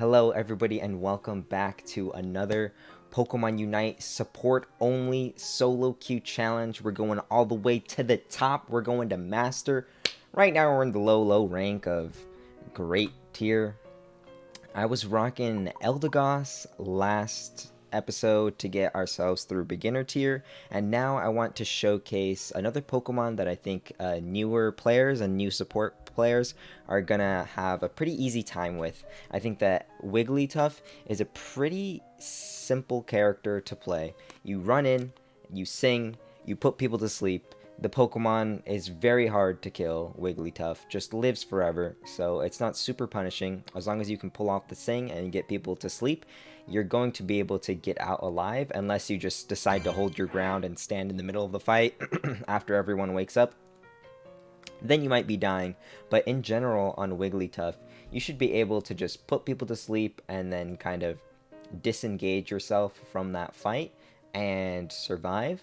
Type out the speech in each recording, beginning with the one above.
Hello everybody and welcome back to another Pokemon Unite support only solo queue challenge. We're going all the way to the top. We're going to Master. Right now we're in the low rank of Great tier. I was rocking Eldegoss last episode to get ourselves through beginner tier, and now I want to showcase another Pokemon that I think newer players and new support players are gonna have a pretty easy time with. I think that Wigglytuff is a pretty simple character to play. You run in, you sing, you put people to sleep. The Pokemon is very hard to kill. Wigglytuff just lives forever, so it's not super punishing. As long as you can pull off the sing and get people to sleep, you're going to be able to get out alive, unless you just decide to hold your ground and stand in the middle of the fight after everyone wakes up. Then you might be dying, but in general on Wigglytuff, you should be able to just put people to sleep and then kind of disengage yourself from that fight and survive.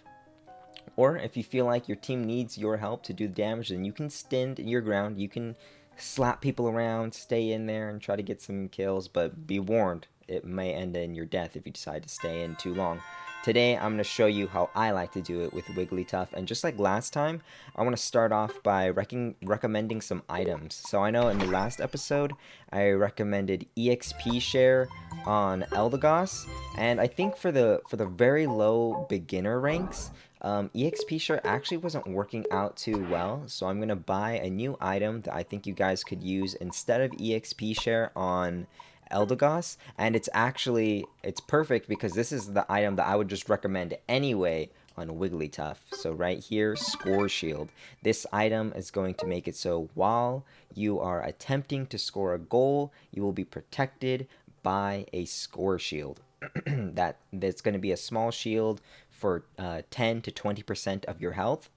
Or if you feel like your team needs your help to do the damage, then you can stand your ground, you can slap people around, stay in there and try to get some kills, but be warned, it may end in your death if you decide to stay in too long. Today, I'm going to show you how I like to do it with Wigglytuff, and just like last time, I want to start off by recommending some items. So I know in the last episode, I recommended EXP share on Eldegoss, and I think for the very low beginner ranks, EXP share actually wasn't working out too well, so I'm going to buy a new item that I think you guys could use instead of EXP share on Eldegoss, and it's perfect because this is the item that I would just recommend anyway on Wigglytuff. So right here, Score Shield. This item is going to make it so while you are attempting to score a goal, you will be protected by a Score Shield. That's going to be a small shield for 10 to 20% of your health.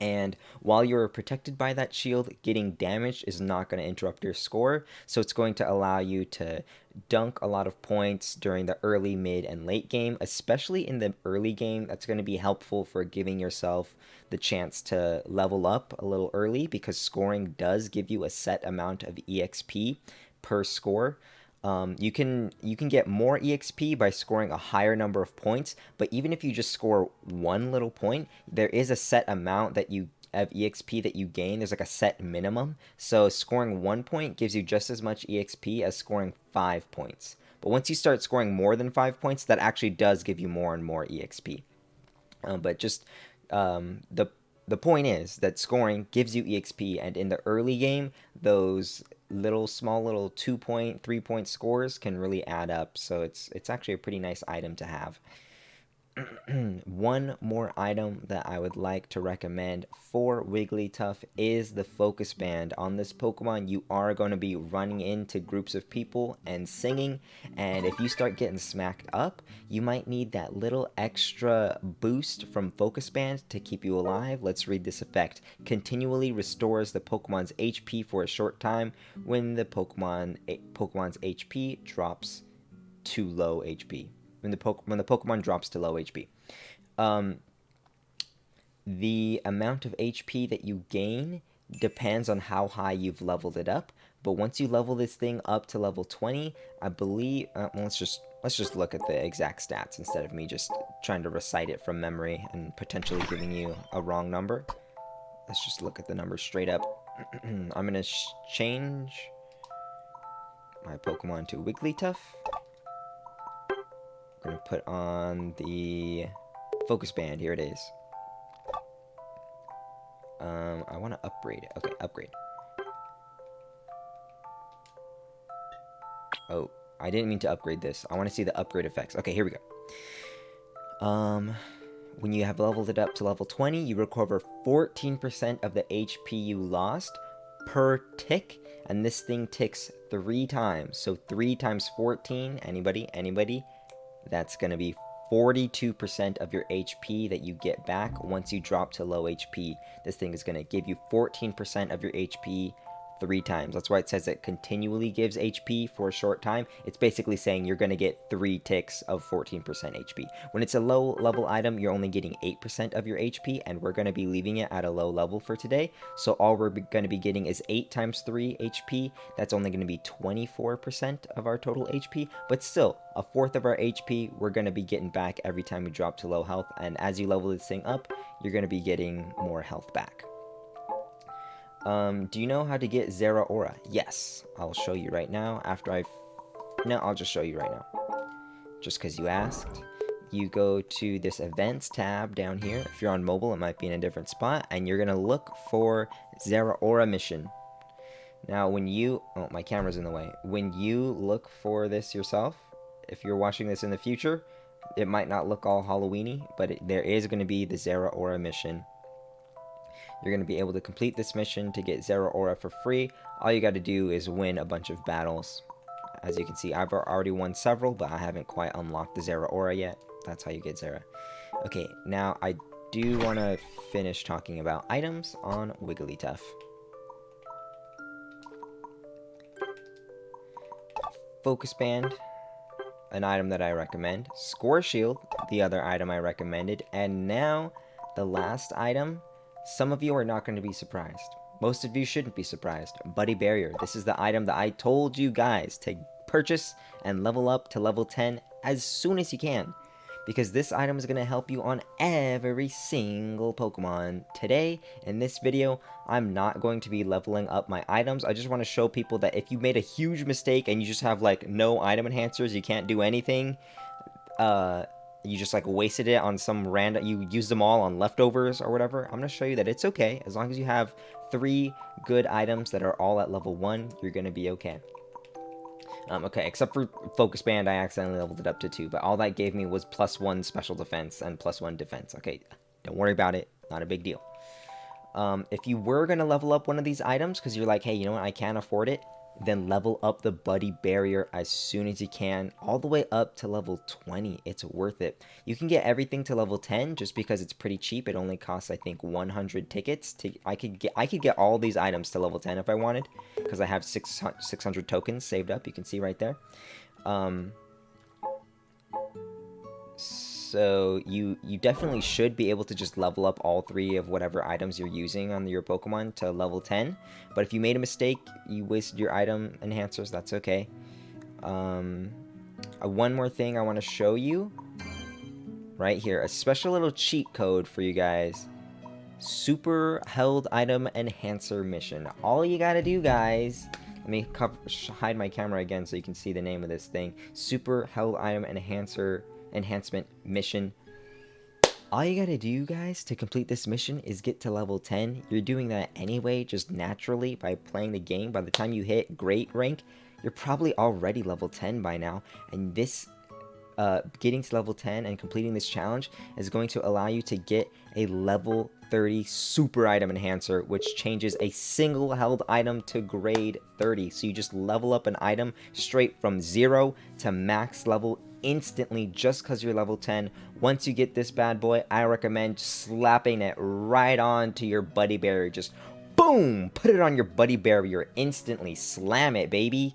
And while you're protected by that shield, getting damaged is not going to interrupt your score, so it's going to allow you to dunk a lot of points during the early, mid, and late game. Especially in the early game, that's going to be helpful for giving yourself the chance to level up a little early, because scoring does give you a set amount of EXP per score. You can get more EXP by scoring a higher number of points, but even if you just score one little point, there is a set amount that you of EXP that you gain. There's like a set minimum. So scoring 1 point gives you just as much EXP as scoring 5 points. But once you start scoring more than 5 points, that actually does give you more and more EXP. But just the point is that scoring gives you EXP, and in the early game, those small little 2-point, 3-point scores can really add up. So it's actually a pretty nice item to have. One more item that I would like to recommend for Wigglytuff is the Focus Band. On this Pokemon, you are going to be running into groups of people and singing, and if you start getting smacked up, you might need that little extra boost from Focus Band to keep you alive. Let's read this effect. Continually restores the Pokemon's HP for a short time when the Pokemon's HP drops to low HP. When the Pokemon drops to low HP. The amount of HP that you gain depends on how high you've leveled it up. But once you level this thing up to level 20, I believe... let's just look at the exact stats instead of me just trying to recite it from memory and potentially giving you a wrong number. Let's just look at the numbers straight up. I'm going to change my Pokemon to Wigglytuff. I'm going to put on the Focus Band. Here it is. I want to upgrade it. Okay, upgrade. Oh, I didn't mean to upgrade this. I want to see the upgrade effects. Okay, here we go. When you have leveled it up to level 20, you recover 14% of the HP you lost per tick, and this thing ticks 3 times. So 3 times 14, anybody? That's going to be 42% of your HP that you get back once you drop to low HP. This thing is going to give you 14% of your HP 3 times. That's why it says it continually gives HP for a short time. It's basically saying you're going to get 3 ticks of 14% HP. When it's a low level item, you're only getting 8% of your HP, and we're going to be leaving it at a low level for today. So all we're going to be getting is 8 times 3 HP. That's only going to be 24% of our total HP, but still, a fourth of our HP we're going to be getting back every time we drop to low health, and as you level this thing up, you're going to be getting more health back. Do you know how to get Zera Aura? Yes, I'll show you right now I'll just show you right now. Just because you asked. You go to this events tab down here. If you're on mobile, it might be in a different spot, and you're going to look for Zera Aura mission. Now, when you... Oh, my camera's in the way. When you look for this yourself, if you're watching this in the future, it might not look all Halloween-y, but there is going to be the Zera Aura mission. You're going to be able to complete this mission to get Zera Aura for free. All you got to do is win a bunch of battles. As you can see, I've already won several, but I haven't quite unlocked the Zera Aura yet. That's how you get Zera. Okay, now I do want to finish talking about items on Wigglytuff. Focus Band, an item that I recommend. Score Shield, the other item I recommended. And now, the last item. Some of you are not going to be surprised. Most of you shouldn't be surprised. Buddy Barrier. This is the item that I told you guys to purchase and level up to level 10 as soon as you can. Because this item is going to help you on every single Pokemon. Today, in this video, I'm not going to be leveling up my items. I just want to show people that if you made a huge mistake and you just have like no item enhancers, you can't do anything, you just like wasted it on some random, you used them all on leftovers or whatever, I'm going to show you that it's okay. As long as you have 3 good items that are all at level 1, you're going to be okay. Okay, except for Focus Band, I accidentally leveled it up to 2, but all that gave me was +1 special defense and +1 defense. Okay, don't worry about it, not a big deal. If you were going to level up one of these items, because you're like, hey, you know what, I can't afford it, then level up the Buddy Barrier as soon as you can, all the way up to level 20. It's worth it. You can get everything to level 10 just because it's pretty cheap. It only costs, I think, 100 tickets. I could get all these items to level 10 if I wanted, because I have 600 tokens saved up. You can see right there. So you definitely should be able to just level up all 3 of whatever items you're using on your Pokemon to level 10. But if you made a mistake, you wasted your item enhancers, that's okay. One more thing I want to show you. Right here, a special little cheat code for you guys. Super Held Item Enhancer Mission. All you gotta do, guys... Let me hide my camera again so you can see the name of this thing. Super Held Item Enhancement Mission. All you gotta do, guys, to complete this mission is get to level 10. You're doing that anyway, just naturally, by playing the game. By the time you hit Great Rank, you're probably already level 10 by now. And this, getting to level 10 and completing this challenge is going to allow you to get a level 30 Super Item Enhancer, which changes a single held item to grade 30. So you just level up an item straight from 0 to max level instantly just because you're level 10. Once you get this bad boy, I recommend slapping it right onto your Buddy Barrier. Just boom, put it on your Buddy Barrier instantly. Slam it, baby.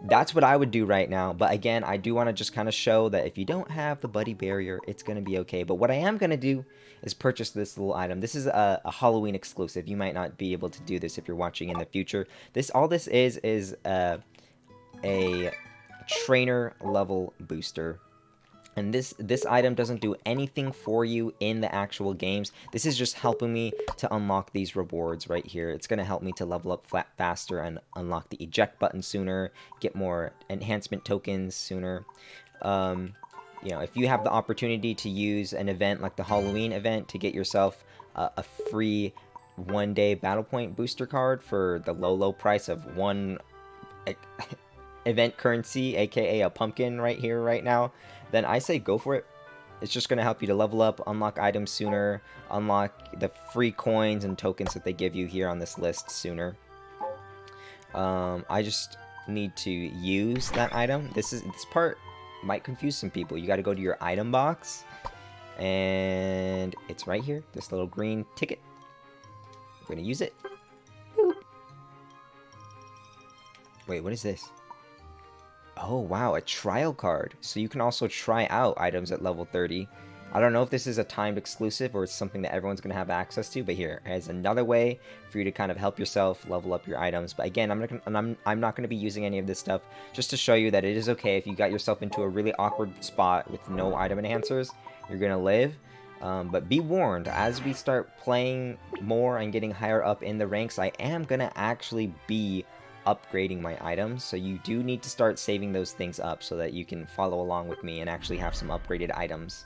That's what I would do right now. But again, I do want to just kind of show that if you don't have the Buddy Barrier, it's going to be okay. But what I am going to do is purchase this little item. This is a Halloween exclusive. You might not be able to do this if you're watching in the future. All this is a trainer level booster, and this item doesn't do anything for you in the actual games. This is just helping me to unlock these rewards right here. It's going to help me to level up faster and unlock the eject button sooner, get more enhancement tokens sooner. You know, if you have the opportunity to use an event like the Halloween event to get yourself a free 1-day battle point booster card for the low price of 1 event currency, aka a pumpkin right here right now, then I say go for it. It's just going to help you to level up, unlock items sooner, unlock the free coins and tokens that they give you here on this list sooner. I just need to use that item. This part might confuse some people. You got to go to your item box, and it's right here, this little green ticket. We're going to use it. Boop. Wait, what is this? Oh, wow, a trial card. So you can also try out items at level 30. I don't know if this is a timed exclusive or it's something that everyone's going to have access to, but here is another way for you to kind of help yourself level up your items. But again, I'm not going to be using any of this stuff, just to show you that it is okay if you got yourself into a really awkward spot with no item enhancers, you're going to live. But be warned, as we start playing more and getting higher up in the ranks, I am going to actually be upgrading my items, so you do need to start saving those things up so that you can follow along with me and actually have some upgraded items.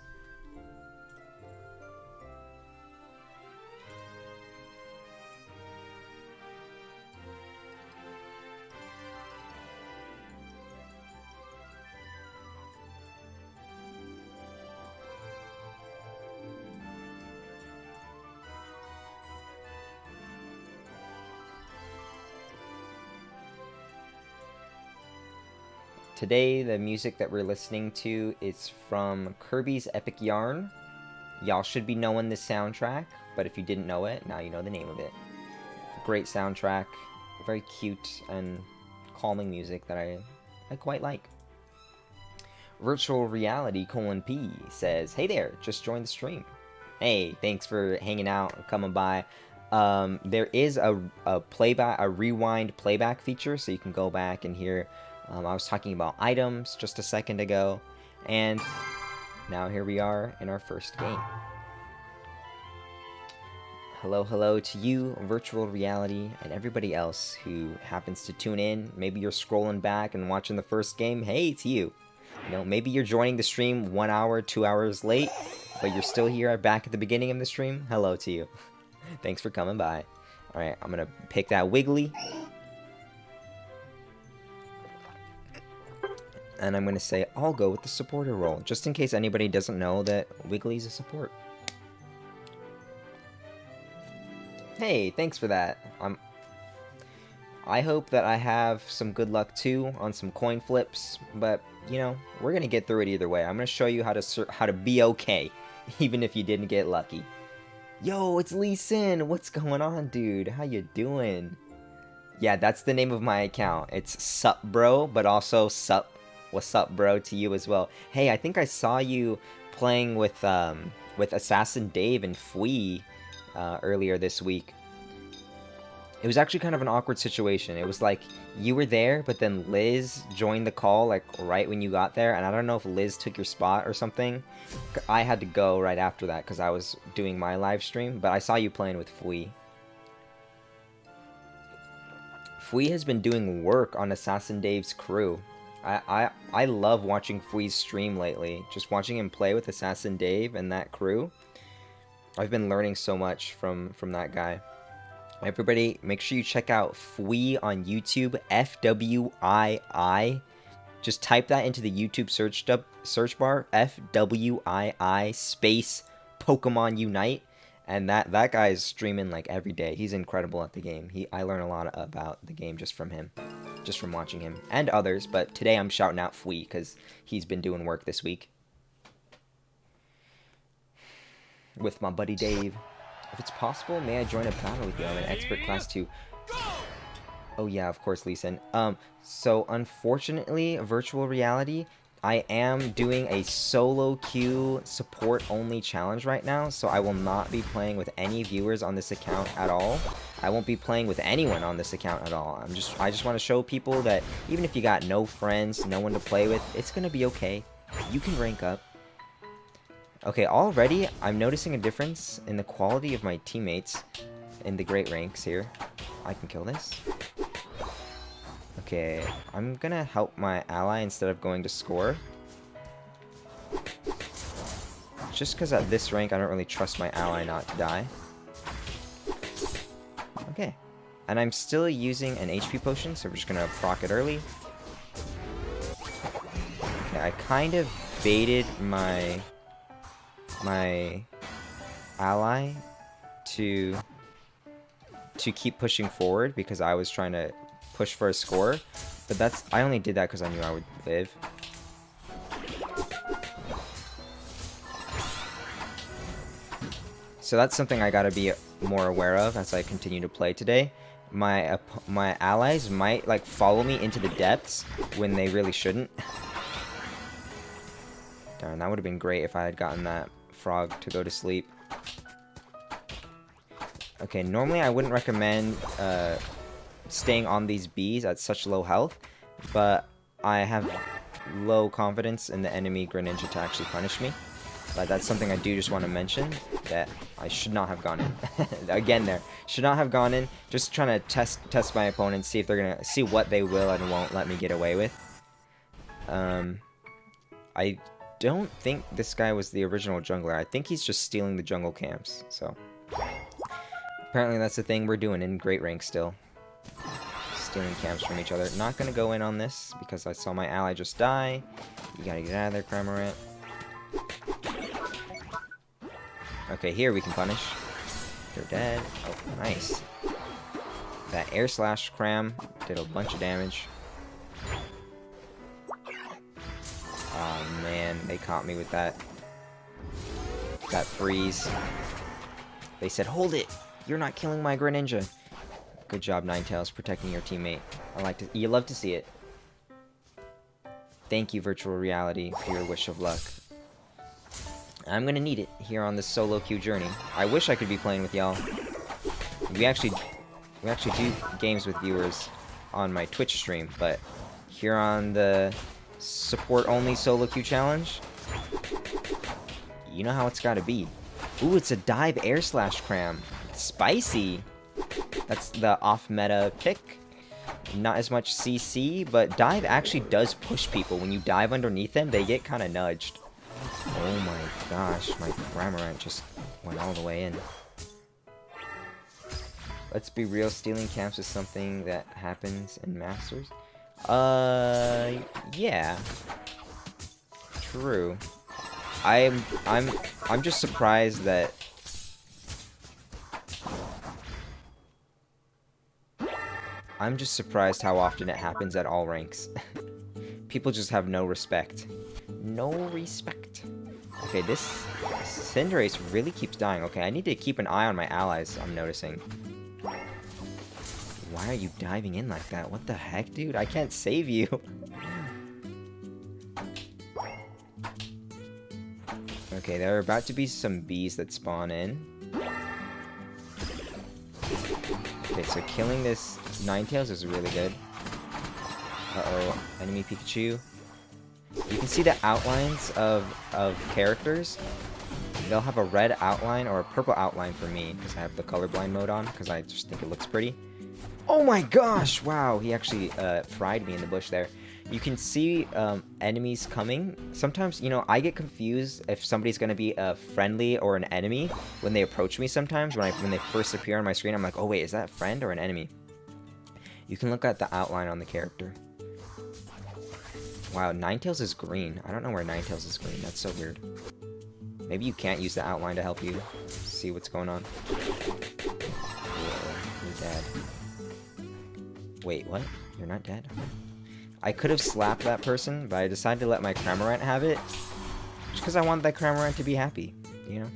Today, the music that we're listening to is from Kirby's Epic Yarn. Y'all should be knowing this soundtrack, but if you didn't know it, now you know the name of it. Great soundtrack, very cute and calming music that I quite like. Virtual Reality P says, "Hey there, just joined the stream." Hey, thanks for hanging out and coming by. There is a rewind playback feature, so you can go back and hear. I was talking about items just a second ago, and now here we are in our first game. Hello to you, Virtual Reality, and everybody else who happens to tune in. Maybe you're scrolling back and watching the first game. Hey, it's you. You know, maybe you're joining the stream 1 hour, 2 hours late, but you're still here back at the beginning of the stream. Hello to you. Thanks for coming by. Alright, I'm gonna pick that Wiggly. And I'm going to say, I'll go with the supporter role, just in case anybody doesn't know that Wiggly's a support. Hey, thanks for that. I hope that I have some good luck too on some coin flips, but, you know, we're going to get through it either way. I'm going to show you how to be okay, even if you didn't get lucky. Yo, it's Lee Sin! What's going on, dude? How you doing? Yeah, that's the name of my account. It's Sup Bro, but also Sup. What's up, bro, to you as well. Hey, I think I saw you playing with Assassin Dave and Fui earlier this week. It was actually kind of an awkward situation. It was like you were there, but then Liz joined the call like right when you got there, and I don't know if Liz took your spot or something. I had to go right after that because I was doing my live stream, but I saw you playing with Fui. Fui has been doing work on Assassin Dave's crew. I love watching Fui's stream lately. Just watching him play with Assassin Dave and that crew. I've been learning so much from that guy. Everybody, make sure you check out Fui on YouTube, F-W-I-I. Just type that into the YouTube search bar, F-W-I-I space Pokemon Unite. And that guy is streaming like every day. He's incredible at the game. I learn a lot about the game just from him. Just from watching him. And others, but today I'm shouting out Fui because he's been doing work this week. With my buddy Dave. If it's possible, may I join a battle with you? I'm an expert class 2. Oh yeah, of course, Leeson. So unfortunately, Virtual Reality, I am doing a solo queue support only challenge right now, so I will not be playing with any viewers on this account at all. I won't be playing with anyone on this account at all. I just want to show people that even if you got no friends, no one to play with, it's gonna be okay. You can rank up. Okay, already I'm noticing a difference in the quality of my teammates in the great ranks here. I can kill this. Okay, I'm gonna help my ally instead of going to score. Just because at this rank I don't really trust my ally not to die. Okay. And I'm still using an HP potion, so we're just gonna proc it early. Okay, I kind of baited my ally to keep pushing forward because I was trying to push for a score, but I only did that because I knew I would live. So that's something I gotta be more aware of as I continue to play today. my allies might like follow me into the depths when they really shouldn't. Darn, that would have been great if I had gotten that frog to go to sleep. Okay, normally I wouldn't recommend staying on these bees at such low health, but I have low confidence in the enemy Greninja to actually punish me. But that's something I do just want to mention, that I should not have gone in. Again there, should not have gone in. Just trying to test my opponents, see if they're going to see what they will and won't let me get away with. I don't think this guy was the original jungler. I think he's just stealing the jungle camps. So apparently that's the thing we're doing in Great Rank still. Stealing camps from each other. Not going to go in on this because I saw my ally just die. You got to get out of there, Cramorant. Okay, here we can punish. They're dead. Oh, nice. That air slash cram did a bunch of damage. Oh man, they caught me with that freeze. They said, hold it! You're not killing my Greninja. Good job, Ninetales, protecting your teammate. You love to see it. Thank you, virtual reality, for your wish of luck. I'm gonna need it here on this solo queue journey. I wish I could be playing with y'all. We actually do games with viewers on my Twitch stream, but here on the support only solo queue challenge, you know how it's gotta be. Ooh, it's a dive air slash cram. Spicy. That's the off meta pick. Not as much CC, but dive actually does push people. When you dive underneath them, they get kind of nudged. Oh my gosh, my Cramorant just went all the way in. Let's be real, stealing camps is something that happens in Masters. Yeah. True. I'm just surprised that I'm just surprised how often it happens at all ranks. People just have no respect. No respect. Okay, this Cinderace really keeps dying. Okay, I need to keep an eye on my allies, I'm noticing. Why are you diving in like that? What the heck, dude? I can't save you. Okay, there are about to be some bees that spawn in. Okay, so killing this Ninetales is really good. Uh-oh, enemy Pikachu. You can see the outlines of characters. They'll have a red outline or a purple outline for me because I have the colorblind mode on because I just think it looks pretty. Oh my gosh! Wow, he actually fried me in the bush there. You can see enemies coming. Sometimes, you know, I get confused if somebody's going to be a friendly or an enemy when they approach me sometimes. When they first appear on my screen, I'm like, oh wait, is that a friend or an enemy? You can look at the outline on the character. Wow, Ninetales is green. I don't know where Ninetales is green. That's so weird. Maybe you can't use the outline to help you see what's going on. Whoa, you're dead. Wait, what? You're not dead? Okay. I could have slapped that person, but I decided to let my Cramorant have it. Just because I want that Cramorant to be happy, you know?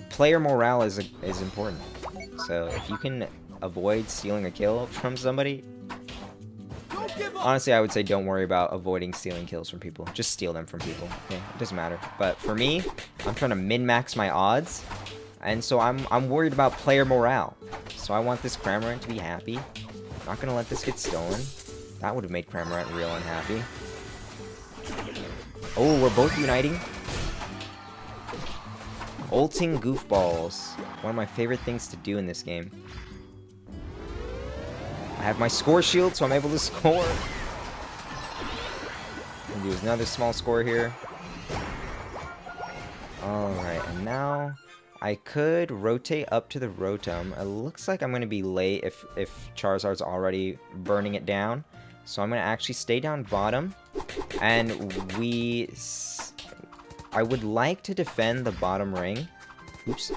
Player morale is important. So if you can avoid stealing a kill from somebody, honestly, I would say don't worry about avoiding stealing kills from people. Just steal them from people. Okay, it doesn't matter. But for me, I'm trying to min-max my odds, and so I'm worried about player morale. So I want this Cramorant to be happy. I'm not gonna let this get stolen. That would have made Cramorant real unhappy. Oh, we're both uniting. Ulting goofballs. One of my favorite things to do in this game. I have my score shield, so I'm able to score. And do another small score here. Alright, and now I could rotate up to the Rotom. It looks like I'm going to be late if Charizard's already burning it down. So I'm going to actually stay down bottom. And I would like to defend the bottom ring. Oops.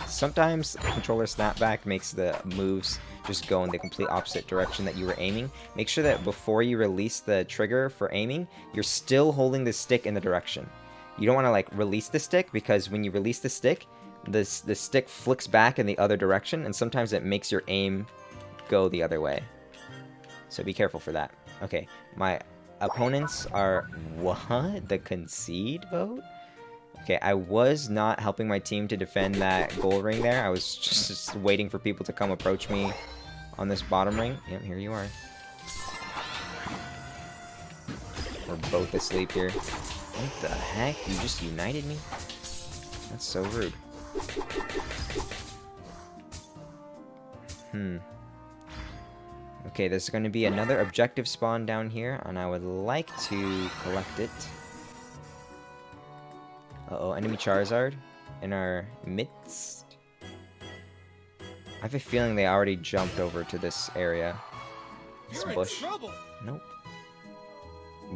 Sometimes controller snapback makes the moves just go in the complete opposite direction that you were aiming. Make sure that before you release the trigger for aiming, you're still holding the stick in the direction. You don't want to like release the stick, because when you release the stick, the stick flicks back in the other direction, and sometimes it makes your aim go the other way. So be careful for that. Okay, my opponents are... What? The concede vote? Okay, I was not helping my team to defend that goal ring there. I was just waiting for people to come approach me on this bottom ring. Yep, here you are. We're both asleep here. What the heck? You just united me? That's so rude. Okay, there's going to be another objective spawn down here, and I would like to collect it. Uh-oh, enemy Charizard in our midst. I have a feeling they already jumped over to this area. This bush. Nope.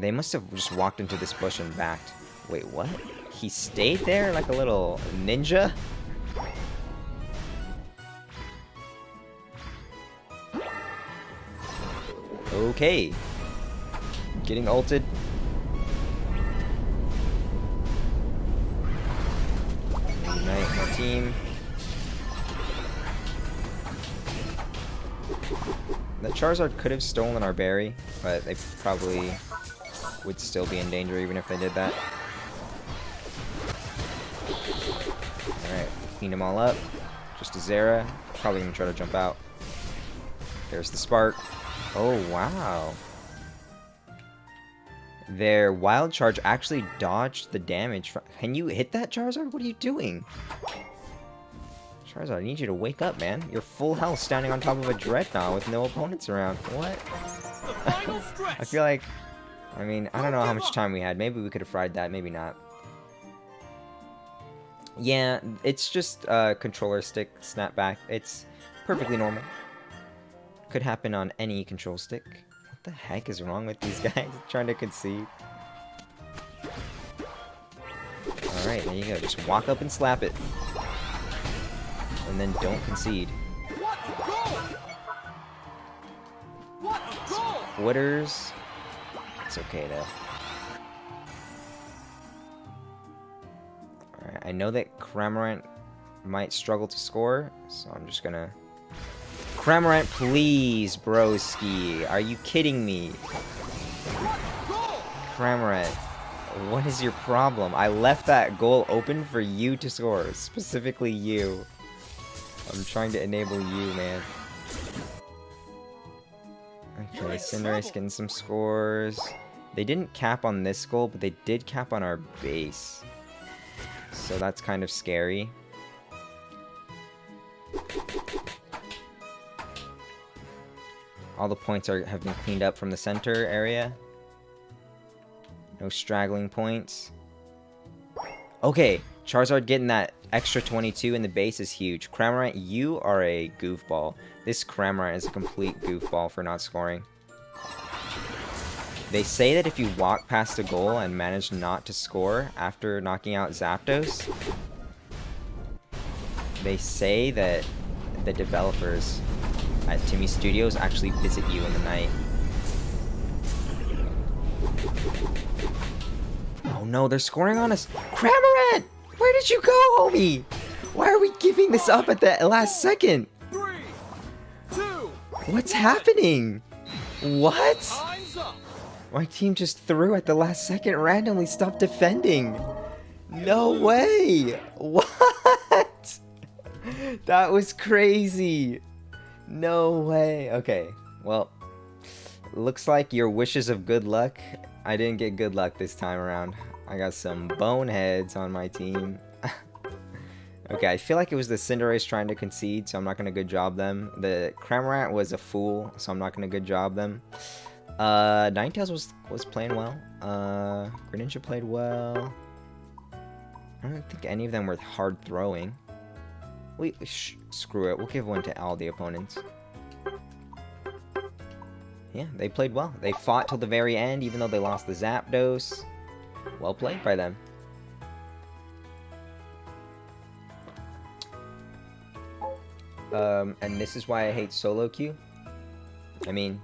They must have just walked into this bush and backed. Wait, what? He stayed there like a little ninja? Okay. Getting ulted. Unite my team. The Charizard could have stolen our berry, but they probably would still be in danger even if they did that. Alright, clean them all up. Just a Zera. Probably gonna try to jump out. There's the Spark. Oh, wow. Their Wild Charge actually dodged the damage. Can you hit that, Charizard? What are you doing? Charizard, I need you to wake up, man. You're full health standing on top of a Dreadnought with no opponents around. What? I feel like... I mean, I don't know how much time we had. Maybe we could have fried that. Maybe not. Yeah, it's just controller stick snapback. It's perfectly normal. Could happen on any control stick. What the heck is wrong with these guys trying to concede? Alright, there you go. Just walk up and slap it. And then don't concede. Quitters. It's okay though. Alright, I know that Cramorant might struggle to score, so I'm just gonna... Cramorant, please, broski. Are you kidding me? Cramorant, what is your problem? I left that goal open for you to score. Specifically you. I'm trying to enable you, man. Okay, Cinderace getting some scores. They didn't cap on this goal, but they did cap on our base. So that's kind of scary. All the points have been cleaned up from the center area. No straggling points. Okay, Charizard getting that extra 22 in the base is huge. Cramorant, you are a goofball. This Cramorant is a complete goofball for not scoring. They say that if you walk past a goal and manage not to score after knocking out Zapdos, they say that the developers at Timmy Studios actually visit you in the night. Oh no, they're scoring on us. Cramorant! Where did you go, homie? Why are we giving this up at the last second? 3, 2, What's happening? What? My team just threw at the last second, randomly stopped defending. No way! What? That was crazy. No way. Okay, well, looks like your wishes of good luck. I didn't get good luck this time around. I got some boneheads on my team. Okay, I feel like it was the Cinderace trying to concede, so I'm not going to good job them. The Cramorant was a fool, so I'm not going to good job them. Ninetales was playing well. Greninja played well. I don't think any of them were hard throwing. Screw it. We'll give one to all the opponents. Yeah, they played well. They fought till the very end, even though they lost the Zapdos. Well played by them. And this is why I hate solo queue. I mean,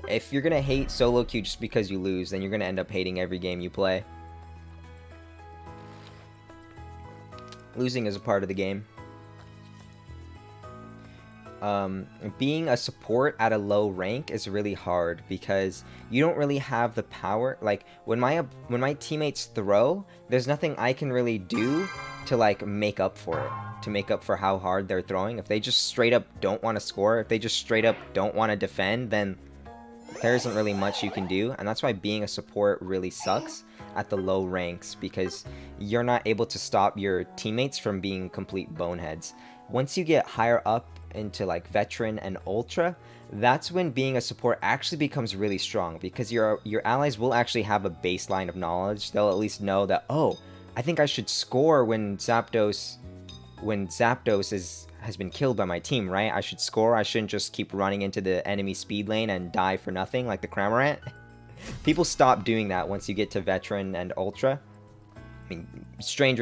if you're gonna hate solo queue just because you lose, then you're gonna end up hating every game you play. Losing is a part of the game. Being a support at a low rank is really hard because you don't really have the power. Like when my teammates throw, there's nothing I can really do to like make up for it, to make up for how hard they're throwing. If they just straight up don't want to score, if they just straight up don't want to defend, then there isn't really much you can do. And that's why being a support really sucks at the low ranks, because you're not able to stop your teammates from being complete boneheads. Once you get higher up into like veteran and ultra, that's when being a support actually becomes really strong, because your allies will actually have a baseline of knowledge. They'll at least know that, oh, I think I should score when Zapdos has been killed by my team, right? I should score. I shouldn't just keep running into the enemy speed lane and die for nothing like the Cramorant. People stop doing that once you get to veteran and ultra. I mean, strange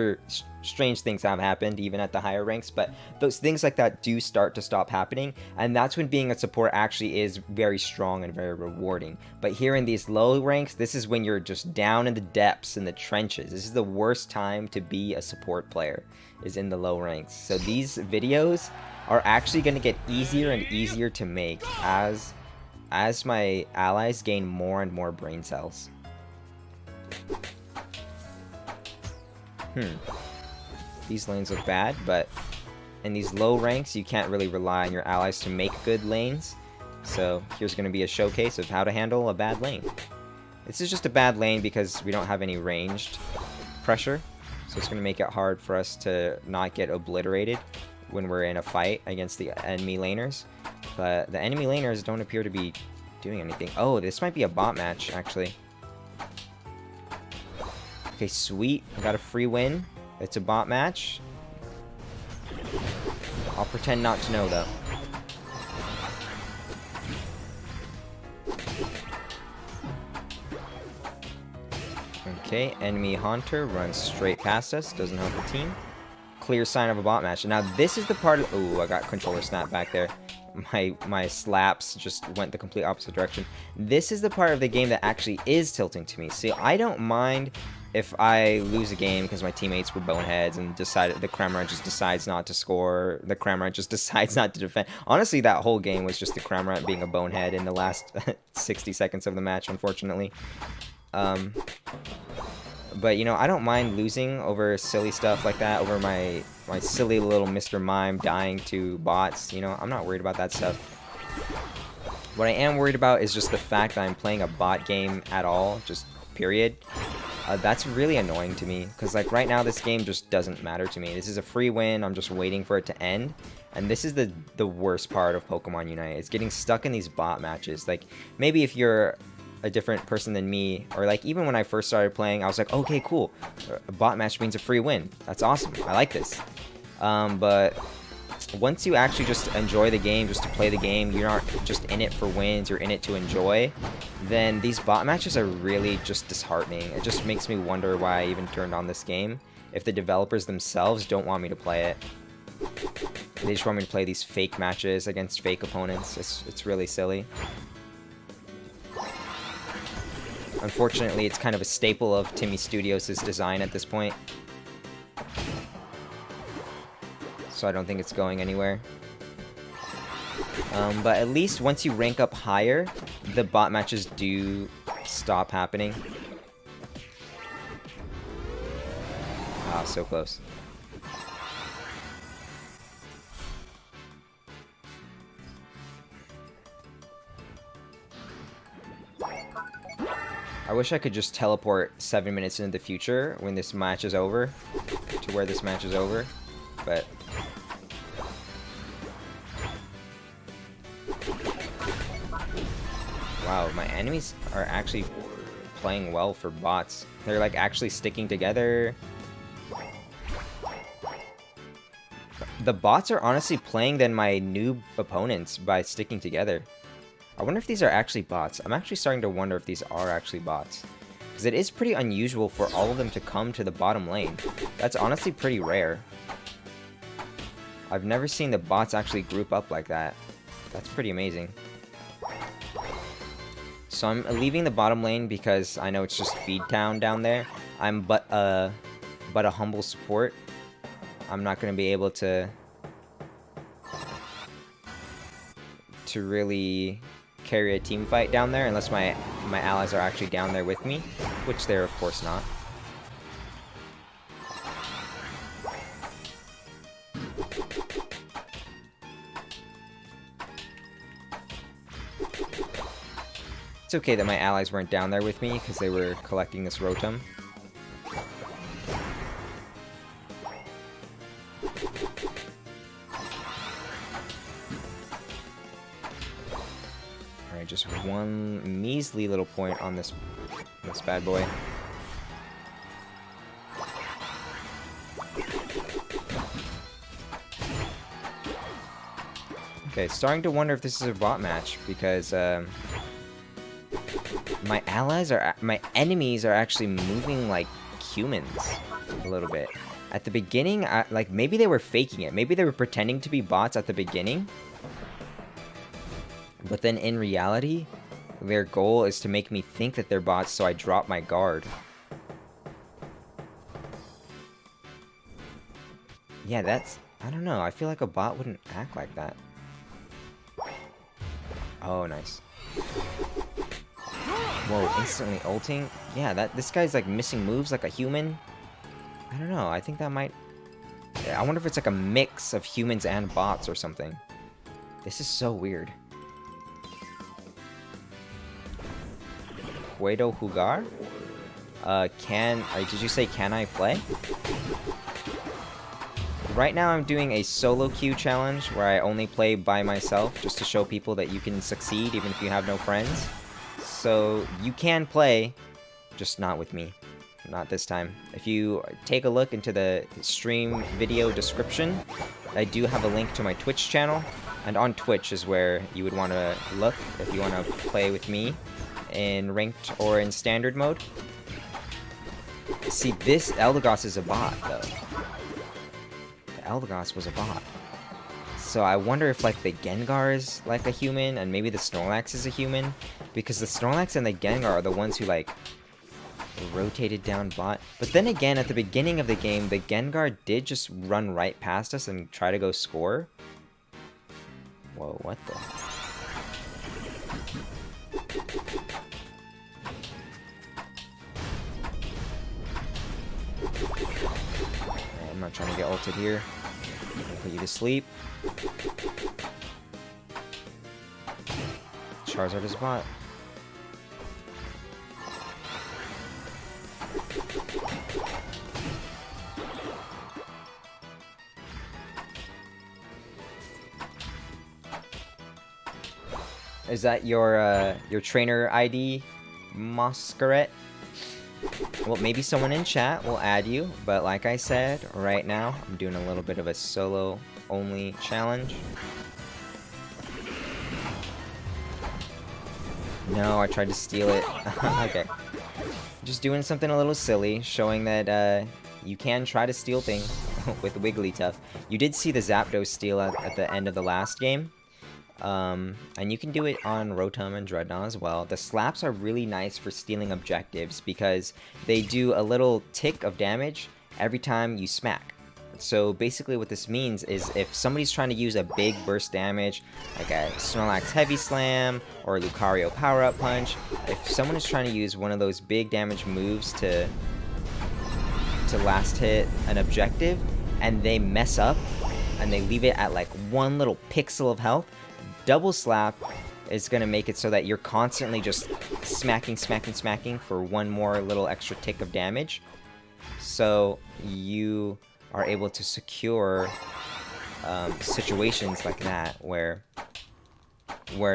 things have happened even at the higher ranks, but those things like that do start to stop happening, and that's when being a support actually is very strong and very rewarding. But here in these low ranks, this is when you're just down in the depths, in the trenches. This is the worst time to be a support player, is in the low ranks. So these videos are actually going to get easier and easier to make as my allies gain more and more brain cells. These lanes look bad, but in these low ranks, you can't really rely on your allies to make good lanes. So here's going to be a showcase of how to handle a bad lane. This is just a bad lane because we don't have any ranged pressure. So it's going to make it hard for us to not get obliterated when we're in a fight against the enemy laners. But the enemy laners don't appear to be doing anything. Oh, this might be a bot match, actually. Okay, sweet. I got a free win. It's a bot match. I'll pretend not to know, though. Okay, enemy Haunter runs straight past us. Doesn't help the team. Clear sign of a bot match. Now, this is the part of... Ooh, I got controller snap back there. My slaps just went the complete opposite direction. This is the part of the game that actually is tilting to me. See, I don't mind if I lose a game because my teammates were boneheads and the Cramorant just decides not to score, the Cramorant just decides not to defend. Honestly, that whole game was just the Cramorant being a bonehead in the last 60 seconds of the match, unfortunately. But, you know, I don't mind losing over silly stuff like that, over my silly little Mr. Mime dying to bots. You know, I'm not worried about that stuff. What I am worried about is just the fact that I'm playing a bot game at all, just period. That's really annoying to me, because like right now this game just doesn't matter to me. This is a free win, I'm just waiting for it to end, and this is the worst part of Pokemon Unite. It's getting stuck in these bot matches. Like, maybe if you're a different person than me, or like even when I first started playing, I was like, okay, cool, a bot match means a free win. That's awesome, I like this. But once you actually just enjoy the game, just to play the game, you're not just in it for wins, you're in it to enjoy, then these bot matches are really just disheartening. It just makes me wonder why I even turned on this game, if the developers themselves don't want me to play it. They just want me to play these fake matches against fake opponents. It's really silly. Unfortunately, it's kind of a staple of Timmy Studios' design at this point. So I don't think it's going anywhere. But at least once you rank up higher, the bot matches do stop happening. Ah, so close. I wish I could just teleport 7 minutes into the future when this match is over, to where this match is over, but... Wow, my enemies are actually playing well for bots. They're like actually sticking together. The bots are honestly playing than my noob opponents by sticking together. I wonder if these are actually bots. I'm actually starting to wonder if these are actually bots. Because it is pretty unusual for all of them to come to the bottom lane. That's honestly pretty rare. I've never seen the bots actually group up like that. That's pretty amazing. So I'm leaving the bottom lane because I know it's just feed town down there. I'm but a humble support. I'm not going to be able to really carry a team fight down there unless my allies are actually down there with me, which they're of course not. It's okay that my allies weren't down there with me because they were collecting this Rotom. Alright, just one measly little point on this bad boy. Okay, starting to wonder if this is a bot match because my enemies are actually moving like humans a little bit. At the beginning, like maybe they were faking it. Maybe they were pretending to be bots at the beginning. But then in reality, their goal is to make me think that they're bots, so I drop my guard. Yeah, I don't know. I feel like a bot wouldn't act like that. Oh, nice. Whoa, instantly ulting? Yeah, this guy's like missing moves like a human. I don't know, I think that might... I wonder if it's like a mix of humans and bots or something. This is so weird. Puedo jugar? Did you say can I play? Right now I'm doing a solo queue challenge where I only play by myself just to show people that you can succeed even if you have no friends. So you can play, just not with me. Not this time. If you take a look into the stream video description, I do have a link to my Twitch channel. And on Twitch is where you would want to look if you want to play with me in ranked or in standard mode. See, this Eldegoss is a bot, though. The Eldegoss was a bot. So I wonder if, like, the Gengar is, like, a human, and maybe the Snorlax is a human. Because the Snorlax and the Gengar are the ones who, like, rotated down bot. But then again, at the beginning of the game, the Gengar did just run right past us and try to go score. Whoa, what the... I'm not trying to get ulted here. I'm gonna put you to sleep. Charizard is bot. Is that your trainer ID, Masquerade? Well, maybe someone in chat will add you, but like I said, right now, I'm doing a little bit of a solo-only challenge. No, I tried to steal it. Okay. Just doing something a little silly, showing that you can try to steal things with Wigglytuff. You did see the Zapdos steal at the end of the last game. And you can do it on Rotom and Dreadnought as well. The slaps are really nice for stealing objectives because they do a little tick of damage every time you smack. So basically what this means is if somebody's trying to use a big burst damage, like a Snorlax Heavy Slam or a Lucario Power Up Punch, if someone is trying to use one of those big damage moves to last hit an objective, and they mess up, and they leave it at like one little pixel of health, Double Slap is going to make it so that you're constantly just smacking for one more little extra tick of damage. So you are able to secure situations like that where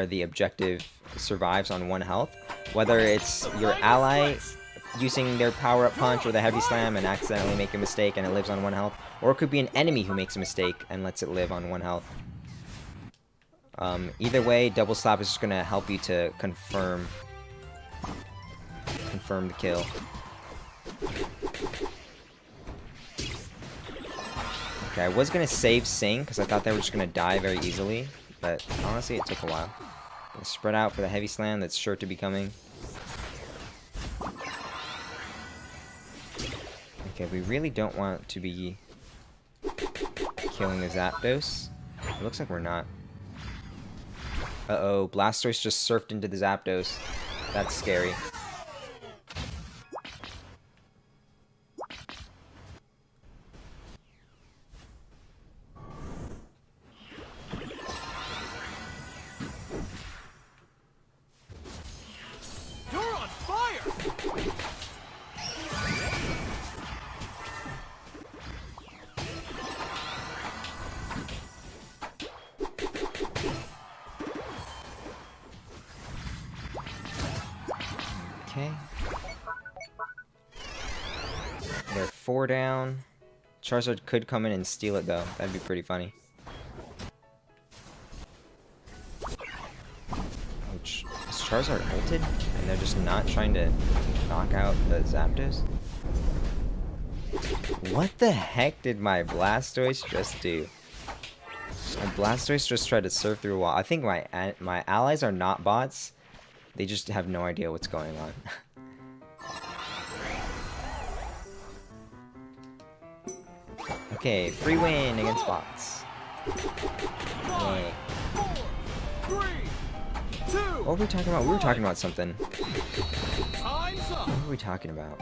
the objective survives on 1 health. Whether it's your ally using their power-up punch or the heavy slam and accidentally make a mistake and it lives on 1 health, or it could be an enemy who makes a mistake and lets it live on 1 health. Either way, Double Slap is just going to help you to confirm the kill. Okay, I was going to save Sing because I thought they were just going to die very easily, but honestly it took a while. Gonna spread out for the heavy slam that's sure to be coming. Okay, we really don't want to be killing the Zapdos. It looks like we're not. Uh-oh, Blastoise just surfed into the Zapdos. That's scary. You're on fire! Okay. They're 4 down. Charizard could come in and steal it, though. That'd be pretty funny. Is Charizard ulted? And they're just not trying to knock out the Zapdos? What the heck did my Blastoise just do? My Blastoise just tried to surf through a wall. I think my allies are not bots. They just have no idea what's going on. Okay, free win against bots. Yay. 4, 3, 2, What were we talking about? We were talking about something. time's up! What were we talking about?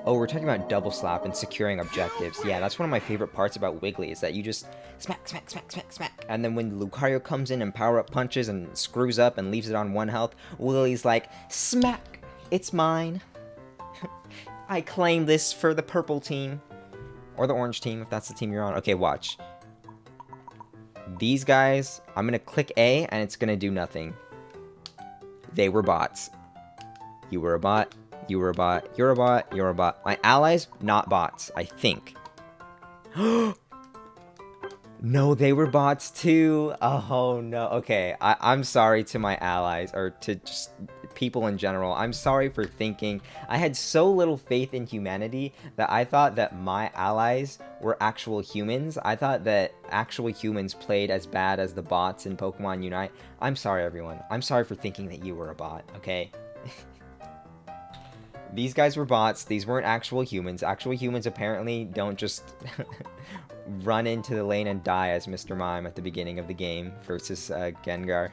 Oh, we're talking about double slap and securing objectives. Yeah, that's one of my favorite parts about Wiggly, is that you just smack, smack, smack, smack, smack. And then when Lucario comes in and power-up punches and screws up and leaves it on 1 health, Wiggly's like, smack! It's mine. I claim this for the purple team. Or the orange team, if that's the team you're on. Okay, watch. These guys, I'm gonna click A, and it's gonna do nothing. They were bots. You were a bot. You were a bot. You're a bot. You're a bot. My allies, not bots, I think. No, they were bots too. Oh, no. Okay, I'm sorry to my allies, or to just people in general. I'm sorry for thinking. I had so little faith in humanity that I thought that my allies were actual humans. I thought that actual humans played as bad as the bots in Pokemon Unite. I'm sorry, everyone. I'm sorry for thinking that you were a bot, okay? These guys were bots. These weren't actual humans. Actual humans apparently don't just run into the lane and die as Mr. Mime at the beginning of the game versus Gengar.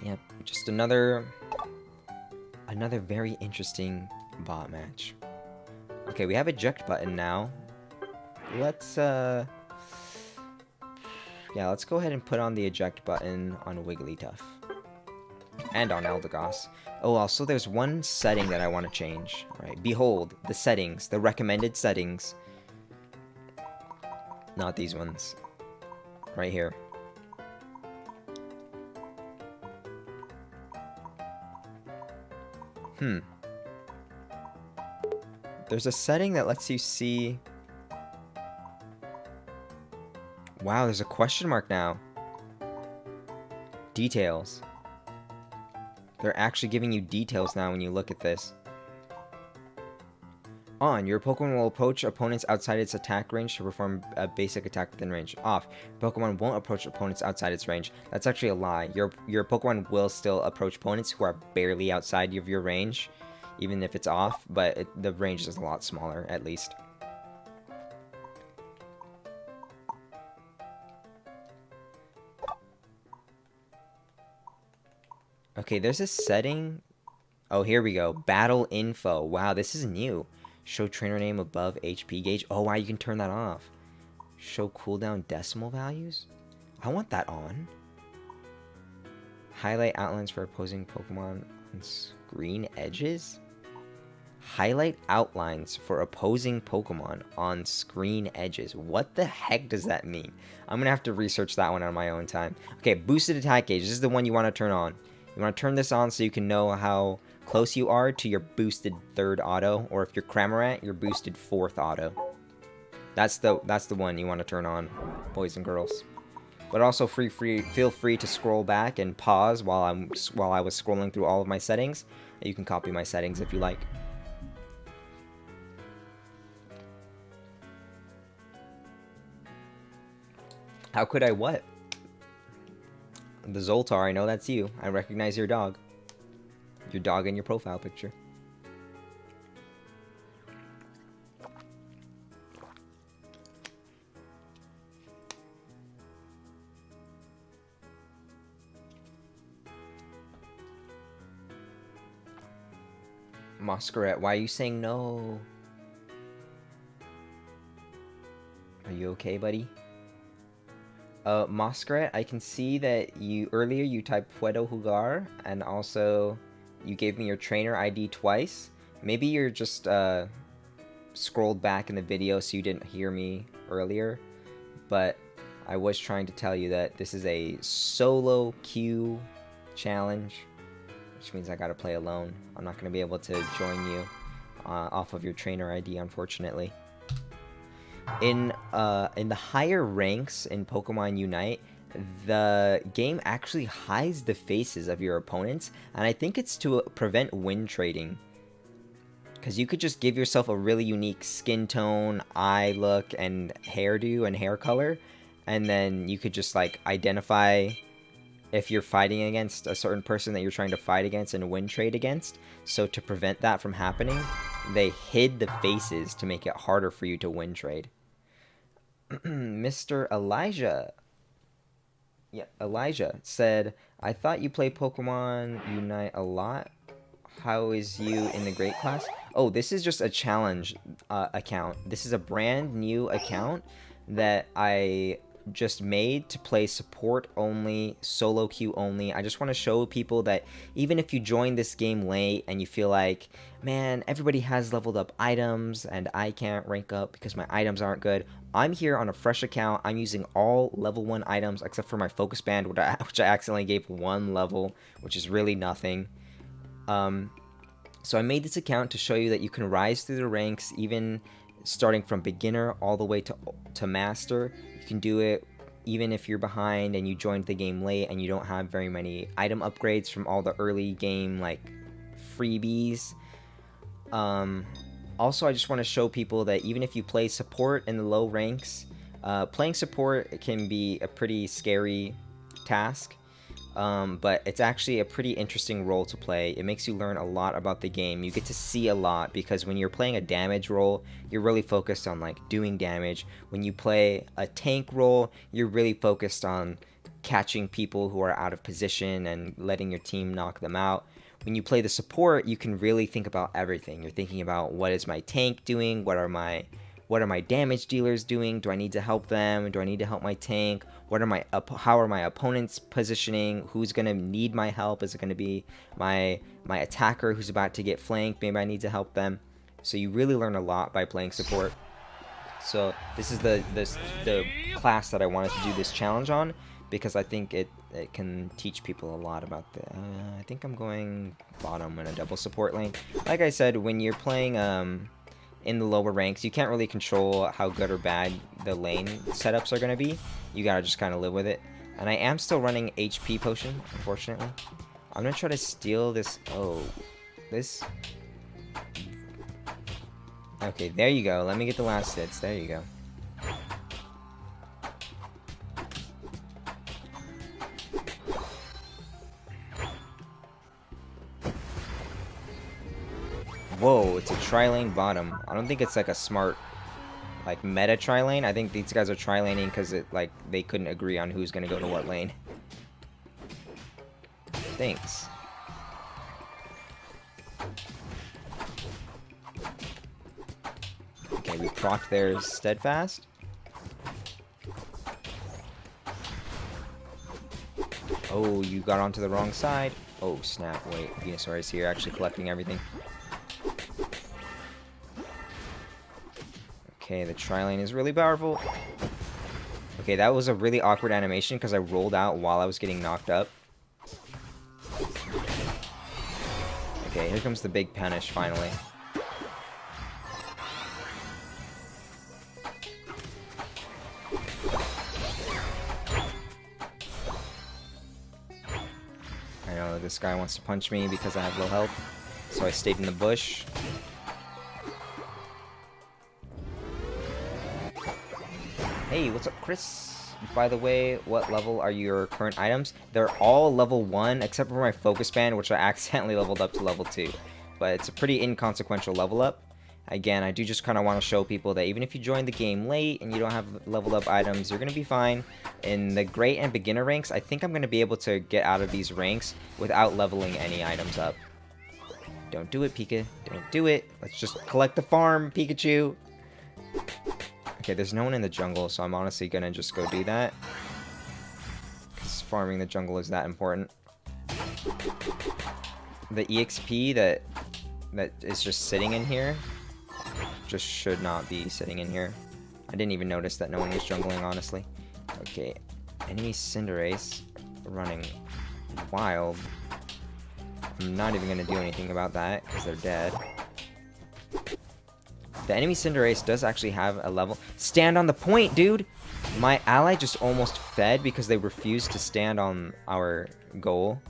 Yep, just another very interesting bot match. Okay, we have eject button now. Let's yeah, let's go ahead and put on the eject button on Wigglytuff. And on Eldegoss. Oh, also there's one setting that I want to change. Right, behold, the settings, the recommended settings. Not these ones. Right here. There's a setting that lets you see... Wow, there's a question mark now. Details. They're actually giving you details now when you look at this. On, your Pokemon will approach opponents outside its attack range to perform a basic attack within range. Off, your Pokemon won't approach opponents outside its range. That's actually a lie. Your Pokemon will still approach opponents who are barely outside of your range, even if it's off, but the range is a lot smaller, at least. Okay, there's a setting. Oh, here we go. Battle info. Wow, this is new. Show trainer name above HP gauge. Oh, wow, you can turn that off. Show cooldown decimal values. I want that on. Highlight outlines for opposing Pokemon on screen edges. Highlight outlines for opposing Pokemon on screen edges. What the heck does that mean? I'm gonna have to research that one on my own time. Okay, boosted attack gauge. This is the one you want to turn on. You want to turn this on so you can know how close you are to your boosted 3rd auto, or if you're Cramorant, your boosted 4th auto. That's the one you want to turn on, boys and girls. But also feel free to scroll back and pause while I was scrolling through all of my settings. You can copy my settings if you like. How could I what? The Zoltar, I know that's you. I recognize your dog. Your dog in your profile picture. Masquerade, why are you saying no? Are you okay, buddy? Masquerade, I can see that earlier you typed Puedo Jugar, and also you gave me your trainer ID twice. Maybe you're just scrolled back in the video so you didn't hear me earlier, but I was trying to tell you that this is a solo queue challenge, which means I gotta play alone. I'm not gonna be able to join you off of your trainer ID, unfortunately. In the higher ranks in Pokemon Unite, the game actually hides the faces of your opponents, and I think it's to prevent win trading. Because you could just give yourself a really unique skin tone, eye look, and hairdo and hair color, and then you could just like identify if you're fighting against a certain person that you're trying to fight against and win trade against. So to prevent that from happening, they hid the faces to make it harder for you to win trade. Mr. Elijah. Yeah, Elijah said, I thought you play Pokemon Unite a lot. How is you in the great class? Oh, this is just a challenge account. This is a brand new account that I just made to play support only, solo queue only. I just want to show people that even if you join this game late and you feel like, man, everybody has leveled up items and I can't rank up because my items aren't good, I'm here on a fresh account. I'm using all level 1 items except for my focus band, which I accidentally gave 1 level, which is really nothing. So I made this account to show you that you can rise through the ranks, even starting from beginner all the way to master. You can do it even if you're behind and you joined the game late and you don't have very many item upgrades from all the early game like freebies. Also, I just want to show people that even if you play support in the low ranks, playing support can be a pretty scary task. But it's actually a pretty interesting role to play. It makes you learn a lot about the game. You get to see a lot because when you're playing a damage role, you're really focused on like doing damage. When you play a tank role, you're really focused on catching people who are out of position and letting your team knock them out. When you play the support, you can really think about everything. You're thinking about, what is my tank doing? What are my damage dealers doing? Do I need to help them? Do I need to help my tank? How are my opponents positioning? Who's gonna need my help? Is it gonna be my attacker who's about to get flanked? Maybe I need to help them. So you really learn a lot by playing support. So this is the class that I wanted to do this challenge on, because I think it can teach people a lot about the. I think I'm going bottom in a double support lane. Like I said, when you're playing in the lower ranks, you can't really control how good or bad the lane setups are going to be. You gotta just kind of live with it. And I am still running HP potion, unfortunately. I'm going to try to steal this. Oh, this. Okay, there you go. Let me get the last hits. There you go. Whoa, it's a tri-lane bottom. I don't think it's like a smart, like, meta tri-lane. I think these guys are tri-laning because they couldn't agree on who's gonna go to what lane. Thanks. Okay, we procced their steadfast. Oh, you got onto the wrong side. Oh, snap. Wait, Venusaur is here actually collecting everything. Okay, the tri-lane is really powerful. Okay, that was a really awkward animation because I rolled out while I was getting knocked up. Okay, here comes the big punish finally. I know this guy wants to punch me because I have low health, so I stayed in the bush. Hey, what's up, Chris? By the way, what level are your current items? They're all level 1, except for my focus band, which I accidentally leveled up to level 2. But it's a pretty inconsequential level up. Again, I do just kind of want to show people that even if you join the game late and you don't have leveled up items, you're going to be fine. In the great and beginner ranks, I think I'm going to be able to get out of these ranks without leveling any items up. Don't do it, Pika. Don't do it. Let's just collect the farm, Pikachu. Okay, there's no one in the jungle, so I'm honestly gonna just go do that. Because farming the jungle is that important. The EXP that is just sitting in here just should not be sitting in here. I didn't even notice that no one was jungling, honestly. Okay, enemy Cinderace running wild. I'm not even going to do anything about that, because they're dead. The enemy Cinderace does actually have a level... Stand on the point, dude! My ally just almost fed because they refused to stand on our goal,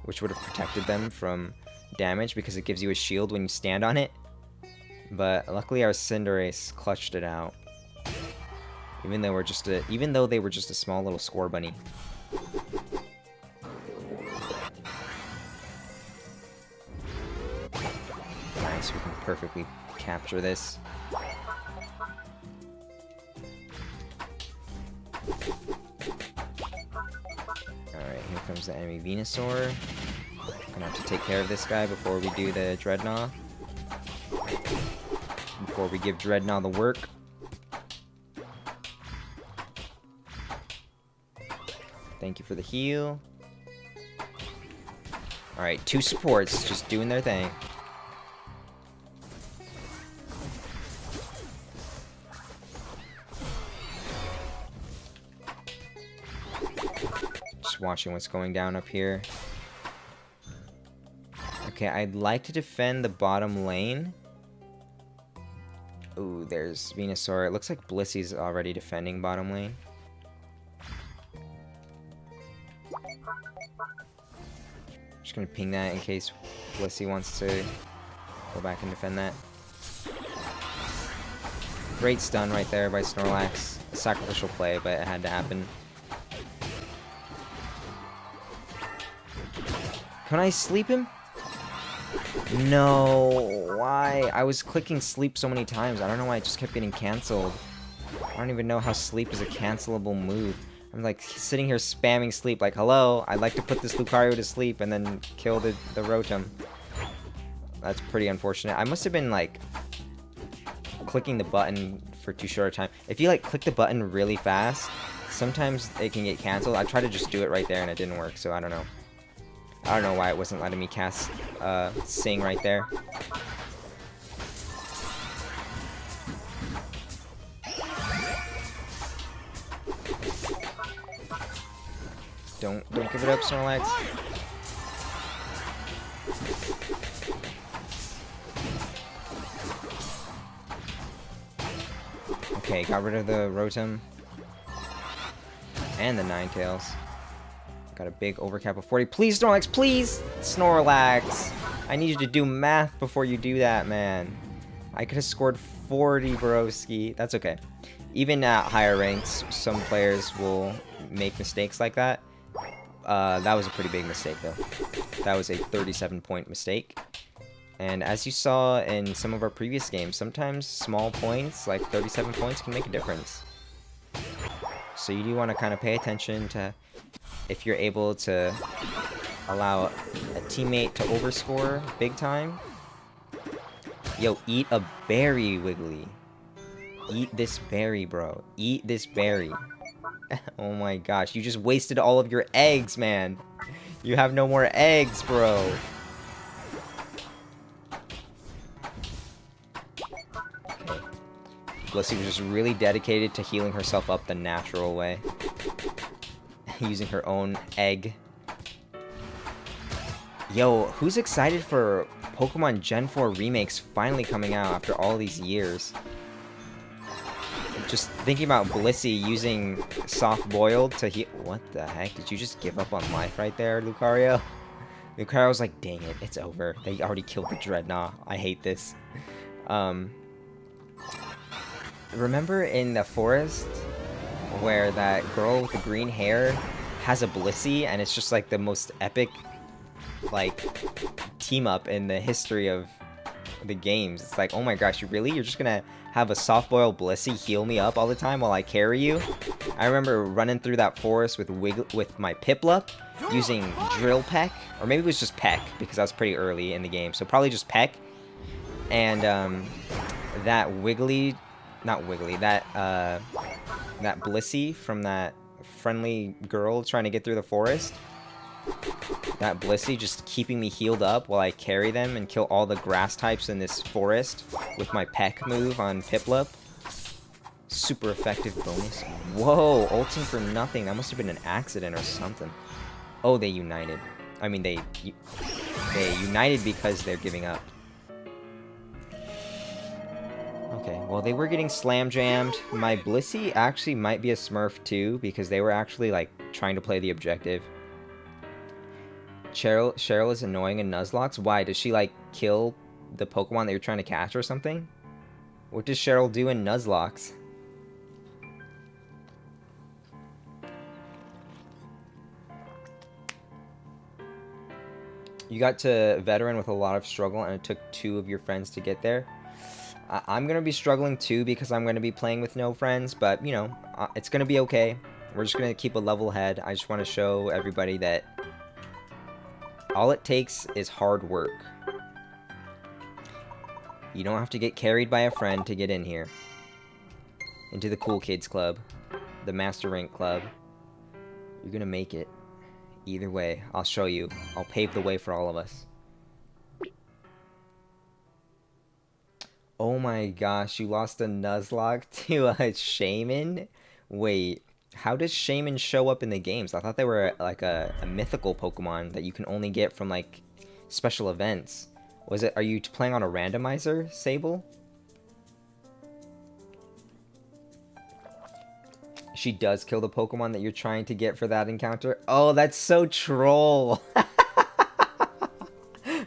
which would have protected them from damage, because it gives you a shield when you stand on it. But luckily our Cinderace clutched it out. Even though they were just a small little score bunny. Nice, we can perfectly capture this. Alright, here comes the enemy Venusaur. Gonna have to take care of this guy before we do the Dreadnought. Before we give Dreadnought the work. Thank you for the heal. Alright, 2 supports just doing their thing. Just watching what's going down up here. Okay, I'd like to defend the bottom lane. Ooh, there's Venusaur. It looks like Blissy's already defending bottom lane. Just gonna ping that in case Blissey wants to go back and defend that. Great stun right there by Snorlax. A sacrificial play, but it had to happen. Can I sleep him? No, why? I was clicking sleep so many times. I don't know why it just kept getting cancelled. I don't even know how sleep is a cancelable move. I'm like sitting here spamming sleep like, hello, I'd like to put this Lucario to sleep and then kill the Rotom. That's pretty unfortunate. I must have been like clicking the button for too short a time. If you like click the button really fast, sometimes it can get canceled. I tried to just do it right there and it didn't work, so I don't know. I don't know why it wasn't letting me cast Sing right there. Don't give it up, Snorlax. Okay, got rid of the Rotom. And the Ninetales. Got a big overcap of 40. Please, Snorlax, please! Snorlax! I need you to do math before you do that, man. I could have scored 40, broski. That's okay. Even at higher ranks, some players will make mistakes like that. That was a pretty big mistake, though. That was a 37-point mistake. And as you saw in some of our previous games, sometimes small points, like 37 points, can make a difference. So you do want to kind of pay attention to if you're able to allow a teammate to overscore big time. Yo, eat a berry, Wiggly. Eat this berry, bro. Eat this berry. Oh my gosh, you just wasted all of your eggs, man. You have no more eggs, bro. Okay. Blissey was just really dedicated to healing herself up the natural way. Using her own egg. Yo, who's excited for Pokemon Gen 4 remakes finally coming out after all these years? Just thinking about Blissey using soft boiled to heal. What the heck? Did you just give up on life right there, Lucario? Lucario was like, dang it, it's over. They already killed the Dreadnought. I hate this. Remember in the forest where that girl with the green hair has a Blissey and it's just like the most epic like team up in the history of the games. It's like, oh my gosh, really? You're just gonna have a soft-boiled Blissey heal me up all the time while I carry you? I remember running through that forest with my Piplup, using Drill Peck, or maybe it was just Peck, because I was pretty early in the game, so probably just Peck. And that that Blissey from that friendly girl trying to get through the forest. That Blissey just keeping me healed up while I carry them and kill all the grass types in this forest with my Peck move on Piplup. Super effective bonus. Whoa, ulting for nothing. That must have been an accident or something. Oh, they united. I mean, they united because they're giving up. Okay, well, they were getting slam jammed. My Blissey actually might be a Smurf too, because they were actually like trying to play the objective. Cheryl is annoying in Nuzlocke. Why? Does she, like, kill the Pokemon that you're trying to catch or something? What does Cheryl do in Nuzlocke? You got to Veteran with a lot of struggle, and it took 2 of your friends to get there. I'm going to be struggling too, because I'm going to be playing with no friends, but, you know, it's going to be okay. We're just going to keep a level head. I just want to show everybody that all it takes is hard work. You don't have to get carried by a friend to get in here. Into the Cool Kids Club. The Master Rank Club. You're gonna make it. Either way, I'll show you. I'll pave the way for all of us. Oh my gosh, you lost a Nuzlocke to a Shaman? Wait. How does Shaman show up in the games? I thought they were like a mythical Pokemon that you can only get from like special events. Are you playing on a randomizer, Sable? She does kill the Pokemon that you're trying to get for that encounter? Oh, that's so troll.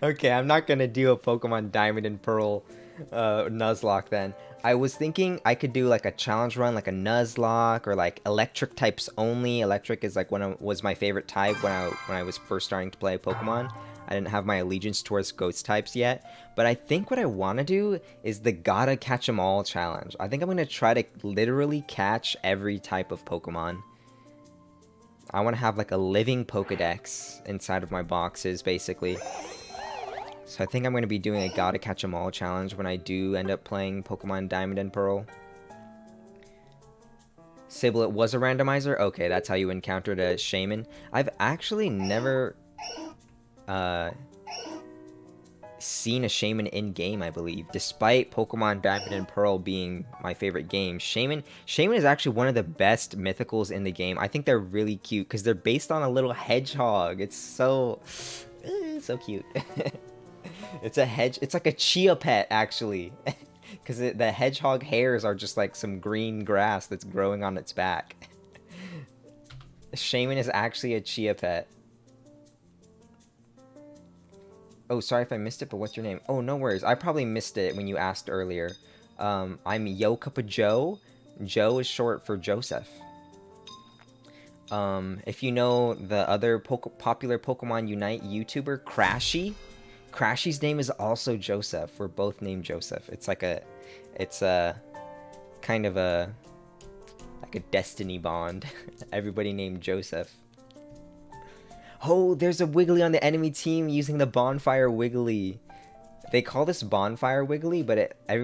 Okay, I'm not gonna do a Pokemon Diamond and Pearl Nuzlocke then. I was thinking I could do like a challenge run, like a Nuzlocke, or like electric types only. Electric is like was my favorite type when I was first starting to play Pokemon. I didn't have my allegiance towards ghost types yet. But I think what I want to do is the gotta catch 'em all challenge. I think I'm going to try to literally catch every type of Pokemon. I want to have like a living Pokedex inside of my boxes, basically. So I think I'm going to be doing a gotta catch 'em all challenge when I do end up playing Pokemon Diamond and Pearl. Sable, it was a randomizer? Okay, that's how you encountered a Shaman. I've actually never seen a Shaman in-game, I believe. Despite Pokemon Diamond and Pearl being my favorite game, Shaman is actually one of the best mythicals in the game. I think they're really cute because they're based on a little hedgehog. It's so cute. It's like a chia pet, actually. Because the hedgehog hairs are just like some green grass that's growing on its back. Shaman is actually a chia pet. Oh, sorry if I missed it, but what's your name? Oh, no worries. I probably missed it when you asked earlier. I'm Yo Cup of Joe. Joe is short for Joseph. If you know the other popular Pokemon Unite YouTuber, Crashy. Crashy's name is also Joseph. We're both named Joseph. It's like a kind of like a destiny bond. Everybody named Joseph. Oh, there's a Wiggly on the enemy team using the Bonfire Wiggly. They call this Bonfire Wiggly, but I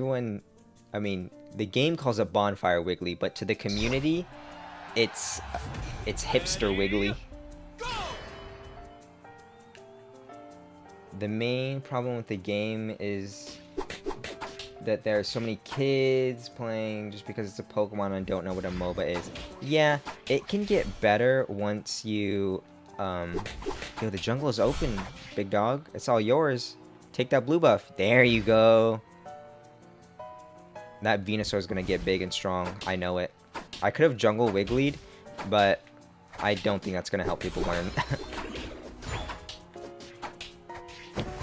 mean, the game calls it Bonfire Wiggly, but to the community, it's Hipster Wiggly. The main problem with the game is that there are so many kids playing just because it's a Pokemon and don't know what a MOBA is. Yeah, it can get better once you... Yo, the jungle is open, big dog. It's all yours. Take that blue buff. There you go. That Venusaur is going to get big and strong. I know it. I could have jungle Wigglied, but I don't think that's going to help people learn.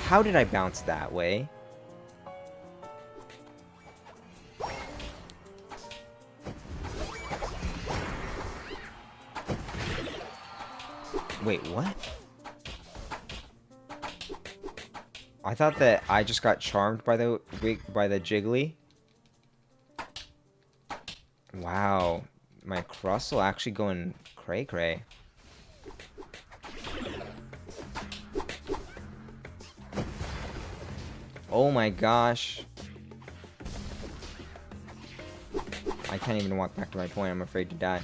How did I bounce that way? Wait, what? I thought that I just got charmed by the Jiggly. Wow, my Crustle actually going cray cray. Oh my gosh. I can't even walk back to my point. I'm afraid to die.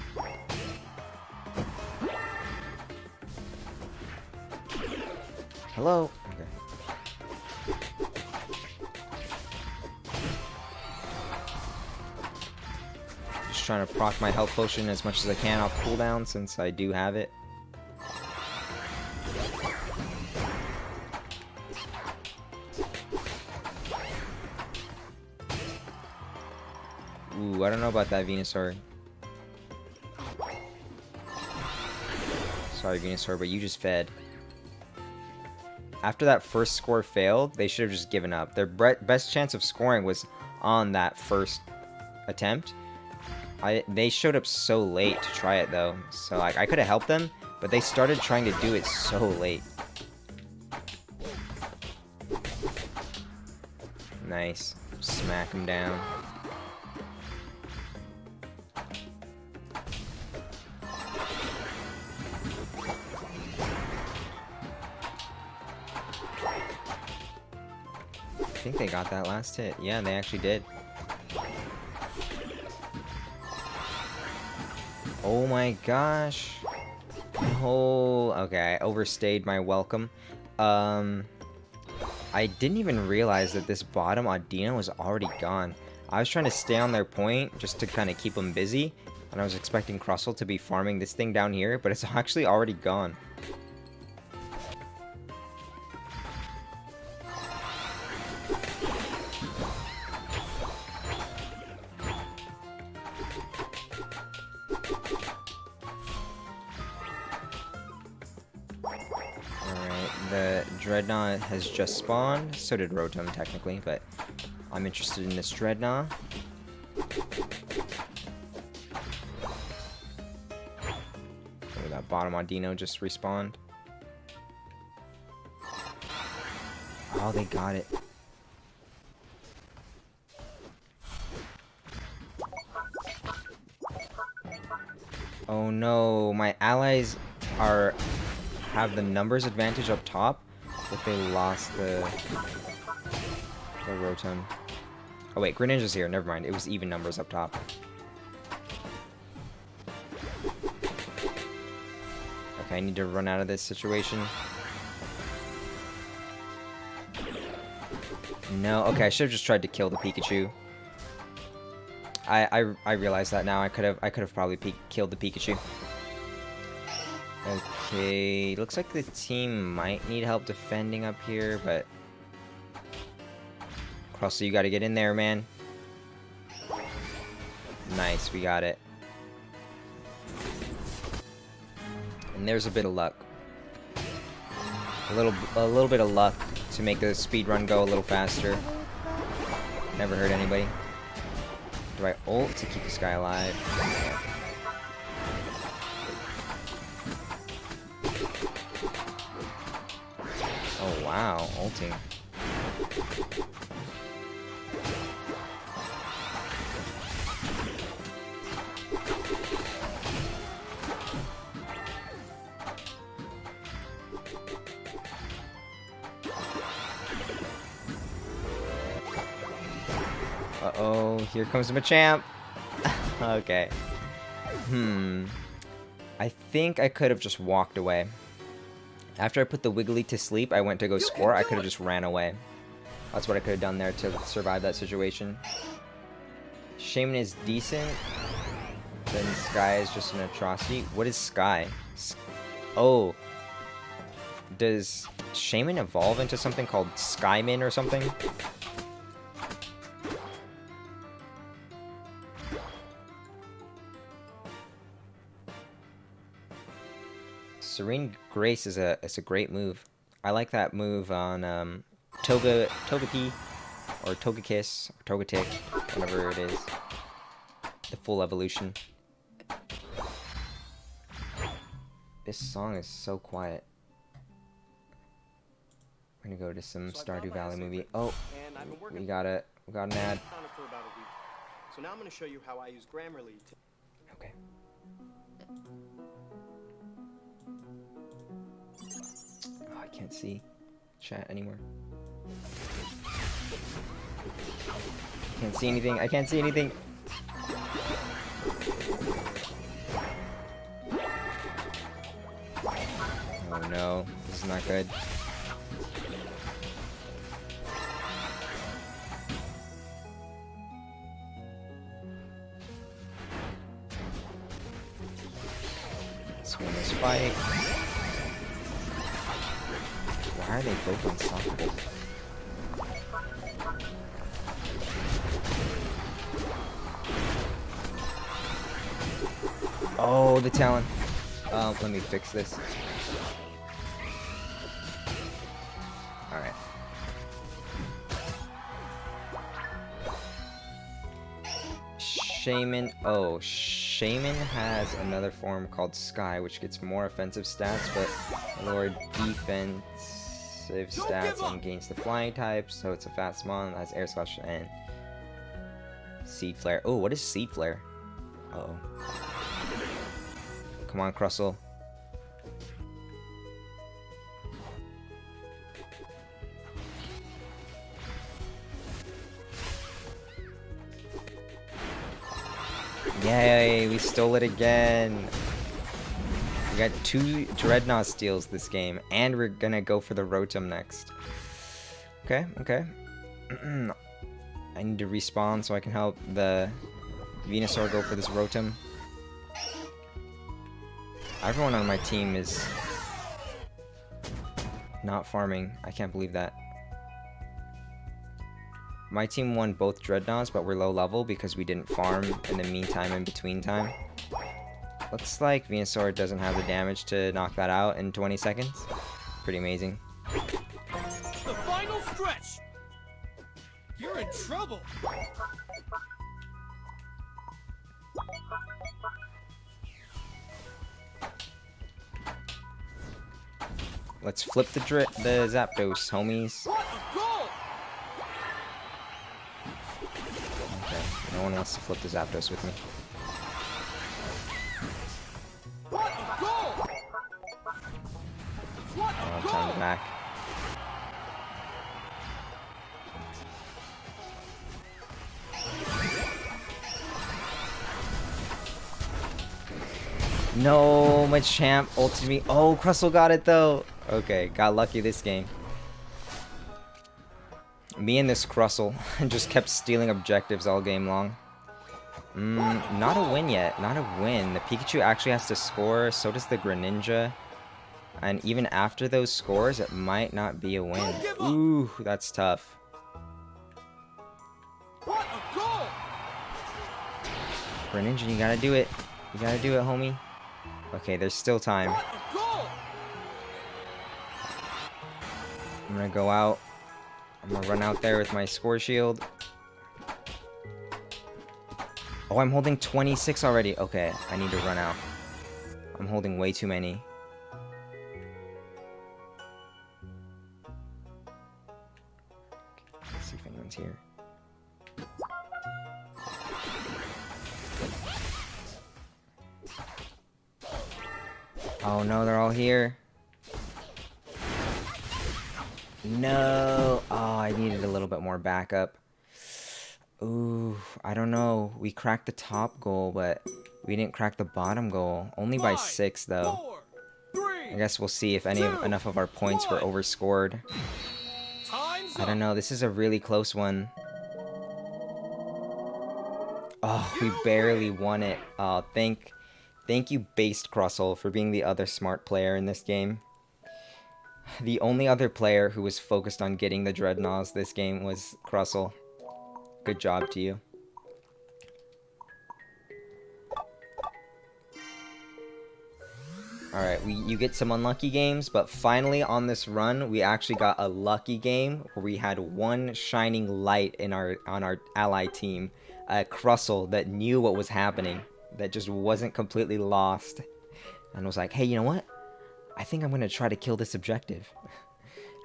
Hello? Okay. Just trying to proc my health potion as much as I can off cooldown since I do have it. Ooh, I don't know about that Venusaur. Sorry, Venusaur, but you just fed. After that first score failed, they should have just given up. Their best chance of scoring was on that first attempt. They showed up so late to try it, though. So, like, I could have helped them, but they started trying to do it so late. Nice. Smack him down. I think they got that last hit. Yeah, they actually did. Oh my gosh. Oh, okay, I overstayed my welcome. I didn't even realize that this bottom Audino was already gone. I was trying to stay on their point just to kind of keep them busy, and I was expecting Crustle to be farming this thing down here, but it's actually already gone. The Dreadnought has just spawned. So did Rotom, technically, but I'm interested in this Dreadnought. Oh, that bottom Audino just respawned. Oh, they got it. Oh no, my allies have the numbers advantage up top, but they lost the Rotom. Oh wait, Greninja's here, never mind. It was even numbers up top. Okay, I need to run out of this situation. No, okay, I should have just tried to kill the Pikachu. I realize that now. I could have probably killed the Pikachu. Okay, looks like the team might need help defending up here, but Crustle, you gotta get in there, man. Nice, we got it. And there's a bit of luck. A little bit of luck to make the speed run go a little faster. Never hurt anybody. Do I ult to keep this guy alive? Oh wow, ulting. Uh-oh, here comes the Machamp. Okay. I think I could have just walked away. After I put the Wiggly to sleep, I went to go score. I could have just ran away. That's what I could have done there to survive that situation. Shaman is decent. Then Sky is just an atrocity. What is Sky? Oh. Does Shaman evolve into something called Skyman or something? Serene Grace is a great move. I like that move on Togepi or Togekiss or Togetic, whatever it is. The full evolution. This song is so quiet. I'm gonna go to some So I Stardew found my Valley essay movie. written, Oh, and I've been working we got an ad. on it for about a week. So now I'm going to show you how I use Grammarly to... Okay. Oh, I can't see chat anymore. Can't see anything. I can't see anything. Oh no, this is not good. Let's win this fight. Why are they both unstoppable? Oh, the talent. Let me fix this. Alright. Shaman. Oh, Shaman has another form called Sky, which gets more offensive stats, but lower defensive stats and gains the flying type, so it's a fast mon that has air slash and Seed Flare. Oh, what is Seed Flare? Uh-oh. Come on, Crustle. Yay, we stole it again. We got 2 Dreadnought steals this game, and we're gonna go for the Rotom next. Okay, okay. I need to respawn so I can help the Venusaur go for this Rotom. Everyone on my team is not farming. I can't believe that. My team won both Dreadnoughts, but we're low level because we didn't farm in the meantime, in between time. Looks like Venusaur doesn't have the damage to knock that out in 20 seconds. Pretty amazing. The final stretch! You're in trouble! Let's flip the Zapdos, homies. What a goal! Okay, no one wants to flip the Zapdos with me. What a goal! What Oh, a time goal! back. No, Machamp ulted me. Oh, Crustle got it though. Okay, got lucky this game. Me and this Crustle just kept stealing objectives all game long. Not a win yet. Not a win. The Pikachu actually has to score. So does the Greninja. And even after those scores, it might not be a win. Ooh, that's tough. What a goal! Greninja, you gotta do it. You gotta do it, homie. Okay, there's still time. What a goal! I'm gonna go out. I'm gonna run out there with my score shield. Oh, I'm holding 26 already. Okay, I need to run out. I'm holding way too many. Let's see if anyone's here. Oh no, they're all here. No. Oh, I needed a little bit more backup. Ooh, I don't know. We cracked the top goal, but we didn't crack the bottom goal. Only by 6, though. 4, 3, I guess we'll see if enough of our points were overscored. time's I don't know. This is a really close one. Oh, we barely won it. Oh, thank you, Based Crustle, for being the other smart player in this game. The only other player who was focused on getting the Dreadnoughts this game was Crustle. Good job to you. Alright, you get some unlucky games, but finally on this run, we actually got a lucky game where we had one shining light on our ally team. A Crustle that knew what was happening, that just wasn't completely lost, and was like, hey, you know what? I think I'm going to try to kill this objective.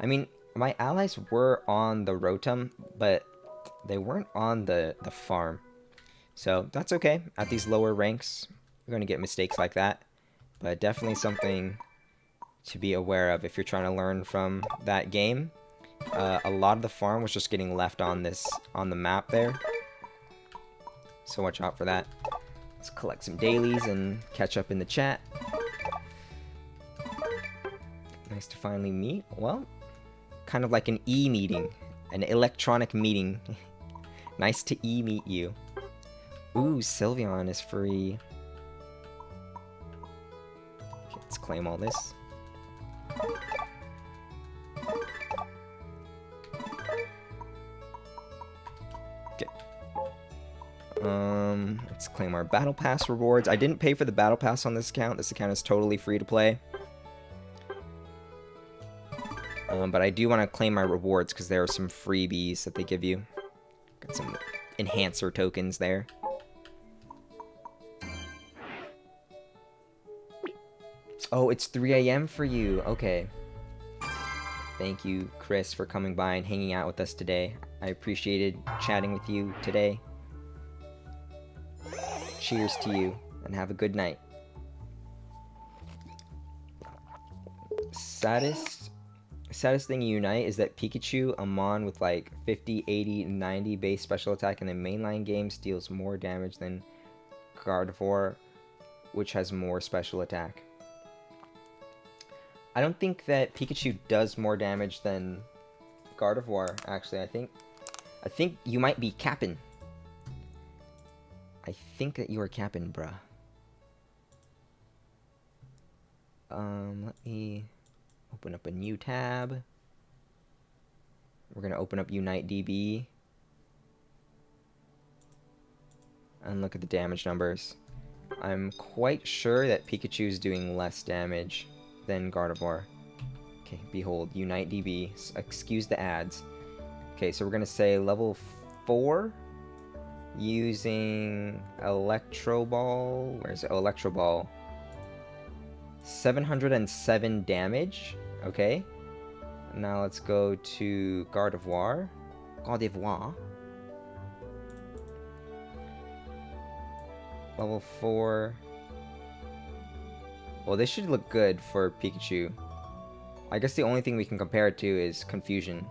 I mean, my allies were on the Rotom, but they weren't on the farm. So that's okay. At these lower ranks, you're going to get mistakes like that. But definitely something to be aware of if you're trying to learn from that game. A lot of the farm was just getting left on the map there. So watch out for that. Let's collect some dailies and catch up in the chat. Nice to finally meet. Well, kind of like an e-meeting. An electronic meeting. Nice to e-meet you. Ooh, Sylveon is free. Okay, let's claim all this. Okay. Let's claim our Battle Pass rewards. I didn't pay for the Battle Pass on this account. This account is totally free to play. But I do want to claim my rewards because there are some freebies that they give you. Got some enhancer tokens there. Oh, it's 3 a.m. for you. Okay. Thank you, Chris, for coming by and hanging out with us today. I appreciated chatting with you today. Cheers to you, and have a good night. Saddest thing in Unite is that Pikachu, a Mon with like 50, 80, 90 base special attack in the mainline games deals more damage than Gardevoir, which has more special attack. I don't think that Pikachu does more damage than Gardevoir, actually. I think you might be capping. I think that you are capping, bruh. Let me open up a new tab. We're gonna open up Unite DB. And look at the damage numbers. I'm quite sure that Pikachu is doing less damage than Gardevoir. Okay, behold, Unite DB. Excuse the ads. Okay, so we're gonna say level 4 using Electro Ball. Where's it? Oh, Electro Ball. 707 damage. Okay. Now let's go to Gardevoir. Level 4. Well, this should look good for Pikachu. I guess the only thing we can compare it to is Confusion.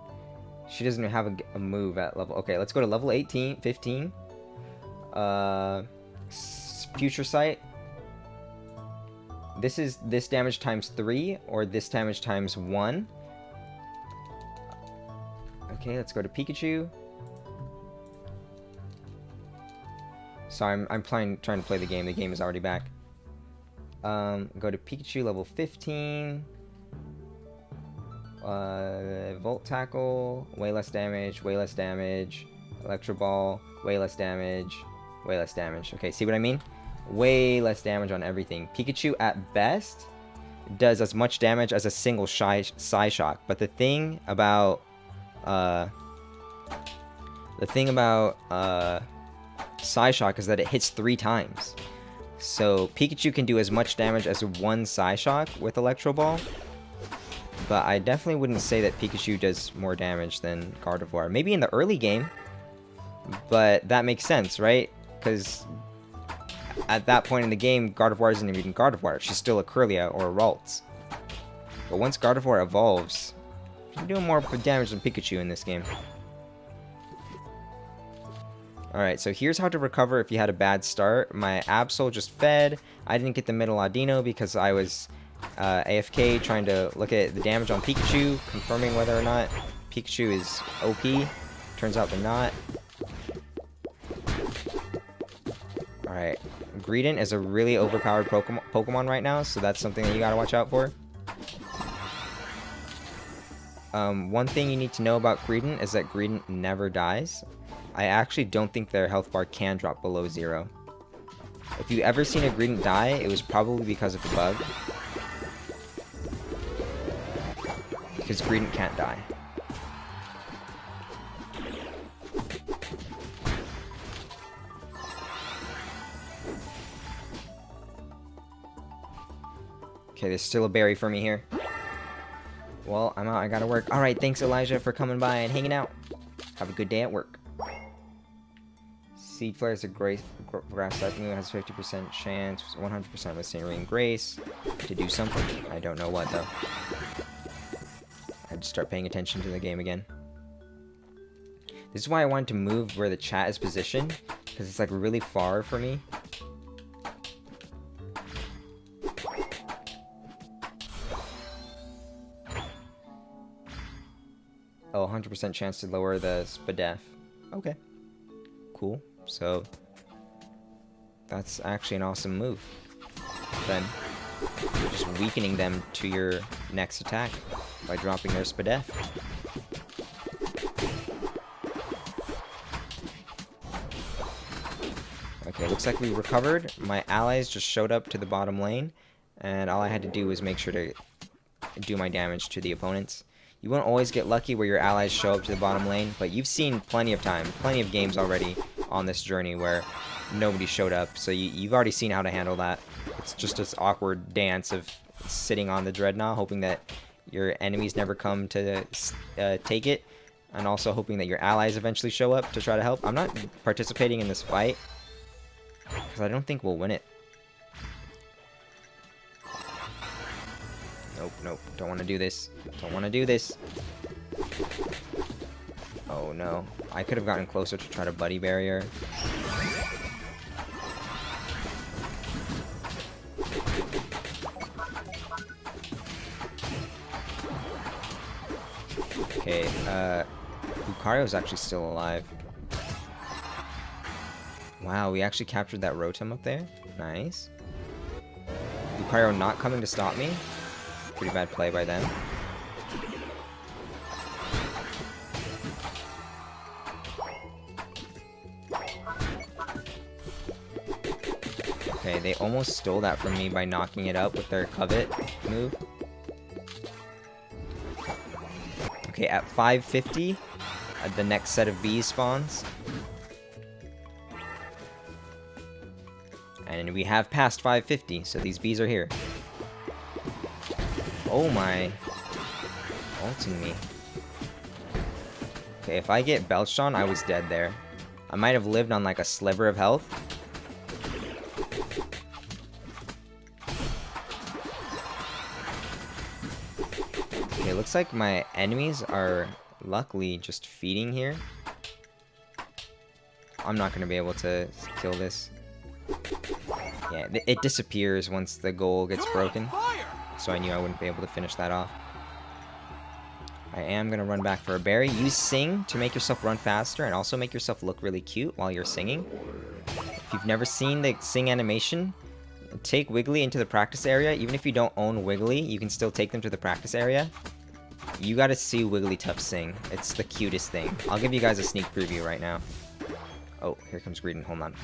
She doesn't have a move at level... Okay, let's go to level 15. Future Sight. This is this damage times 3, or this damage times 1. Okay, let's go to Pikachu. Sorry, I'm trying to play the game. The game is already back. Go to Pikachu, level 15. Volt Tackle, way less damage, way less damage. Electro Ball, way less damage, way less damage. Okay, see what I mean? Way less damage on everything. Pikachu, at best, does as much damage as a single Psyshock. But the thing about Psyshock is that it hits 3 times. So Pikachu can do as much damage as one Psyshock with Electro Ball. But I definitely wouldn't say that Pikachu does more damage than Gardevoir. Maybe in the early game, but that makes sense, right? Because at that point in the game, Gardevoir isn't even Gardevoir. She's still a Kirlia or a Ralts. But once Gardevoir evolves, she's doing more damage than Pikachu in this game. Alright, so here's how to recover if you had a bad start. My Absol just fed. I didn't get the middle Audino because I was AFK trying to look at the damage on Pikachu, confirming whether or not Pikachu is OP. Turns out they're not. Alright, Greedent is a really overpowered Pokemon right now, so that's something that you gotta watch out for. One thing you need to know about Greedent is that Greedent never dies. I actually don't think their health bar can drop below 0. If you ever seen a Greedent die, it was probably because of a bug. Because Greedent can't die. Okay, there's still a berry for me here. Well, I'm out. I gotta work. Alright, thanks, Elijah, for coming by and hanging out. Have a good day at work. Seed Flare is a grass type move. Has 50% chance, 100% with Scenery and Grace to do something. I don't know what, though. I had to start paying attention to the game again. This is why I wanted to move where the chat is positioned, because it's like really far for me. Oh, 100% chance to lower the Spadef. Okay. Cool. So, that's actually an awesome move. Then, you're just weakening them to your next attack by dropping their Spadef. Okay, looks like we recovered. My allies just showed up to the bottom lane, and all I had to do was make sure to do my damage to the opponents. You won't always get lucky where your allies show up to the bottom lane, but you've seen plenty of games already on this journey where nobody showed up, so you've already seen how to handle that. It's just this awkward dance of sitting on the Dreadnought, hoping that your enemies never come to take it, and also hoping that your allies eventually show up to try to help. I'm not participating in this fight, because I don't think we'll win it. Nope, nope. Don't want to do this. Don't want to do this. Oh no. I could have gotten closer to try to buddy barrier. Okay, Lucario's actually still alive. Wow, we actually captured that Rotom up there. Nice. Lucario not coming to stop me. Pretty bad play by them. Okay, they almost stole that from me by knocking it up with their Covet move. Okay, at 550, the next set of bees spawns. And we have passed 550, so these bees are here. Oh my. Ulting me. Okay, if I get belched on, I was dead there. I might have lived on like a sliver of health. Okay, looks like my enemies are luckily just feeding here. I'm not going to be able to kill this. Yeah, it disappears once the goal gets broken. So I knew I wouldn't be able to finish that off. I am going to run back for a berry. Use Sing to make yourself run faster and also make yourself look really cute while you're singing. If you've never seen the Sing animation, take Wiggly into the practice area. Even if you don't own Wiggly, you can still take them to the practice area. You gotta see Wigglytuff sing. It's the cutest thing. I'll give you guys a sneak preview right now. Oh, here comes Greedon. Hold on.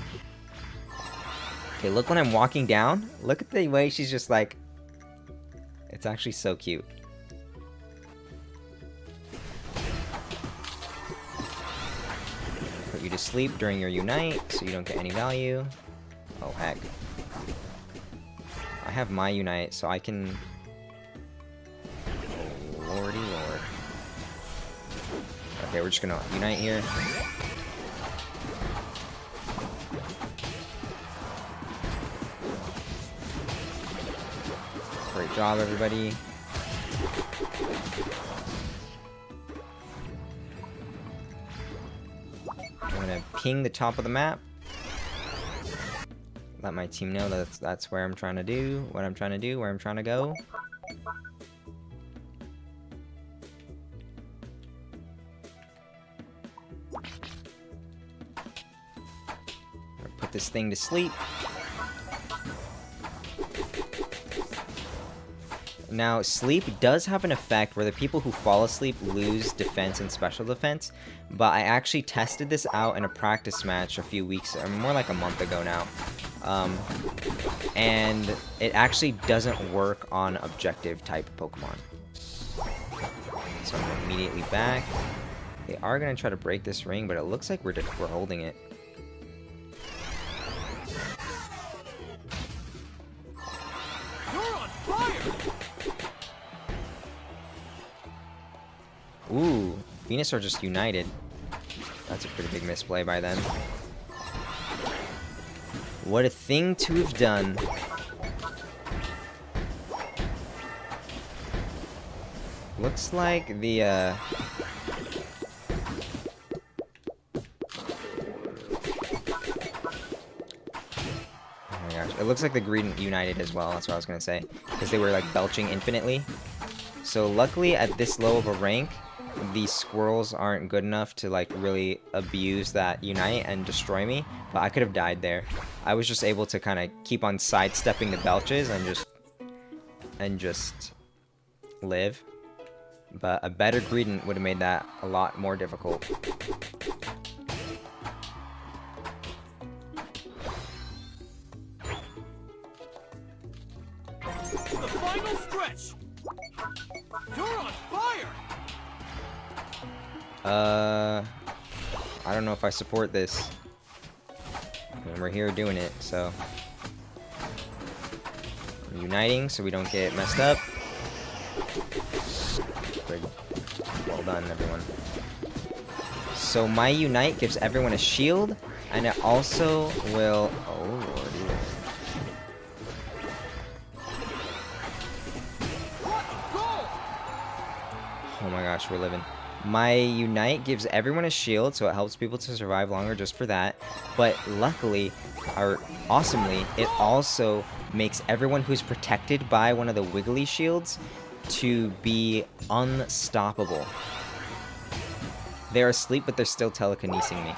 Okay, look when I'm walking down. Look at the way she's just like... It's actually so cute. Put you to sleep during your Unite, so you don't get any value. Oh, heck. I have my Unite, so I can... Oh, lordy lord. Okay, we're just gonna Unite here. Great job, everybody. I'm gonna ping the top of the map. Let my team know that that's where I'm trying to do, what I'm trying to do, where I'm trying to go. Put this thing to sleep. Now, sleep does have an effect where the people who fall asleep lose defense and special defense, but I actually tested this out in a practice match a few weeks, or more like a month ago now. And it actually doesn't work on objective type Pokemon. So I'm immediately back. They are going to try to break this ring, but it looks like we're holding it. Ooh, Venusaur just united. That's a pretty big misplay by them. What a thing to have done. Looks like the, oh my gosh. It looks like the green united as well. That's what I was going to say. Because they were, like, belching infinitely. So, luckily, at this low of a rank, these squirrels aren't good enough to, like, really abuse that unite and destroy me. But I could have died there. I was just able to kind of keep on sidestepping the belches and just live. But a better Greedent would have made that a lot more difficult. The final stretch. You're on fire. I don't know if I support this. And we're here doing it, so I'm uniting so we don't get messed up. Well done, everyone. So my unite gives everyone a shield, and it also will. Oh lordy. Oh my gosh, we're living. My unite gives everyone a shield, so it helps people to survive longer just for that. But luckily, or awesomely, it also makes everyone who's protected by one of the wiggly shields to be unstoppable. They're asleep, but they're still telekinesing me.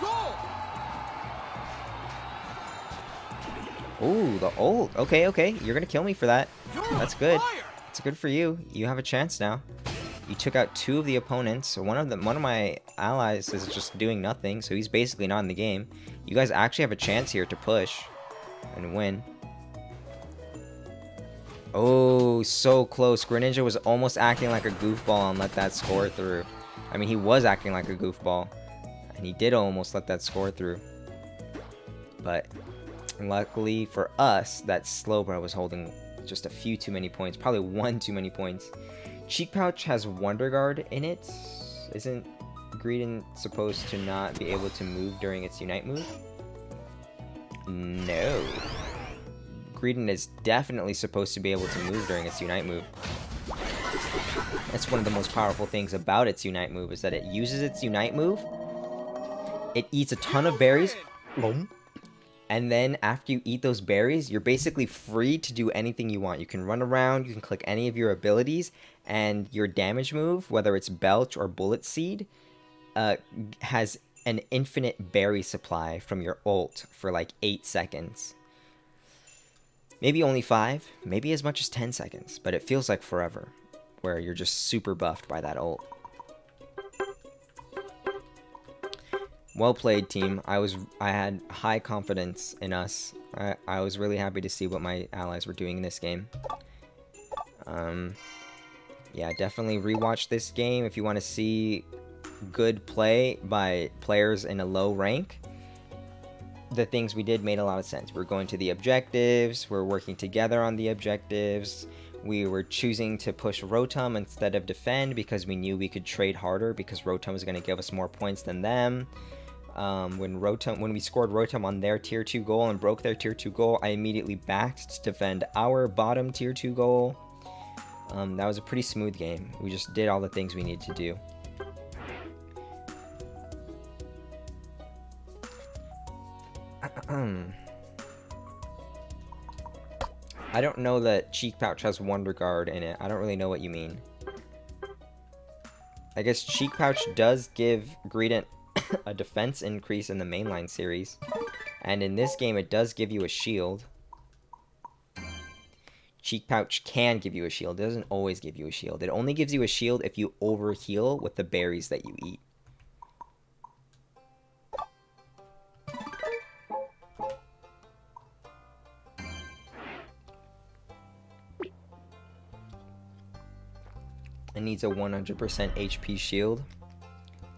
Ooh, the ult. Okay, okay. You're gonna kill me for that. That's good. It's good for you. You have a chance now. You took out 2 of the opponents. One of my allies is just doing nothing, so he's basically not in the game. You guys actually have a chance here to push and win. Oh, so close. Greninja was almost acting like a goofball and let that score through. I mean, he was acting like a goofball, and he did almost let that score through. But luckily for us, that Slowbro was holding just a few too many points. Probably 1 too many points. Cheek Pouch has Wonder Guard in it. Isn't Greedent supposed to not be able to move during its Unite move? No. Greedent is definitely supposed to be able to move during its Unite move. That's one of the most powerful things about its Unite move, is that it uses its Unite move, it eats a ton of berries, and then after you eat those berries, you're basically free to do anything you want. You can run around, you can click any of your abilities, and your damage move, whether it's Belch or Bullet Seed, has an infinite berry supply from your ult for like 8 seconds. Maybe only 5, maybe as much as 10 seconds, but it feels like forever, where you're just super buffed by that ult. Well played, team. I had high confidence in us. I was really happy to see what my allies were doing in this game. Yeah, definitely rewatch this game if you want to see good play by players in a low rank. The things we did made a lot of sense. We're going to the objectives, we're working together on the objectives, we were choosing to push Rotom instead of defend because we knew we could trade harder because Rotom was going to give us more points than them. When we scored Rotom on their tier 2 goal and broke their tier 2 goal, I immediately backed to defend our bottom tier 2 goal. That was a pretty smooth game. We just did all the things we needed to do. I don't know that Cheek Pouch has Wonder Guard in it. I don't really know what you mean. I guess Cheek Pouch does give Greedent a defense increase in the mainline series. And in this game, it does give you a shield. Cheek Pouch can give you a shield. It doesn't always give you a shield. It only gives you a shield if you overheal with the berries that you eat. It needs a 100% HP shield.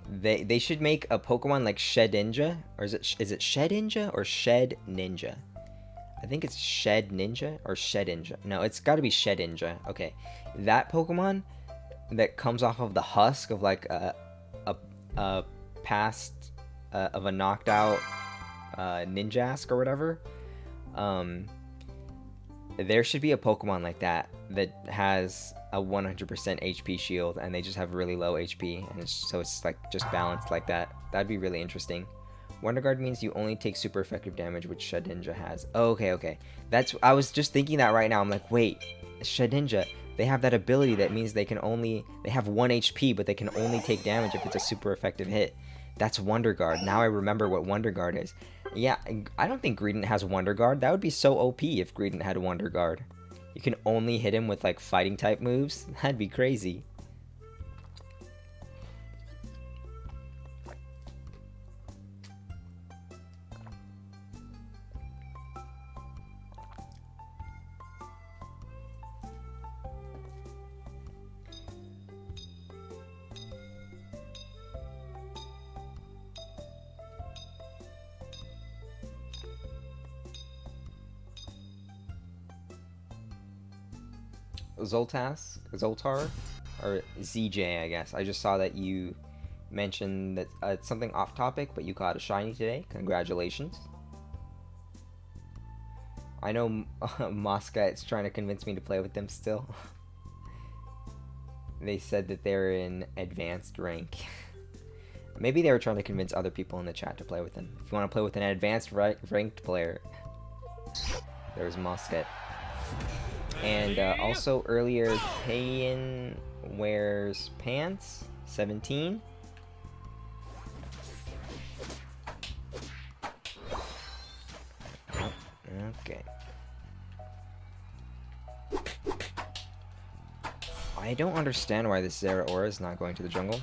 They should make a Pokemon like Shedinja, or is it Shedinja or Shed Ninja? I think it's Shed Ninja or Shedinja. No, it's got to be Shedinja. Okay, that Pokemon that comes off of the husk of like a past of a knocked out Ninjask or whatever. There should be a Pokemon like that that has a 100% HP shield and they just have really low HP, and so it's like just balanced like that. That'd be really interesting. Wonder Guard means you only take super effective damage, which Shedinja has. Oh, okay. I was just thinking that right now. I'm like, wait, Shedinja, they have that ability that means they have 1 HP, but they can only take damage if it's a super effective hit. That's Wonder Guard. Now I remember what Wonder Guard is. Yeah, I don't think Greedent has Wonder Guard. That would be so OP if Greedent had Wonder Guard. You can only hit him with like fighting type moves. That'd be crazy. Zoltar, or ZJ, I guess. I just saw that you mentioned that it's something off topic, but you caught a shiny today. Congratulations. I know Moscat's trying to convince me to play with them still. They said that they're in advanced rank. Maybe they were trying to convince other people in the chat to play with them. If you want to play with an advanced ranked player, there's Moscat. And also earlier, Payin wears pants 17. Okay. I don't understand why this Zeraora is not going to the jungle.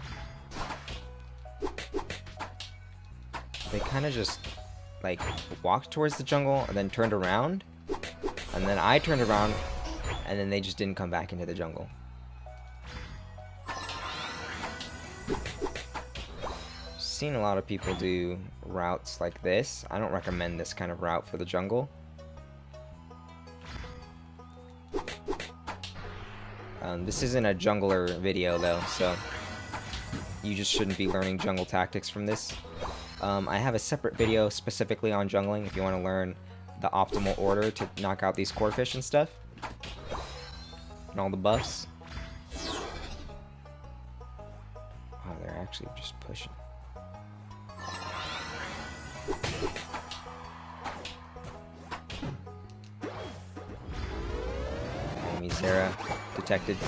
They kind of just like walked towards the jungle and then turned around, and then I turned around and then they just didn't come back into the jungle. Seen a lot of people do routes like this. I don't recommend this kind of route for the jungle. This isn't a jungler video though, so you just shouldn't be learning jungle tactics from this. I have a separate video specifically on jungling if you want to learn the optimal order to knock out these core fish and stuff. And all the buffs. Oh, they're actually just pushing. Enemy Zera detected.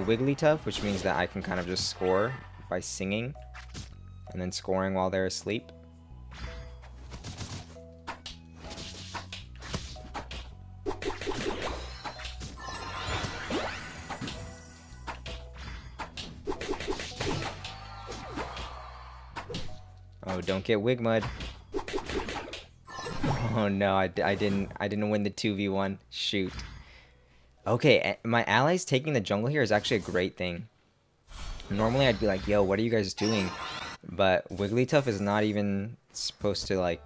Wigglytuff, which means that I can kind of just score by singing and then scoring while they're asleep. Oh, don't get Wigmud. Oh no, I didn't win the 2v1. Shoot. Okay, my allies taking the jungle here is actually a great thing. Normally I'd be like, yo, what are you guys doing? But Wigglytuff is not even supposed to, like,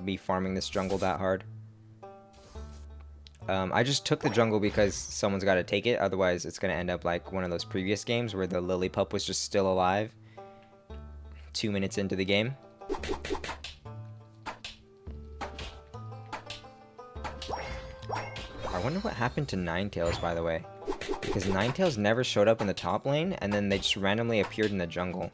be farming this jungle that hard. I just took the jungle because someone's got to take it. Otherwise, it's going to end up like one of those previous games where the Lillipup was just still alive 2 minutes into the game. I wonder what happened to Ninetales, by the way. Because Ninetales never showed up in the top lane, and then they just randomly appeared in the jungle.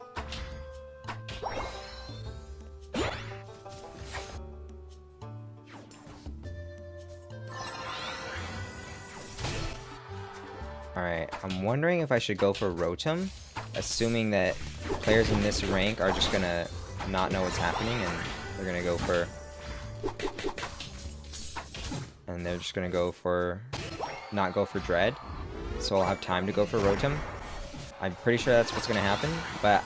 Alright, I'm wondering if I should go for Rotom, assuming that players in this rank are just gonna not know what's happening, and they're gonna go for... And they're just gonna go for... not go for Dread. So I'll have time to go for Rotom. I'm pretty sure that's what's gonna happen, but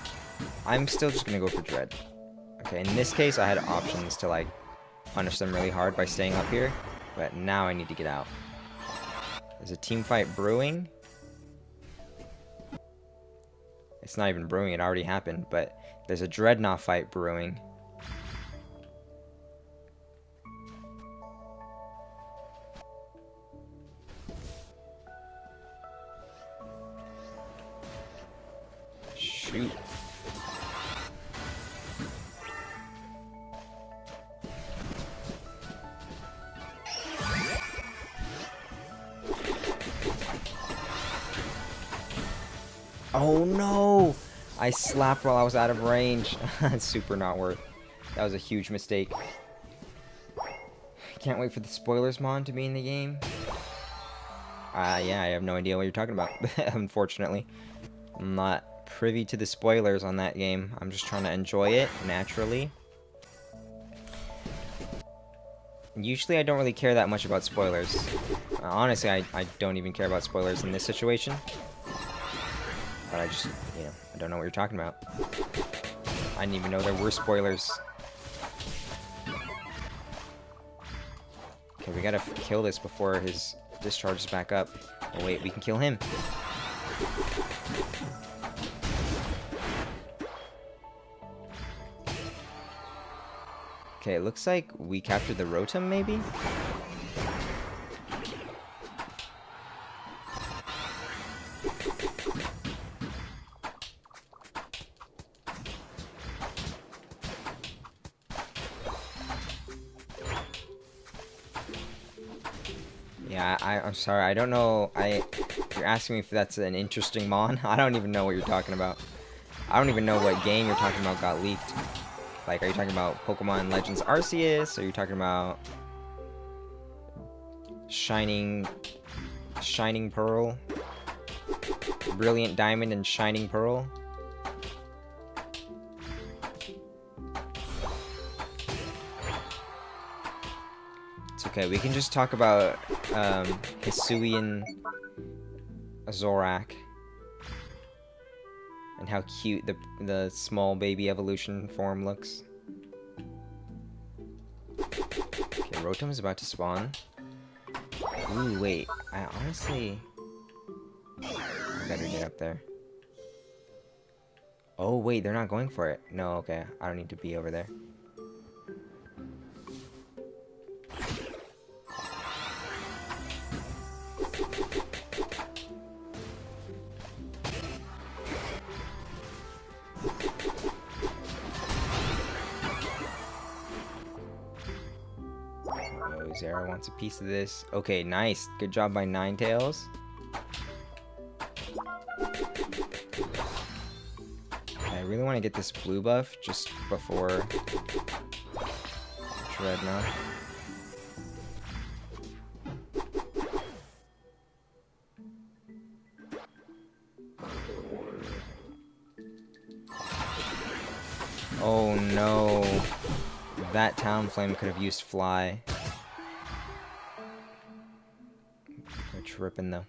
I'm still just gonna go for Dread. Okay, in this case I had options to like punish them really hard by staying up here, but now I need to get out. There's a team fight brewing. It's not even brewing, it already happened, but there's a Dreadnought fight brewing. Shoot. Oh no! I slapped while I was out of range. That's super not worth. That was a huge mistake. Can't wait for the spoilers mod to be in the game. Yeah, I have no idea what you're talking about, unfortunately. I'm not privy to the spoilers on that game. I'm just trying to enjoy it naturally. Usually I don't really care that much about spoilers. Honestly, I don't even care about spoilers in this situation. But I just, you know, I don't know what you're talking about. I didn't even know there were spoilers. Okay, we gotta kill this before his discharge is back up. Oh wait, we can kill him. Okay, it looks like we captured the Rotom, maybe? Yeah, I'm sorry, I don't know, you're asking me if that's an interesting mon? I don't even know what you're talking about. I don't even know what game you're talking about got leaked. Like, are you talking about Pokemon Legends Arceus? Are you talking about Shining Pearl? Brilliant Diamond and Shining Pearl? It's okay, we can just talk about Hisuian Zorak. And how cute the small baby evolution form looks. Okay, Rotom is about to spawn. Ooh, wait. I honestly... I better get up there. Oh, wait, they're not going for it. No, okay. I don't need to be over there. Zara wants a piece of this. Okay, nice. Good job by Ninetales. I really want to get this blue buff just before Dreadnought. Oh no. That Talonflame could have used Fly. They're tripping though.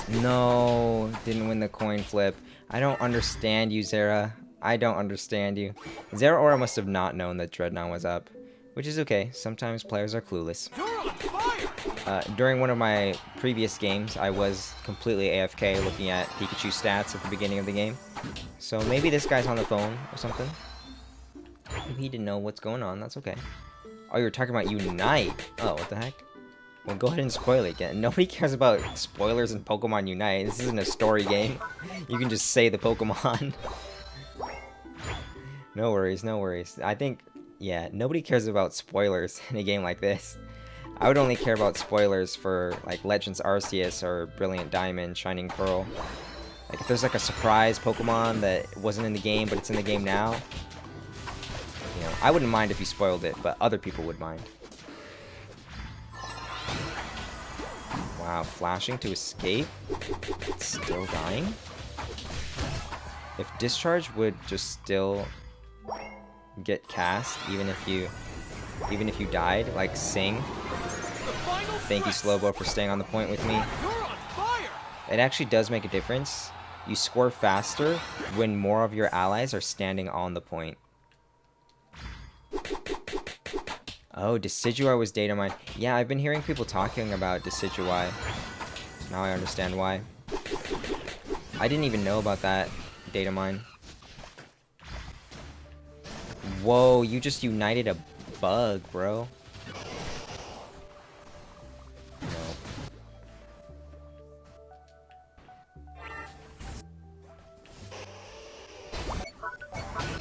No, didn't win the coin flip. I don't understand you, Zera. I don't understand you. Zeraora must have not known that Dreadnought was up, which is okay. Sometimes players are clueless. During one of my previous games, I was completely AFK looking at Pikachu stats at the beginning of the game. So maybe this guy's on the phone or something. Maybe he didn't know what's going on. That's okay. Oh, you were talking about Unite. Oh, what the heck? Well, go ahead and spoil it again. Nobody cares about spoilers in Pokemon Unite. This isn't a story game. You can just say the Pokemon. No worries, no worries. I think, yeah, nobody cares about spoilers in a game like this. I would only care about spoilers for, like, Legends Arceus or Brilliant Diamond, Shining Pearl. Like, if there's, like, a surprise Pokemon that wasn't in the game, but it's in the game now, you know, I wouldn't mind if you spoiled it, but other people would mind. Wow, flashing to escape? It's still dying? If Discharge would just still get cast, even if you died, like Sing. Thank you, Slowbo, for staying on the point with me. It actually does make a difference. You score faster when more of your allies are standing on the point. Oh, Decidueye was data mine. Yeah, I've been hearing people talking about Decidueye. Now I understand why. I didn't even know about that data mine. Whoa, you just united a bug, bro. No.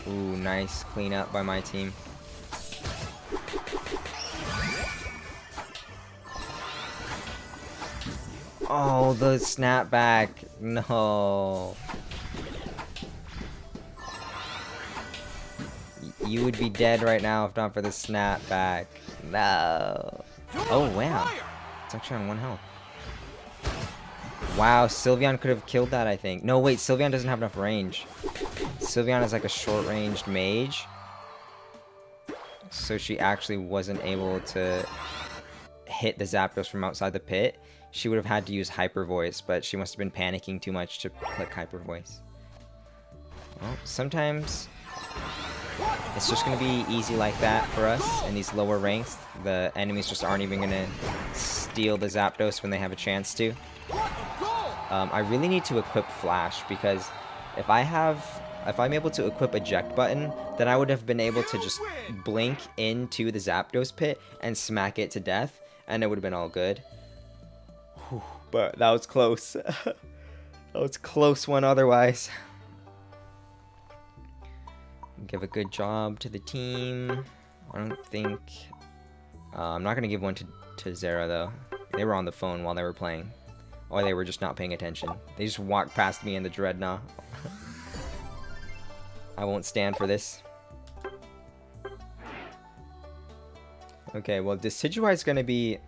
Ooh, nice cleanup by my team. Oh, the snapback. No. You would be dead right now if not for the snapback. No. Oh, wow. It's actually on 1 health. Wow, Sylveon could have killed that, I think. No, wait, Sylveon doesn't have enough range. Sylveon is like a short-ranged mage. So she actually wasn't able to hit the Zapdos from outside the pit. She would have had to use Hyper Voice, but she must have been panicking too much to click Hyper Voice. Well, sometimes it's just going to be easy like that for us in these lower ranks. The enemies just aren't even going to steal the Zapdos when they have a chance to. I really need to equip Flash, because if I'm able to equip Eject Button, then I would have been able to just blink into the Zapdos pit and smack it to death, and it would have been all good. Whew, but that was close. That was a close one otherwise. Give a good job to the team. I don't think... I'm not going to give one to Zera, though. They were on the phone while they were playing. Or they were just not paying attention. They just walked past me in the Dreadnought. I won't stand for this. Okay, well, Decidueye is going to be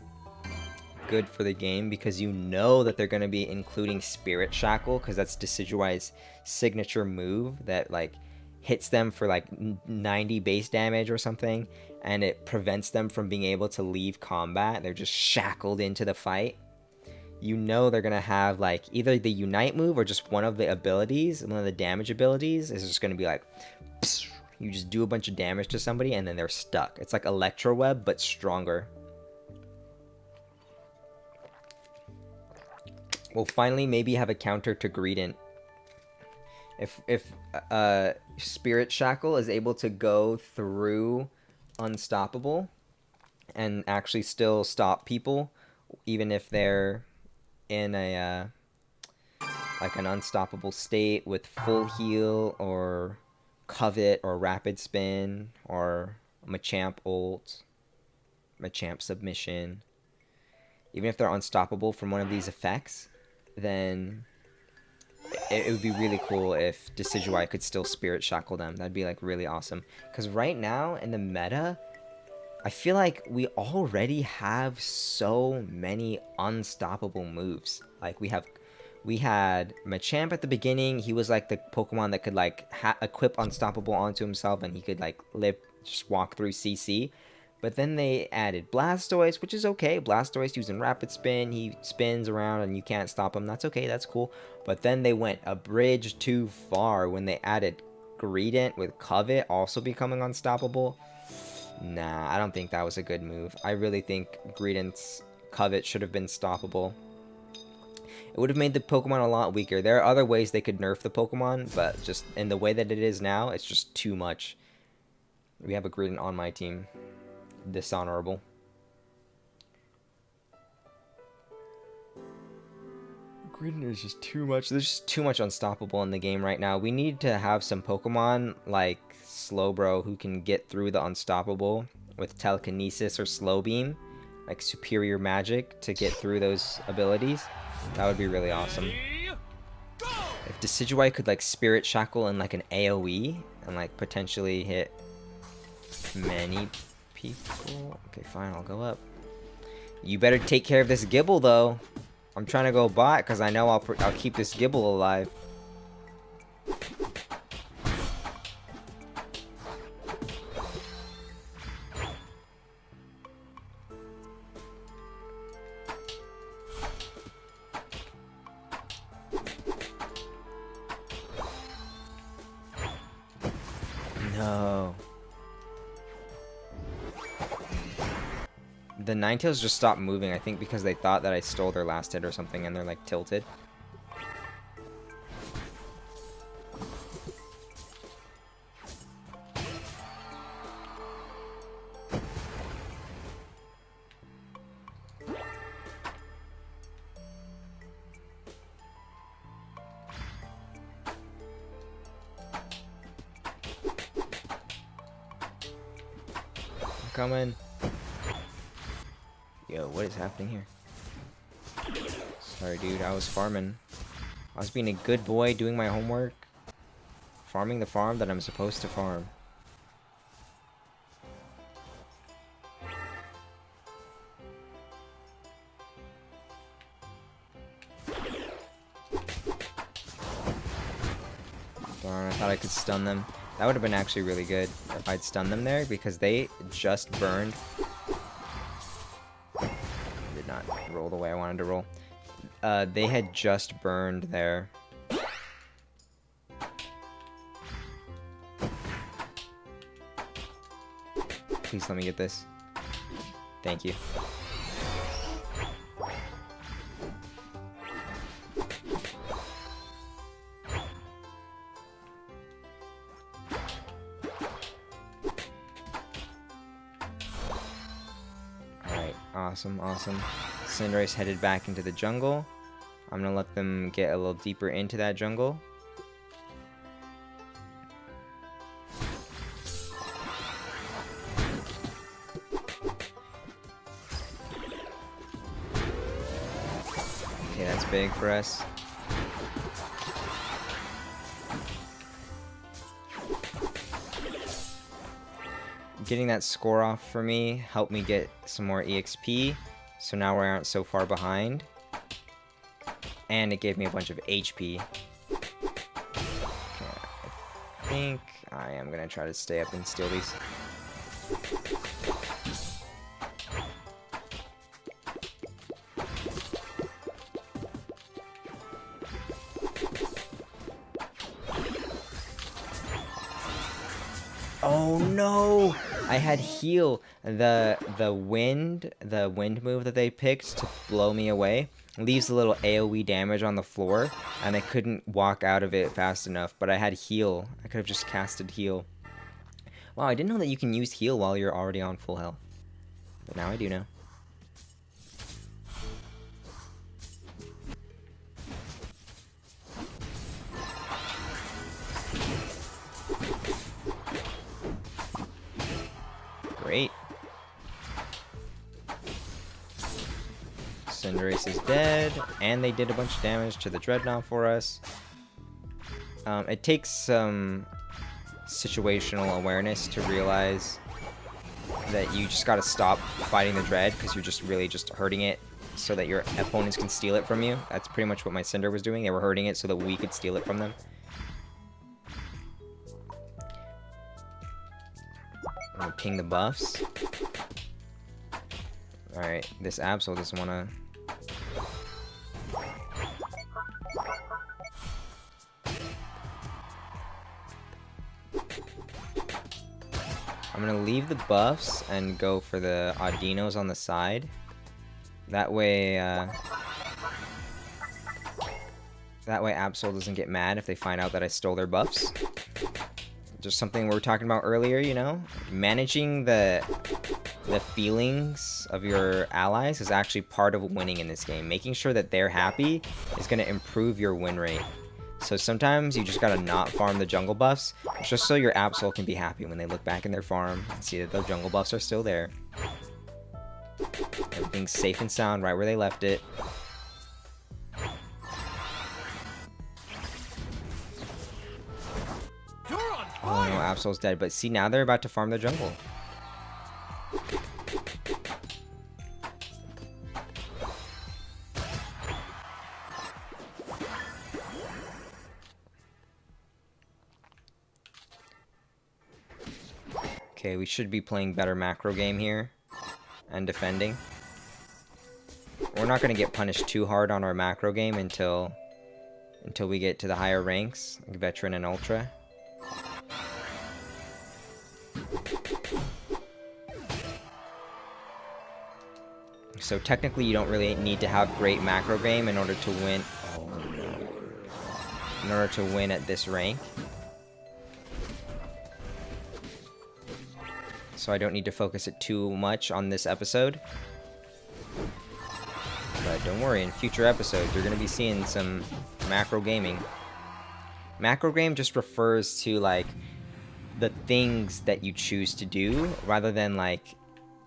good for the game, because you know that they're going to be including Spirit Shackle, because that's Decidueye's signature move that, like, hits them for, like, 90 base damage or something, and it prevents them from being able to leave combat. They're just shackled into the fight. You know they're going to have, like, either the Unite move or just one of the abilities, one of the damage abilities is just going to be like, psh, you just do a bunch of damage to somebody and then they're stuck. It's like Electro Web, but stronger. We'll finally maybe have a counter to Greedent. If Spirit Shackle is able to go through Unstoppable and actually still stop people, even if they're in a like an unstoppable state with full heal or covet or rapid spin or Machamp ult, Machamp submission, even if they're unstoppable from one of these effects, then it would be really cool if Decidueye could still Spirit Shackle them. That'd be like really awesome, because right now in the meta I feel like we already have so many unstoppable moves. Like we had Machamp at the beginning. He was like the Pokemon that could like equip Unstoppable onto himself, and he could like just walk through CC. But then they added Blastoise, which is okay. Blastoise using Rapid Spin, he spins around and you can't stop him. That's okay, that's cool. But then they went a bridge too far when they added Greedent with Covet also becoming unstoppable. Nah, I don't think that was a good move. I really think Greedent's Covet should have been stoppable. It would have made the Pokemon a lot weaker. There are other ways they could nerf the Pokemon, but just in the way that it is now, it's just too much. We have a Greedent on my team. Dishonorable. Greedent is just too much. There's just too much unstoppable in the game right now. We need to have some Pokemon like Slowbro who can get through the unstoppable with telekinesis or slow beam, like superior magic to get through those abilities. That would be really awesome. If Decidueye could like Spirit Shackle and like an AoE and like potentially hit many people. Okay, fine, I'll go up. You better take care of this Gibble though. I'm trying to go bot because I know I'll keep this Gibble alive. No. The Ninetales just stopped moving, I think because they thought that I stole their last hit or something, and they're like tilted. Coming. Yo, what is happening here? Sorry, dude. I was farming. I was being a good boy, doing my homework. Farming the farm that I'm supposed to farm. Darn, I thought I could stun them. That would have been actually really good if I'd stun them there, because they just burned. Did not roll the way I wanted to roll. They had just burned there. Please let me get this. Thank you. Awesome, awesome. Cinderace headed back into the jungle. I'm gonna let them get a little deeper into that jungle. Okay, that's big for us. Getting that score off for me helped me get some more EXP, so now we aren't so far behind. And it gave me a bunch of HP. Okay, I think I am gonna try to stay up and steal these. Oh no! I had heal. The wind move that they picked to blow me away leaves a little AoE damage on the floor, and I couldn't walk out of it fast enough, but I had heal. I could have just casted heal. Wow, I didn't know that you can use heal while you're already on full health. But now I do know. Great. Cinderace is dead, and they did a bunch of damage to the Dreadnought for us. It takes some situational awareness to realize that you just gotta stop fighting the Dread, because you're just really just hurting it so that your opponents can steal it from you. That's pretty much what my Cinder was doing. They were hurting it so that we could steal it from them. I'm gonna ping the buffs. Alright, this Absol doesn't wanna... I'm gonna leave the buffs and go for the Audinos on the side. That way Absol doesn't get mad if they find out that I stole their buffs. Just something we were talking about earlier, you know? Managing the feelings of your allies is actually part of winning in this game. Making sure that they're happy is going to improve your win rate. So sometimes you just gotta not farm the jungle buffs, just so your Absol can be happy when they look back in their farm and see that the jungle buffs are still there. Everything's safe and sound right where they left it. Oh no, Absol's dead, but see, now they're about to farm the jungle. Okay, we should be playing better macro game here and defending. We're not going to get punished too hard on our macro game until we get to the higher ranks, like Veteran and Ultra. So technically you don't really need to have great macro game in order to win. Oh no. In order to win at this rank. So I don't need to focus it too much on this episode. But don't worry, in future episodes you're going to be seeing some macro gaming. Macro game just refers to like the things that you choose to do rather than like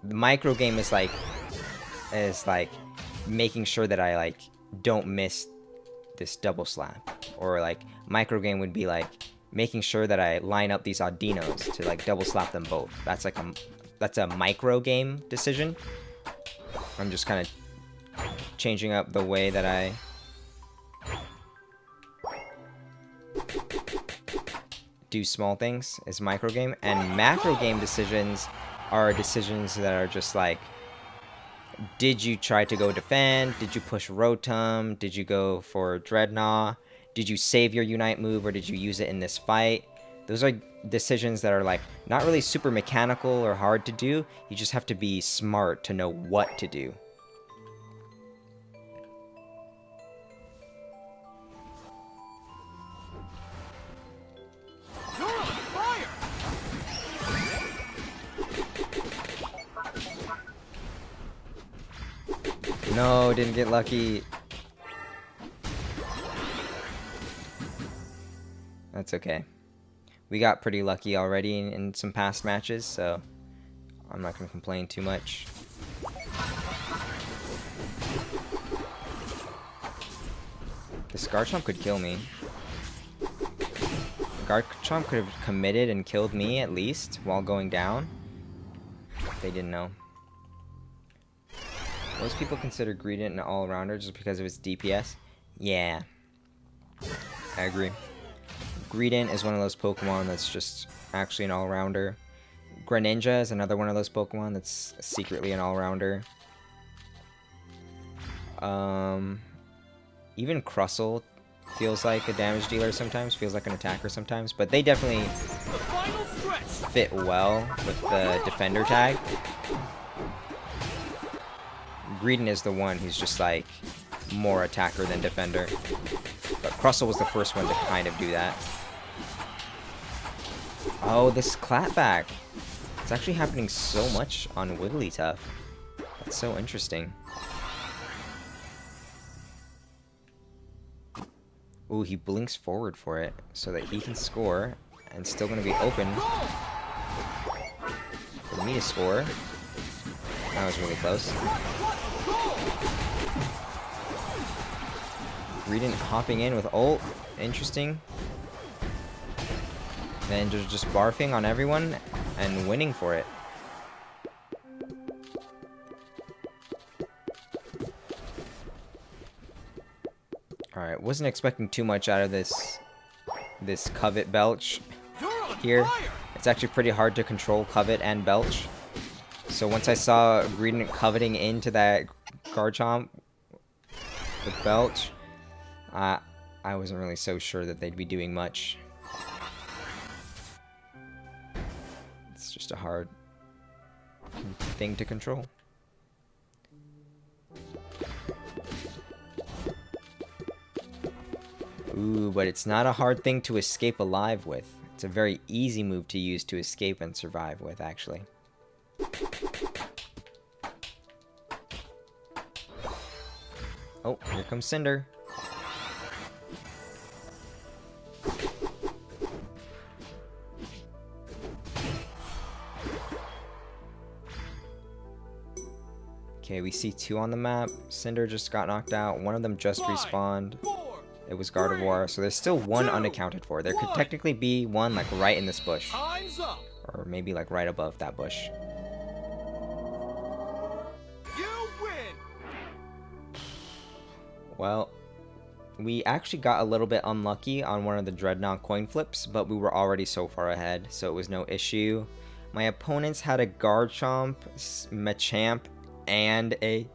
the micro game is like making sure that I like don't miss this double slap, or like micro game would be like making sure that I line up these Audinos to like double slap them both. That's a micro game decision. I'm just kind of changing up the way that I do small things is micro game, and macro game decisions are decisions that are just like, did you try to go defend? Did you push Rotom? Did you go for Dreadnought? Did you save your Unite move, or did you use it in this fight? Those are decisions that are like not really super mechanical or hard to do. You just have to be smart to know what to do. You're on fire! No, didn't get lucky. That's okay. We got pretty lucky already in some past matches, so I'm not going to complain too much. This Garchomp could kill me. Garchomp could have committed and killed me at least while going down. They didn't know. Most people consider Greedent an all-rounder just because of its DPS. Yeah, I agree. Greedent is one of those Pokemon that's just actually an all-rounder. Greninja is another one of those Pokemon that's secretly an all-rounder. Even Crustle feels like a damage dealer sometimes, feels like an attacker sometimes, but they definitely fit well with the defender tag. Greedent is the one who's just like more attacker than defender. But Crustle was the first one to kind of do that. Oh, this clapback. It's actually happening so much on Wigglytuff. That's so interesting. Ooh, he blinks forward for it so that he can score, and still going to be open for me to score. That was really close. Greedent hopping in with ult. Interesting. Then just barfing on everyone and winning for it. Alright, wasn't expecting too much out of this Covet Belch here. It's actually pretty hard to control Covet and Belch. So once I saw Greedent coveting into that Garchomp with Belch, I wasn't really so sure that they'd be doing much. It's just a hard thing to control. Ooh, but it's not a hard thing to escape alive with. It's a very easy move to use to escape and survive with, actually. Oh, here comes Cinder. Okay, we see two on the map. Cinder just got knocked out. One of them just respawned. It was Gardevoir, so there's still one unaccounted for. There could technically be one like right in this bush. Or maybe like right above that bush. You win. Well, we actually got a little bit unlucky on one of the Dreadnought coin flips, but we were already so far ahead, so it was no issue. My opponents had a Garchomp, Machamp, and a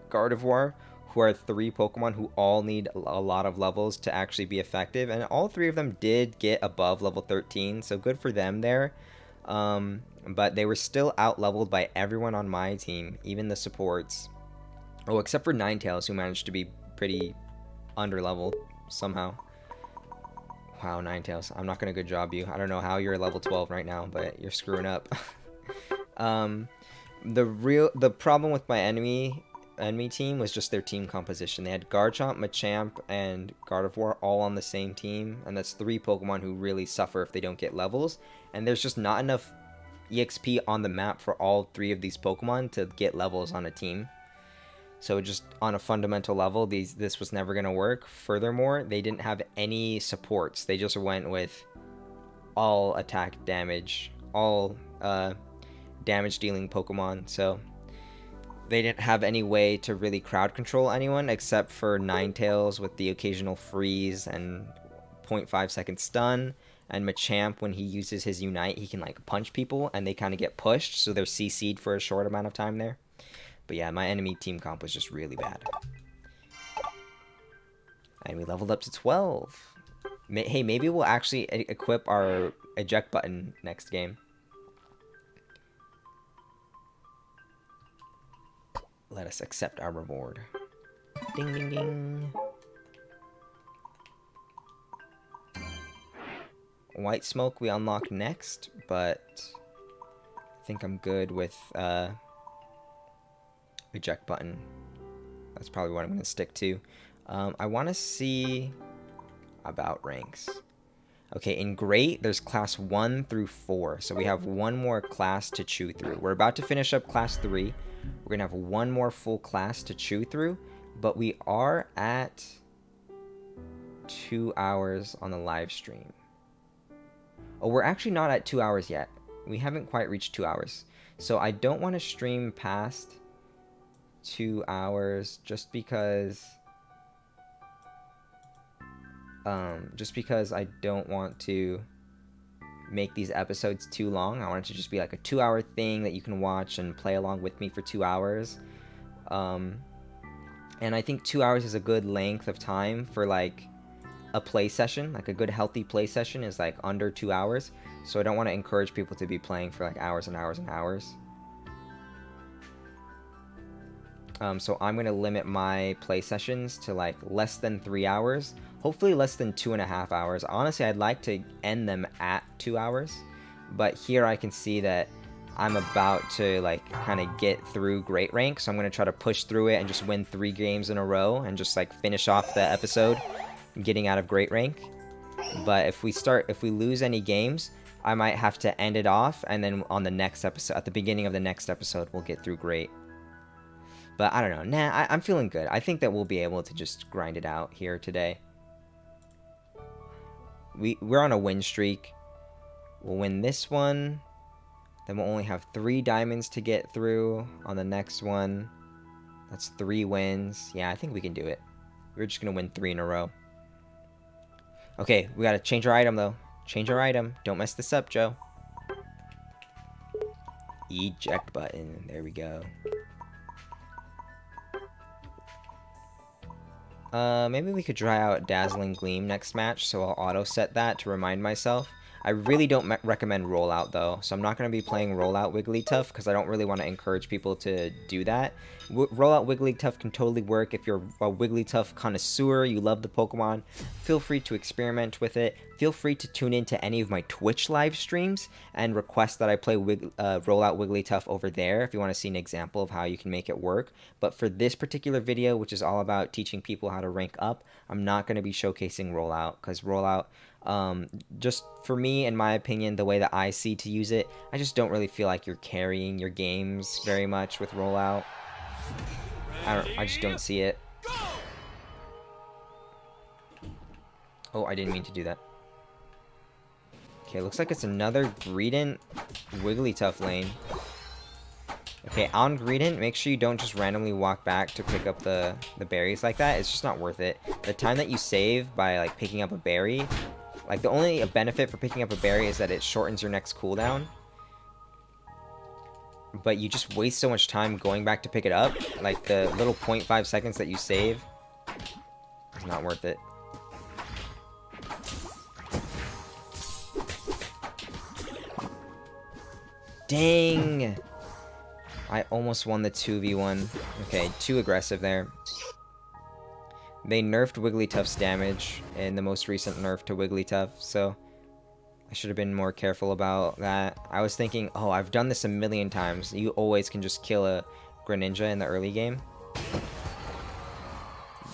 Gardevoir, who are three Pokemon who all need a lot of levels to actually be effective, and all three of them did get above level 13, so good for them there. But they were still out leveled by everyone on my team, even the supports. Oh, except for Ninetales, who managed to be pretty under-leveled somehow. Wow, Ninetales, I'm not gonna good job you. I don't know how you're level 12 right now, but you're screwing up. The problem with my enemy team was just their team composition. They had Garchomp, Machamp, and Gardevoir all on the same team, and that's 3 Pokemon who really suffer if they don't get levels. And there's just not enough EXP on the map for all 3 of these Pokemon to get levels on a team. So just on a fundamental level, this was never going to work. Furthermore, they didn't have any supports. They just went with all attack damage, all damage dealing Pokemon. So they didn't have any way to really crowd control anyone except for Ninetales with the occasional freeze and 0.5 second stun. And Machamp, when he uses his Unite, he can like punch people and they kind of get pushed. So they're CC'd for a short amount of time there. But yeah, my enemy team comp was just really bad. And we leveled up to 12. Hey, maybe we'll actually equip our eject button next game. Let us accept our reward. Ding, ding, ding. White Smoke we unlock next, but I think I'm good with eject button. That's probably what I'm going to stick to. I want to see about ranks. Okay, in Great, there's class 1 through 4, so we have one more class to chew through. We're about to finish up class 3. We're going to have one more full class to chew through, but we are at 2 hours on the live stream. Oh, we're actually not at 2 hours yet. We haven't quite reached 2 hours. So I don't want to stream past 2 hours just because I don't want to make these episodes too long. I want it to just be like a 2-hour thing that you can watch and play along with me for 2 hours. And I think 2 hours is a good length of time for like a play session. Like a good healthy play session is like under 2 hours. So I don't want to encourage people to be playing for like hours and hours and hours. So I'm going to limit my play sessions to like less than 3 hours. Hopefully less than 2.5 hours. Honestly, I'd like to end them at 2 hours. But here I can see that I'm about to like kind of get through Great Rank. So I'm going to try to push through it and just win 3 games in a row. And just like finish off the episode getting out of Great Rank. But if we lose any games, I might have to end it off. And then on the next episode, at the beginning of the next episode, we'll get through Great. But I don't know. Nah, I'm feeling good. I think that we'll be able to just grind it out here today. We're on a win streak. We'll win this one. Then we'll only have 3 diamonds to get through on the next one. That's 3 wins. Yeah, I think we can do it. We're just going to win 3 in a row. Okay, we got to change our item, though. Change our item. Don't mess this up, Joe. Eject button. There we go. Maybe we could try out Dazzling Gleam next match, so I'll auto-set that to remind myself. I really don't recommend Rollout, though, so I'm not going to be playing Rollout Wigglytuff, because I don't really want to encourage people to do that. Rollout Wigglytuff can totally work if you're a Wigglytuff connoisseur, you love the Pokemon. Feel free to experiment with it. Feel free to tune in to any of my Twitch live streams and request that I play Rollout Wigglytuff over there if you want to see an example of how you can make it work. But for this particular video, which is all about teaching people how to rank up, I'm not going to be showcasing Rollout, because Rollout... just for me, in my opinion, the way that I see to use it, I just don't really feel like you're carrying your games very much with Rollout. I just don't see it. Oh, I didn't mean to do that. Okay, looks like it's another Greedent Wigglytuff lane. Okay, on Greedent, make sure you don't just randomly walk back to pick up the berries like that. It's just not worth it. The time that you save by like picking up a berry, like the only benefit for picking up a berry is that it shortens your next cooldown. But you just waste so much time going back to pick it up. Like the little 0.5 seconds that you save is not worth it. Dang! I almost won the 2v1. Okay, too aggressive there. They nerfed Wigglytuff's damage in the most recent nerf to Wigglytuff, so I should have been more careful about that. I was thinking, oh, I've done this a million times. You always can just kill a Greninja in the early game.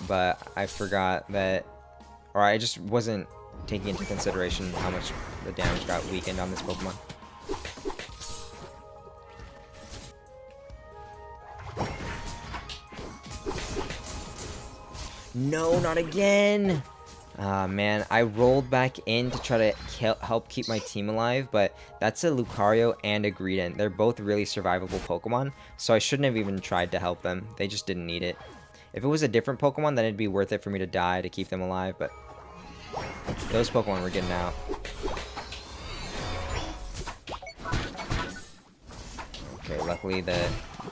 But I forgot that, or I just wasn't taking into consideration how much the damage got weakened on this Pokemon. No, not again! Ah, man, I rolled back in to try to help keep my team alive, but that's a Lucario and a Greedent. They're both really survivable Pokemon, so I shouldn't have even tried to help them. They just didn't need it. If it was a different Pokemon, then it'd be worth it for me to die to keep them alive, but those Pokemon were getting out. Okay, luckily the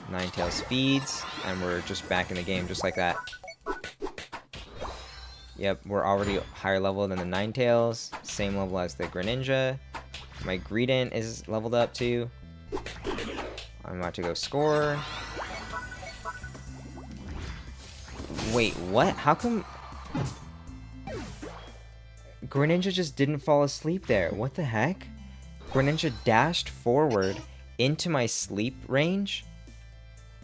Ninetales feeds, and we're just back in the game just like that. Yep, we're already higher level than the Ninetales, same level as the Greninja. My Greedent is leveled up too. I'm about to go score. Wait, what? How come Greninja just didn't fall asleep there? What the heck? Greninja dashed forward into my sleep range.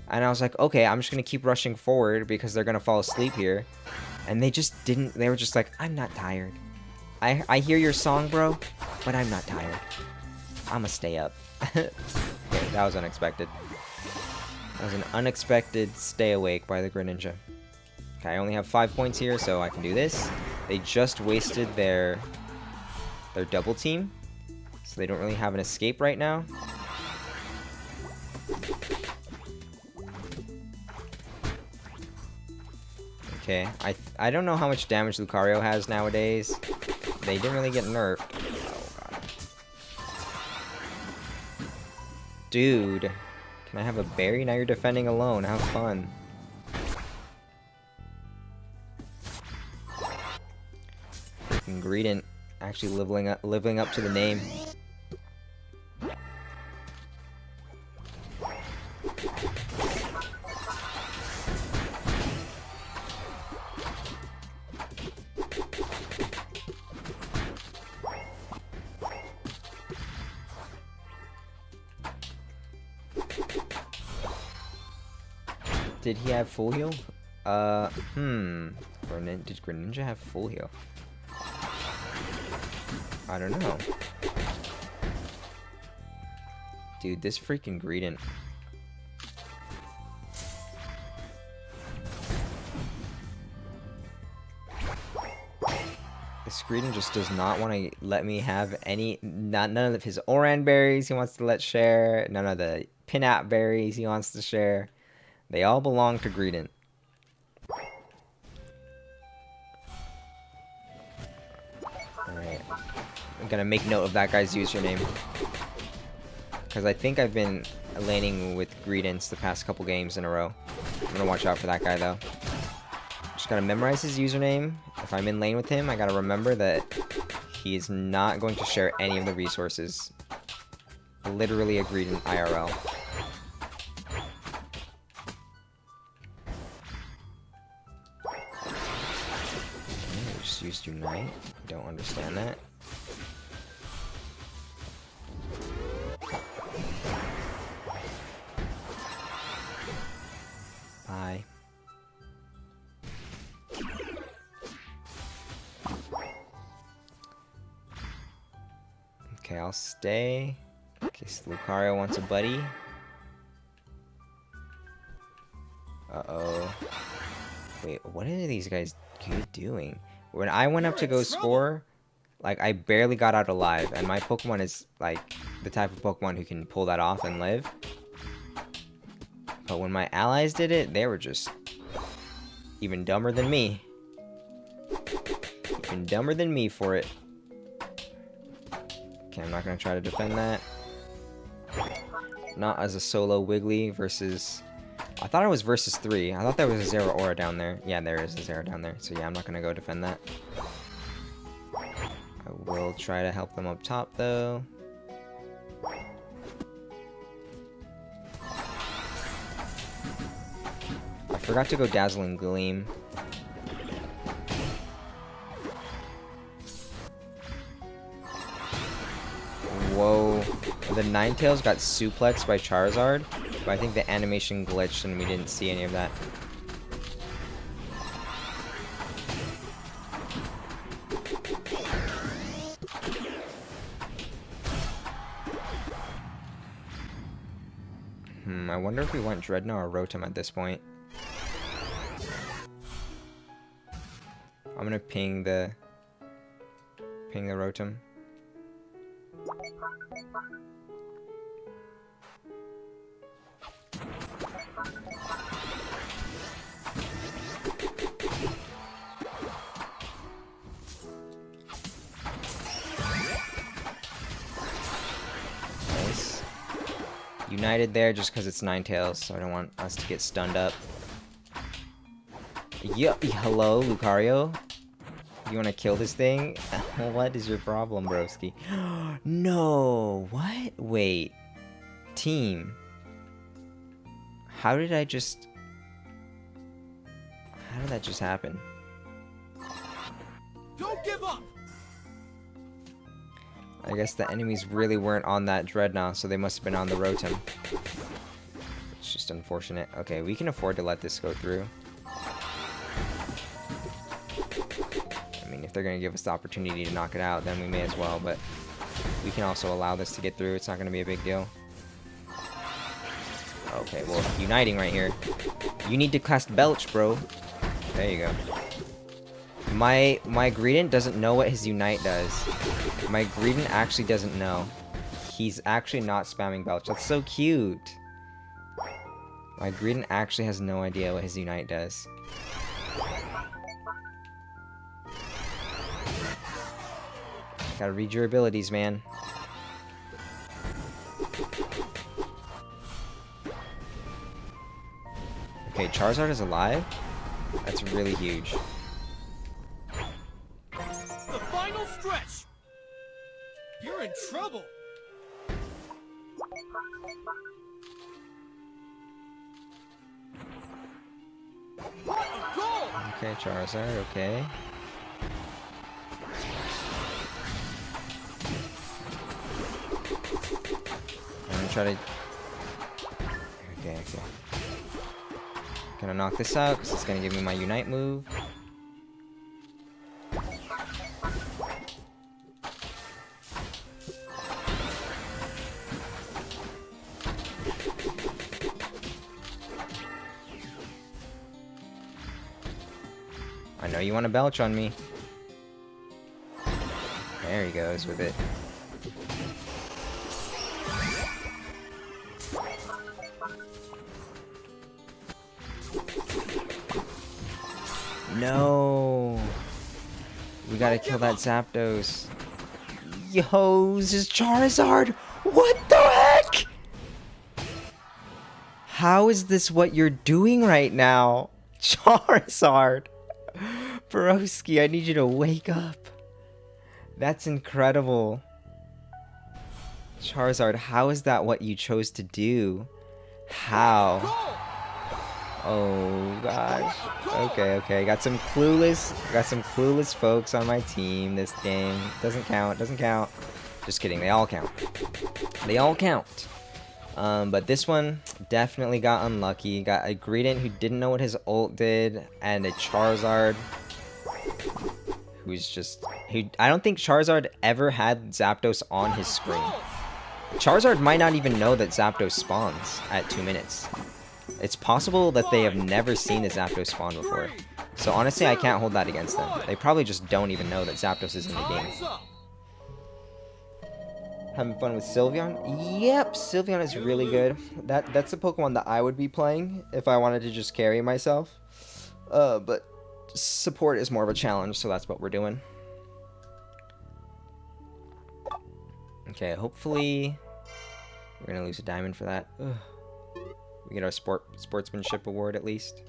And I was like, okay, I'm just going to keep rushing forward because they're going to fall asleep here. And they just didn't. They were just like, I'm not tired. I hear your song, bro, but I'm not tired. I'ma stay up. Okay, that was unexpected. That was an unexpected stay awake by the Greninja. Okay, I only have 5 points here, so I can do this. They just wasted their double team, so they don't really have an escape right now. Okay, I don't know how much damage Lucario has nowadays. They didn't really get nerfed. Oh, God. Dude, can I have a berry? Now you're defending alone. Have fun. Freaking Greedent actually living up to the name. Did he have full heal? Did Greninja have full heal? I don't know. Dude, this freaking Greedent. This Greedent just does not want to let me have none of his Oran berries he wants to let share, none of the Pinap berries he wants to share. They all belong to Greedent. Alright. I'm gonna make note of that guy's username. Because I think I've been laning with Greedents the past couple games in a row. I'm gonna watch out for that guy though. Just gotta memorize his username. If I'm in lane with him, I gotta remember that he is not going to share any of the resources. Literally a Greedent IRL. Used Unite. Don't understand that. Bye. Okay, I'll stay. Okay, so Lucario wants a buddy. Uh-oh. Wait, what are these guys doing? When I went up to go score, like, I barely got out alive, and my Pokemon is, like, the type of Pokemon who can pull that off and live. But when my allies did it, they were just even dumber than me. Even dumber than me for it. Okay, I'm not going to try to defend that. Not as a solo Wiggly versus... I thought it was versus 3. I thought there was a Zeraora down there. Yeah, there is a Zera down there. So yeah, I'm not going to go defend that. I will try to help them up top, though. forgot to go Dazzling Gleam. Whoa. The Ninetales got suplexed by Charizard, but I think the animation glitched and we didn't see any of that. I wonder if we want Dreadnought or Rotom at this point. I'm gonna ping the Rotom. Nice. United there just because it's Ninetales, so I don't want us to get stunned up. Hello, Lucario? You want to kill this thing? What is your problem, broski? No! What? Wait. Team. How did that just happen? Don't give up. I guess the enemies really weren't on that Dreadnought, so they must have been on the Rotom. It's just unfortunate. Okay, we can afford to let this go through. I mean, if they're going to give us the opportunity to knock it out, then we may as well, but we can also allow this to get through. It's not going to be a big deal. Okay, well, uniting right here. You need to cast Belch, bro. There you go. My Greedent doesn't know what his Unite does. My Greedent actually doesn't know. He's actually not spamming Belch. That's so cute. My Greedent actually has no idea what his Unite does. Gotta read your abilities, man. Okay, Charizard is alive? That's really huge. The final stretch. You're in trouble. What a goal! Okay, Charizard, okay. I'm gonna try to... Okay. Gonna knock this out, because it's gonna give me my Unite move. I know you want to Belch on me. There he goes with it. No! We gotta kill that Zapdos. Yo, this is Charizard! What the heck?! How is this what you're doing right now? Charizard! Broski, I need you to wake up. That's incredible. Charizard, how is that what you chose to do? How? Oh gosh. Okay. Got some clueless folks on my team this game. Doesn't count. Just kidding, they all count. But this one definitely got unlucky. Got a Greedent who didn't know what his ult did, and a Charizard I don't think Charizard ever had Zapdos on his screen. Charizard might not even know that Zapdos spawns at 2 minutes. It's possible that they have never seen a Zapdos spawn before. So honestly, I can't hold that against them. They probably just don't even know that Zapdos is in the game. Having fun with Sylveon? Yep, Sylveon is really good. That's a Pokemon that I would be playing if I wanted to just carry myself. But support is more of a challenge, so that's what we're doing. Okay, hopefully we're gonna lose a diamond for that. Ugh. We get our sportsmanship award at least.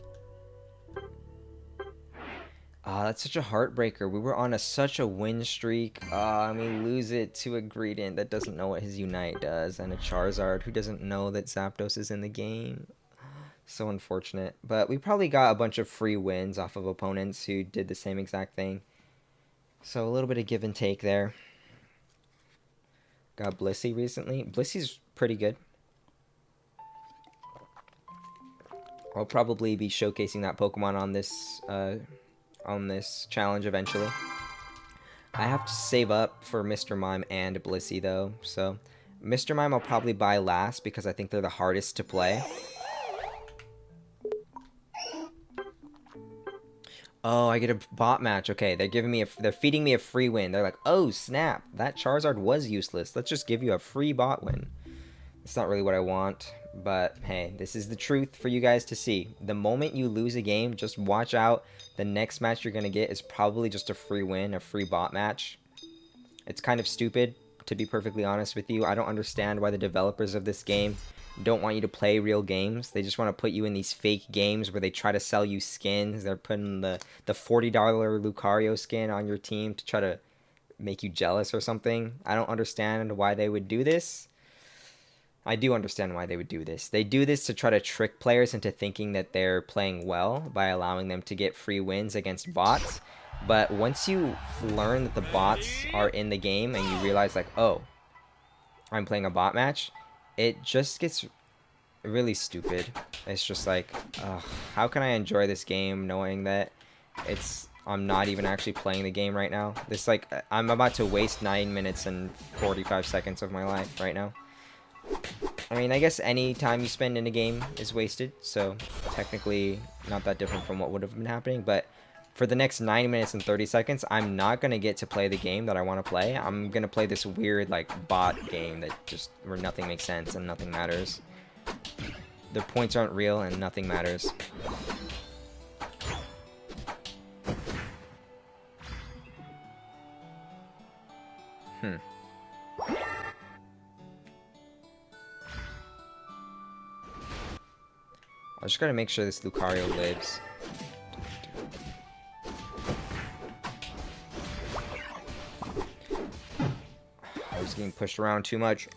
That's such a heartbreaker. We were on such a win streak. And we lose it to a Greedent that doesn't know what his Unite does, and a Charizard who doesn't know that Zapdos is in the game. So unfortunate. But we probably got a bunch of free wins off of opponents who did the same exact thing. So a little bit of give and take there. Got Blissey recently. Blissey's pretty good. I'll probably be showcasing that Pokemon on this challenge eventually. I have to save up for Mr. Mime and Blissey though, so Mr. Mime I'll probably buy last because I think they're the hardest to play. Oh, I get a bot match. Okay, they're feeding me a free win. They're like, "Oh, snap. That Charizard was useless. Let's just give you a free bot win." It's not really what I want, but hey, this is the truth for you guys to see. The moment you lose a game, just watch out. The next match you're going to get is probably just a free win, a free bot match. It's kind of stupid, to be perfectly honest with you. I don't understand why the developers of this game don't want you to play real games. They just want to put you in these fake games where they try to sell you skins. They're putting the $40 Lucario skin on your team to try to make you jealous or something. I don't understand why they would do this. I do understand why they would do this. They do this to try to trick players into thinking that they're playing well by allowing them to get free wins against bots. But once you learn that the bots are in the game and you realize like, oh, I'm playing a bot match, it just gets really stupid. It's just like, how can I enjoy this game knowing that I'm not even actually playing the game right now? This like, I'm about to waste 9 minutes and 45 seconds of my life right now. I mean, I guess any time you spend in a game is wasted, so technically not that different from what would have been happening, but for the next 9 minutes and 30 seconds, I'm not going to get to play the game that I want to play. I'm going to play this weird, like, bot game where nothing makes sense and nothing matters. The points aren't real and nothing matters. I just gotta make sure this Lucario lives. I was getting pushed around too much.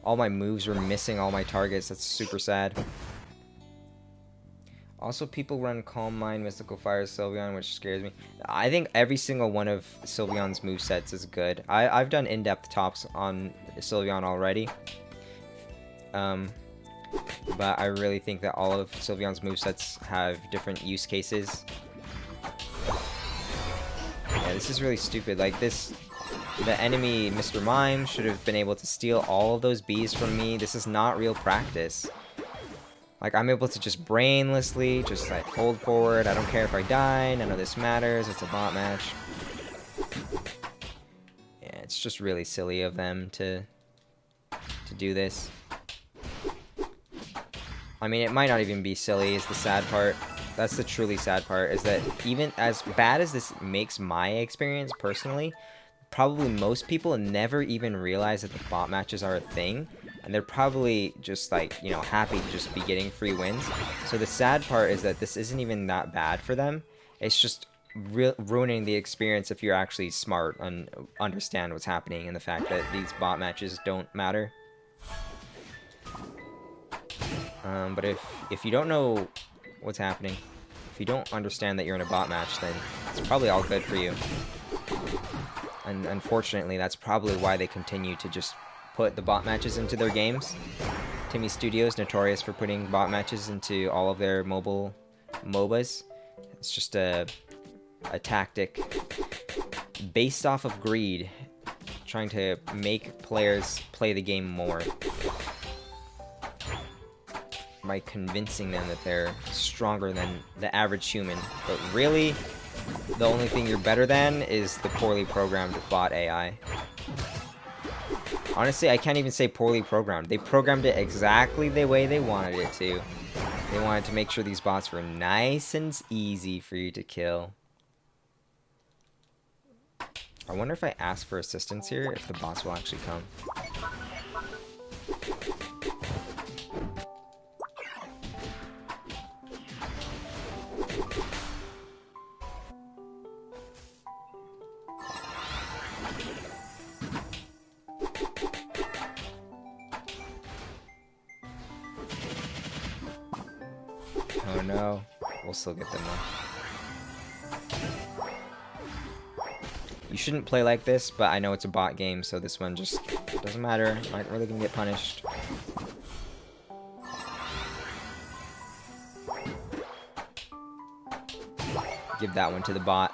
All my moves were missing all my targets. That's super sad. Also, people run Calm Mind, Mystical Fire, Sylveon, which scares me. I think every single one of Sylveon's movesets is good. I've done in-depth tops on Sylveon already. But I really think that all of Sylveon's movesets have different use cases. Yeah, this is really stupid. Like, the enemy, Mr. Mime, should have been able to steal all of those bees from me. This is not real practice. Like, I'm able to just brainlessly just, like, hold forward. I don't care if I die. None of this matters. It's a bot match. Yeah, it's just really silly of them to do this. I mean, it might not even be silly, is the sad part. That's the truly sad part, is that even as bad as this makes my experience personally, probably most people never even realize that the bot matches are a thing. And they're probably just like, you know, happy to just be getting free wins. So the sad part is that this isn't even that bad for them. It's just ruining the experience if you're actually smart and understand what's happening and the fact that these bot matches don't matter. But if you don't know what's happening, if you don't understand that you're in a bot match, then it's probably all good for you. And unfortunately, that's probably why they continue to just put the bot matches into their games. Timmy Studios, notorious for putting bot matches into all of their mobile MOBAs. It's just a tactic based off of greed, trying to make players play the game more by convincing them that they're stronger than the average human. But really, the only thing you're better than is the poorly programmed bot AI. Honestly, I can't even say poorly programmed. They programmed it exactly the way they wanted it to. They wanted to make sure these bots were nice and easy for you to kill. I wonder if I ask for assistance here, if the bots will actually come. We'll still get them though. You shouldn't play like this, but I know it's a bot game, so this one just doesn't matter. Not really gonna get punished. Give that one to the bot.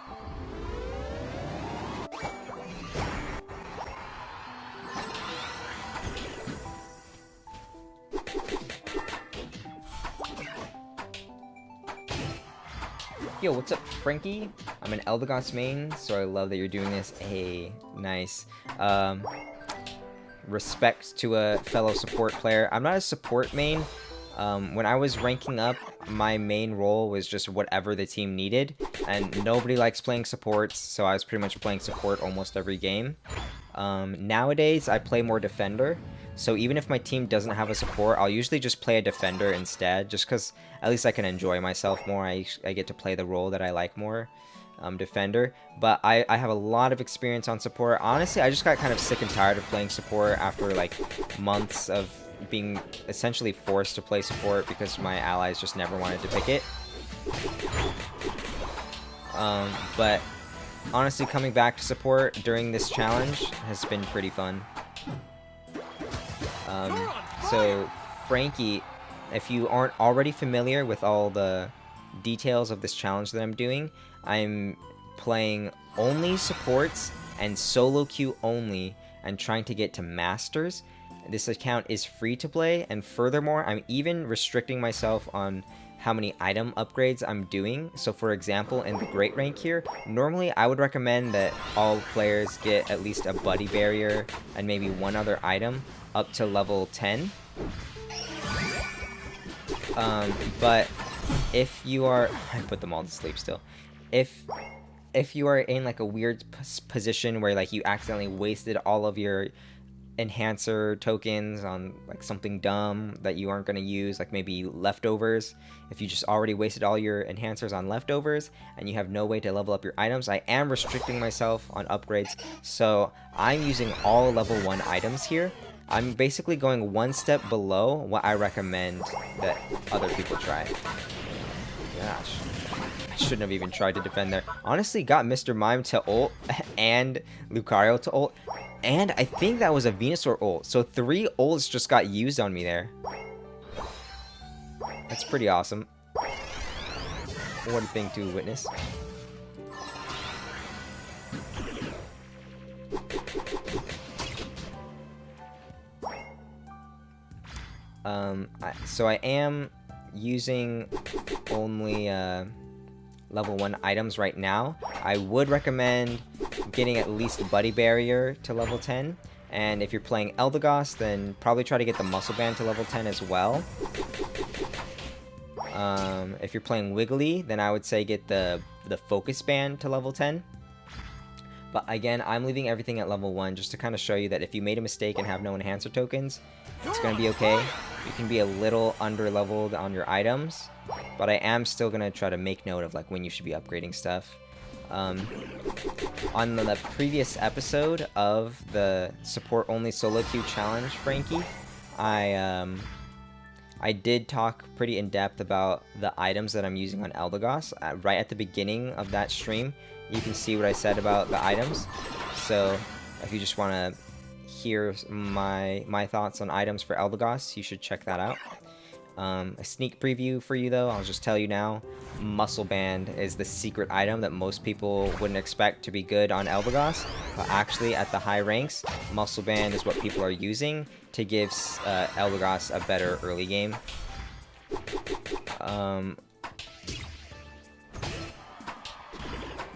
Yo, what's up, Frankie? I'm an Eldegoss main, so I love that you're doing this. Hey, nice. Respect to a fellow support player. I'm not a support main. When I was ranking up, my main role was just whatever the team needed, and nobody likes playing supports, so I was pretty much playing support almost every game. Nowadays, I play more defender, so even if my team doesn't have a support, I'll usually just play a defender instead, just because at least I can enjoy myself more. I get to play the role that I like more, defender. But I have a lot of experience on support. Honestly, I just got kind of sick and tired of playing support after like months of being essentially forced to play support because my allies just never wanted to pick it. But honestly, coming back to support during this challenge has been pretty fun. So Frankie, if you aren't already familiar with all the details of this challenge that I'm doing, I'm playing only supports and solo queue only and trying to get to masters. This account is free to play, and furthermore, I'm even restricting myself on how many item upgrades I'm doing. So for example, in the great rank here, normally I would recommend that all players get at least a buddy barrier and maybe one other item up to level 10. But if you are, I put them all to sleep still. If you are in like a weird position where like you accidentally wasted all of your enhancer tokens on like something dumb that you aren't going to use, like maybe leftovers, if you just already wasted all your enhancers on leftovers and you have no way to level up your items, I am restricting myself on upgrades, so I'm using all level 1 items here. I'm basically going one step below what I recommend that other people try. Gosh, I shouldn't have even tried to defend there. Honestly, got Mr. Mime to ult and Lucario to ult, and I think that was a Venusaur ult. So 3 ults just got used on me there. That's pretty awesome. What a thing to witness. So I am using only level 1 items right now. I would recommend getting at least Buddy Barrier to level 10. And if you're playing Eldegoss, then probably try to get the Muscle Band to level 10 as well. If you're playing Wiggly, then I would say get the Focus Band to level 10. But again, I'm leaving everything at level 1 just to kind of show you that if you made a mistake and have no enhancer tokens, it's going to be okay. You can be a little under-leveled on your items, but I am still going to try to make note of like when you should be upgrading stuff. On the previous episode of the support-only solo queue challenge, Frankie, I did talk pretty in-depth about the items that I'm using on Eldegoss. Right at the beginning of that stream, you can see what I said about the items. So if you just want to hear my thoughts on items for Eldegoss, you should check that out. A sneak preview for you though, I'll just tell you now, Muscle Band is the secret item that most people wouldn't expect to be good on Eldegoss, but actually at the high ranks, Muscle Band is what people are using to give Eldegoss a better early game.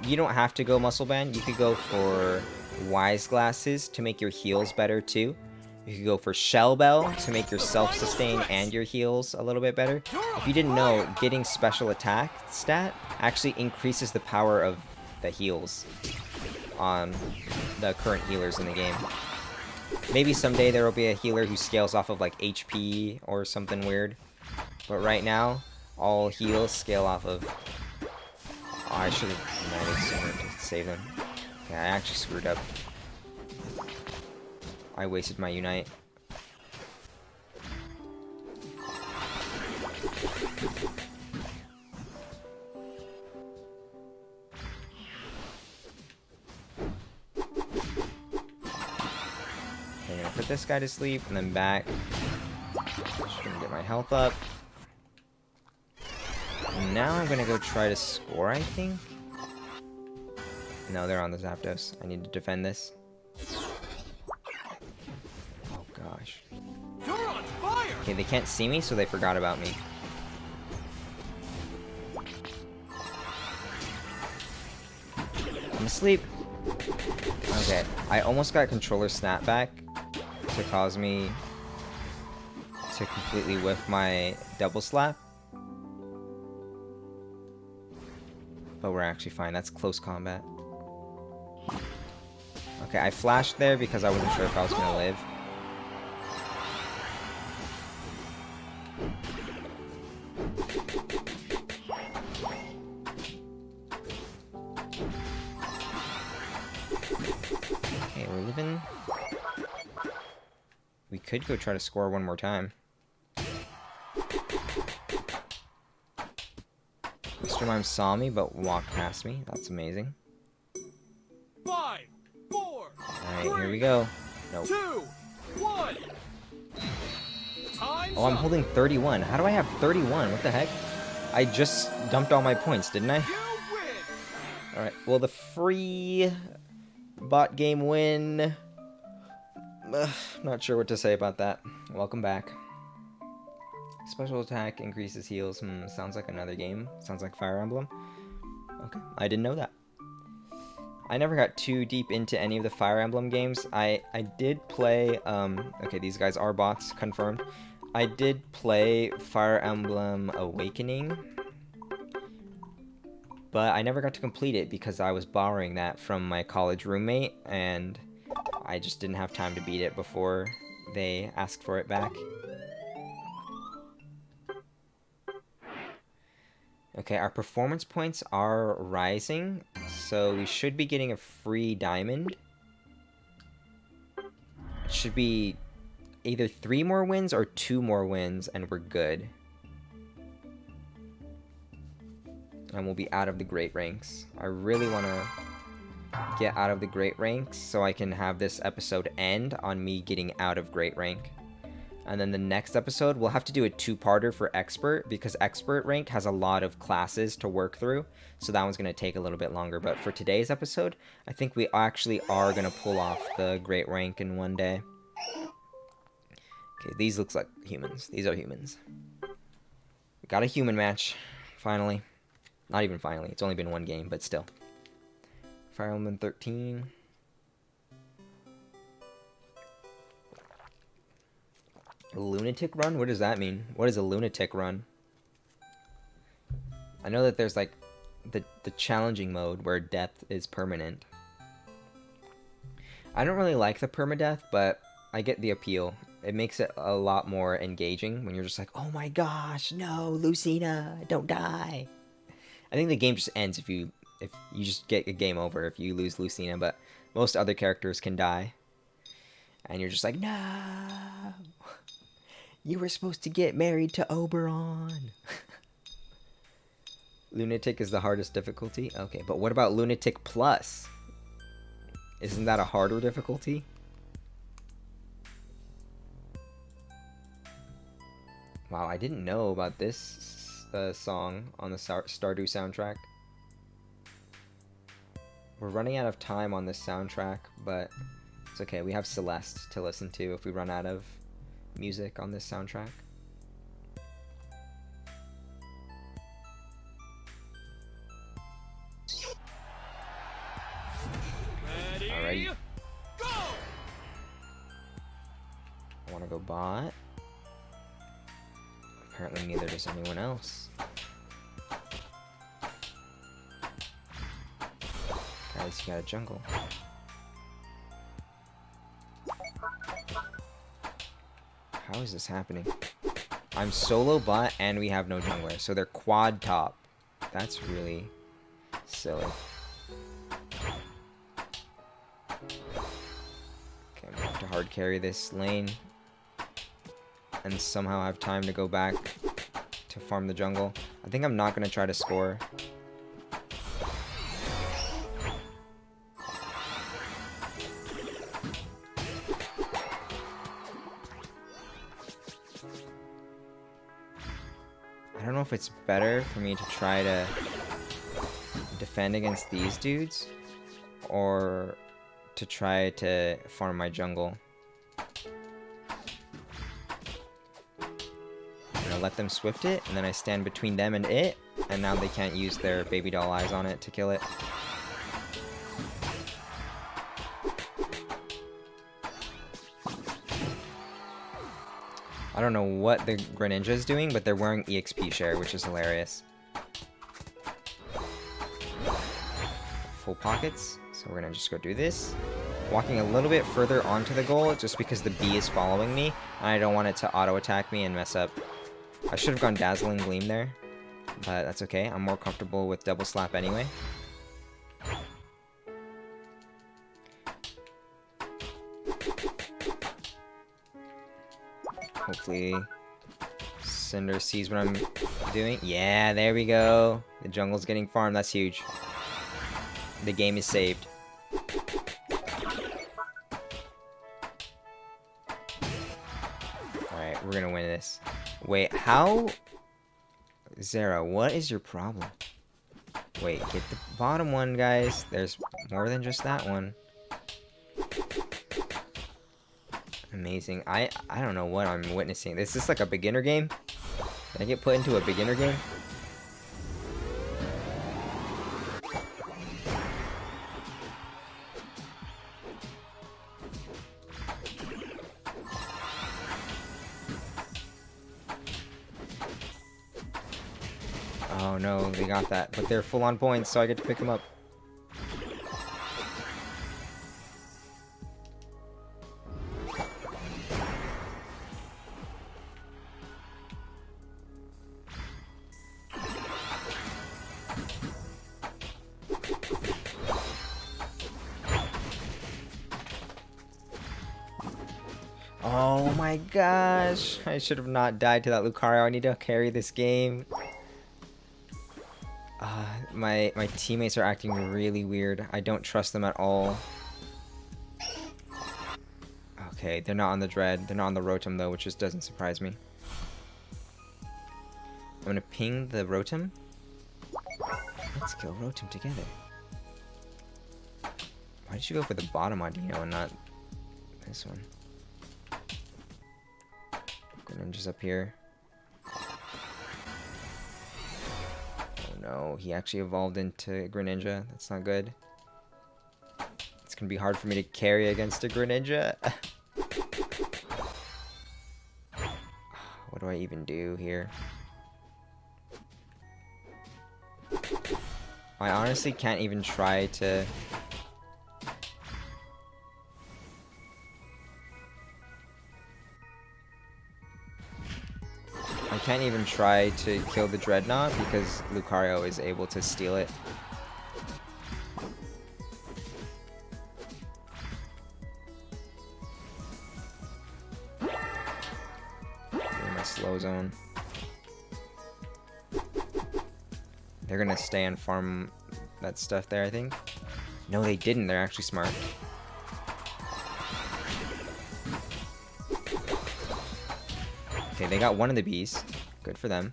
You don't have to go Muscle Band, you could go for Wise Glasses to make your heals better too. You could go for Shell Bell to make your self-sustain and your heals a little bit better. If you didn't know, getting special attack stat actually increases the power of the heals on the current healers in the game. Maybe someday there will be a healer who scales off of like HP or something weird. But right now, all heals scale off of... Oh, I should have united sooner to save them. Yeah, I actually screwed up. I wasted my Unite. put this guy to sleep, and then back. Just gonna get my health up. And now I'm gonna go try to score, I think. No, they're on the Zapdos. I need to defend this. Oh gosh. You're on fire! Okay, they can't see me, so they forgot about me. I'm asleep. Okay, I almost got controller snapback to cause me to completely whiff my double slap. But we're actually fine. That's close combat. Okay, I flashed there because I wasn't sure if I was going to live. Okay, we're living. We could go try to score one more time. Mr. Mime saw me, but walked past me. That's amazing. 5, 4, Alright, here we go. Nope. 2, 1. Time's Oh, I'm up. holding 31. How do I have 31? What the heck? I just dumped all my points, didn't I? You win. Alright, well, the free bot game win. Not sure what to say about that. Welcome back. Special attack increases heals. Sounds like another game. Sounds like Fire Emblem. Okay, I didn't know that. I never got too deep into any of the Fire Emblem games. I did play, okay, these guys are bots, confirmed. I did play Fire Emblem Awakening, but I never got to complete it because I was borrowing that from my college roommate, and I just didn't have time to beat it before they asked for it back. Okay, our performance points are rising, so we should be getting a free diamond. It should be either 3 more wins or 2 more wins, and we're good. And we'll be out of the great ranks. I really want to get out of the great ranks so I can have this episode end on me getting out of great rank. And then the next episode, we'll have to do a 2-parter for expert, because expert rank has a lot of classes to work through. So that one's going to take a little bit longer. But for today's episode, I think we actually are going to pull off the great rank in one day. Okay, these looks like humans. These are humans. We got a human match, finally. Not even finally. It's only been one game, but still. Fire Emblem 13. A lunatic run? What does that mean? What is a lunatic run? I know that there's like the challenging mode where death is permanent. I don't really like the permadeath, but I get the appeal. It makes it a lot more engaging when you're just like, oh my gosh, no, Lucina, don't die. I think the game just ends if you just get a game over if you lose Lucina, but most other characters can die. And you're just like, no! You were supposed to get married to Oberon. Lunatic is the hardest difficulty? Okay, but what about Lunatic Plus? Isn't that a harder difficulty? Wow, I didn't know about this song on the Stardew soundtrack. We're running out of time on this soundtrack, but it's okay. We have Celeste to listen to if we run out of music on this soundtrack. Ready? Alrighty. Go! I want to go bot. Apparently neither does anyone else. Guys, you got a jungle. How is this happening? I'm solo bot and we have no jungler, so they're quad top. That's really silly. Okay, I'm gonna have to hard carry this lane and somehow have time to go back to farm the jungle. I think I'm not gonna try to score. if it's better for me to try to defend against these dudes or to try to farm my jungle. I'm gonna let them swift it, and then I stand between them and it, and now they can't use their baby doll eyes on it to kill it. I don't know what the Greninja is doing, but they're wearing EXP share, which is hilarious. Full pockets, so we're gonna just go do this. Walking a little bit further onto the goal, just because the bee is following me, and I don't want it to auto-attack me and mess up. I should have gone Dazzling Gleam there, but that's okay. I'm more comfortable with Double Slap anyway. Hopefully Cinder sees what I'm doing. Yeah, there we go. The jungle's getting farmed. That's huge. The game is saved. Alright, we're gonna win this. Wait, how... Zera, what is your problem? Wait, get the bottom one, guys. There's more than just that one. Amazing. I don't know what I'm witnessing. Is this like a beginner game? Did I get put into a beginner game? Oh no, they got that. But they're full on points, so I get to pick them up. Oh my gosh, I should have not died to that Lucario. I need to carry this game. My teammates are acting really weird. I don't trust them at all. Okay, they're not on the Dread. They're not on the Rotom though, which just doesn't surprise me. I'm gonna ping the Rotom. Let's kill Rotom together. Why did you go for the bottom Audino and not this one? Greninja's up here. Oh no, he actually evolved into Greninja. That's not good. It's gonna be hard for me to carry against a Greninja. What do I even do here? I honestly can't even try to... I can't even try to kill the Dreadnought because Lucario is able to steal it. In my slow zone. They're gonna stay and farm that stuff there, I think. No, they didn't. They're actually smart. Okay, they got one of the bees. Good for them.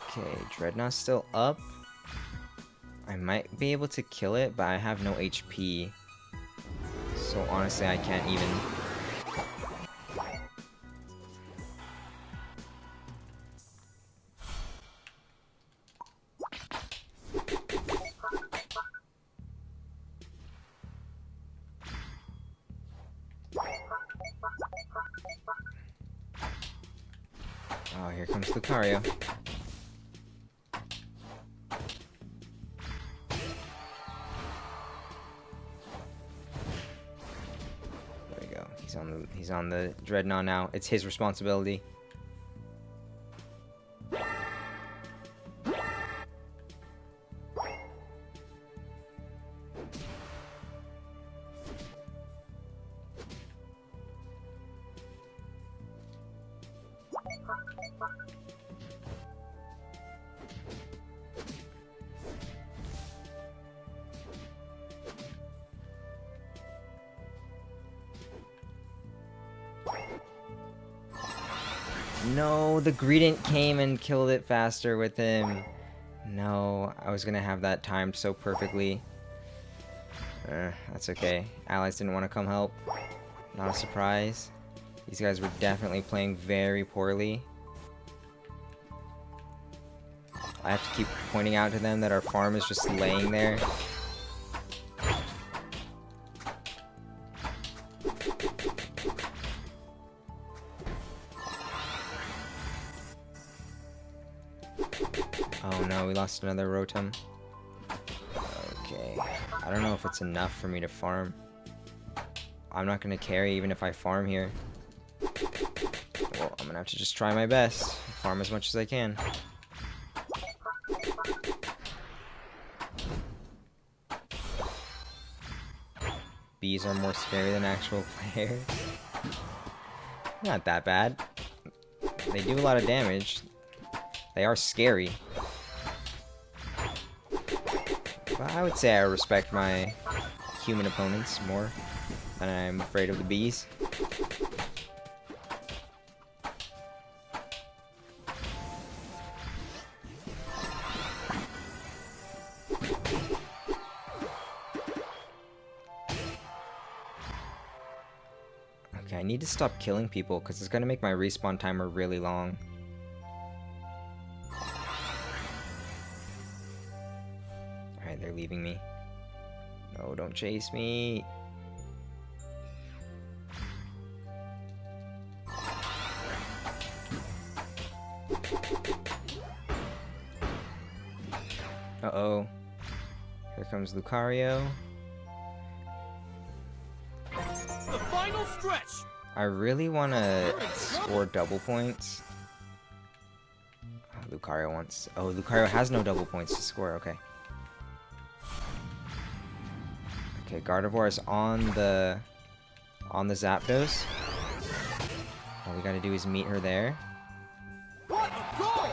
Okay, Dreadnought's still up. I might be able to kill it, but I have no HP. So honestly, I can't even... Oh, here comes Lucario. There we go. He's on the Dreadnought now. It's his responsibility. No, the Greedent came and killed it faster with him. No, I was gonna have that timed so perfectly. That's okay. Allies didn't want to come help. Not a surprise. These guys were definitely playing very poorly. I have to keep pointing out to them that our farm is just laying there. Oh no, we lost another Rotom. Okay. I don't know if it's enough for me to farm. I'm not gonna carry even if I farm here. Well, I'm gonna have to just try my best. Farm as much as I can. Bees are more scary than actual players. Not that bad. They do a lot of damage. They are scary. But I would say I respect my human opponents more than I'm afraid of the bees. Okay, I need to stop killing people because it's going to make my respawn timer really long. Alright, they're leaving me. No, don't chase me. Uh-oh. Here comes Lucario. The final stretch. I really want to score double points. Oh, Lucario wants... Oh, Lucario has no double points to score. Okay. Okay, Gardevoir is on the Zapdos. All we gotta do is meet her there. What a goal!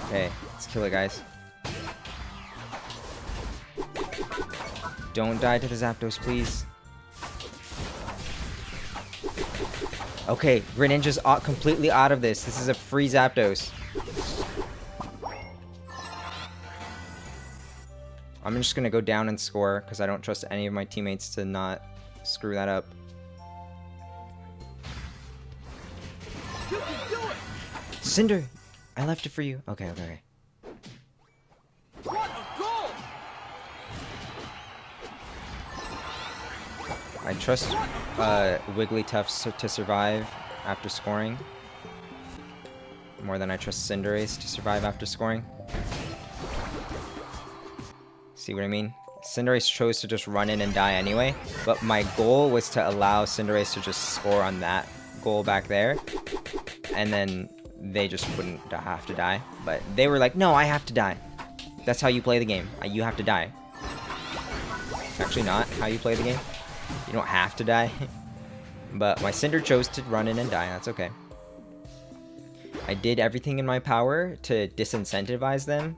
Okay, let's kill it, guys. Don't die to the Zapdos, please. Okay, Greninja's completely out of this. This is a free Zapdos. I'm just gonna go down and score because I don't trust any of my teammates to not screw that up. You can do it! Cinder! I left it for you. Okay, okay, okay. What a goal! I trust Wigglytuff to survive after scoring more than I trust Cinderace to survive after scoring. See what I mean? Cinderace chose to just run in and die anyway, but my goal was to allow Cinderace to just score on that goal back there, and then they just wouldn't have to die. But they were like, no, I have to die. That's how you play the game. You have to die. It's actually not how you play the game. You don't have to die. But my Cinder chose to run in and die. That's okay. I did everything in my power to disincentivize them.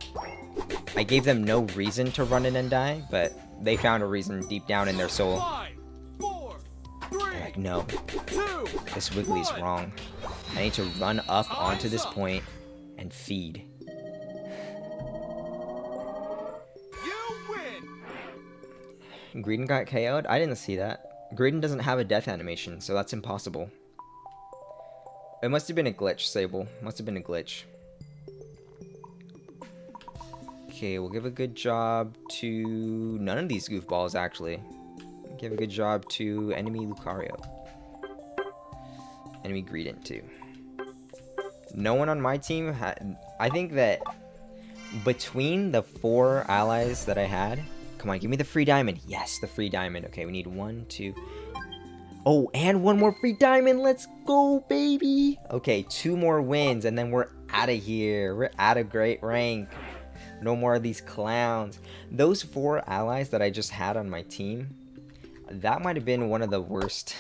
I gave them no reason to run in and die, but they found a reason deep down in their soul. 5, 4, 3, They're like, no, 2, this Wiggly's 1. wrong. I need to run up onto this point and feed. You win! Greedent got KO'd? I didn't see that. Greedent doesn't have a death animation, so that's impossible. It must have been a glitch, Sable. Must have been a glitch. Okay, we'll give a good job to... None of these goofballs, actually. Give a good job to enemy Lucario. Enemy Greedent, too. No one on my team had... I think that between the 4 allies that I had... Come on, give me the free diamond. Yes, the free diamond. Okay, we need 1, 2... Oh, and 1 more free diamond. Let's go, baby. Okay, 2 more wins, and then we're out of here. We're at a great rank. No more of these clowns. Those 4 allies that I just had on my team, that might have been one of the worst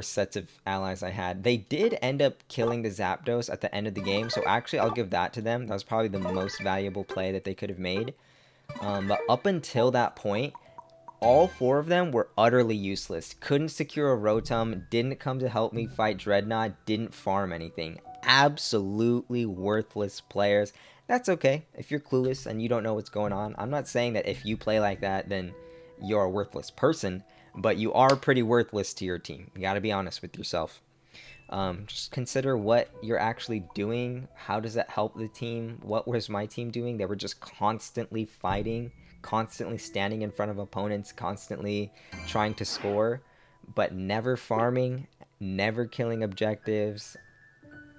sets of allies I had. They did end up killing the Zapdos at the end of the game, so actually I'll give that to them. That was probably the most valuable play that they could have made. But up until that point, all 4 of them were utterly useless. Couldn't secure a Rotom, didn't come to help me fight Dreadnought, didn't farm anything. Absolutely worthless players. That's okay if you're clueless and you don't know what's going on. I'm not saying that if you play like that, then you're a worthless person, but you are pretty worthless to your team. You gotta be honest with yourself. Just consider what you're actually doing. How does that help the team? What was my team doing? They were just constantly fighting, constantly standing in front of opponents, constantly trying to score, but never farming, never killing objectives.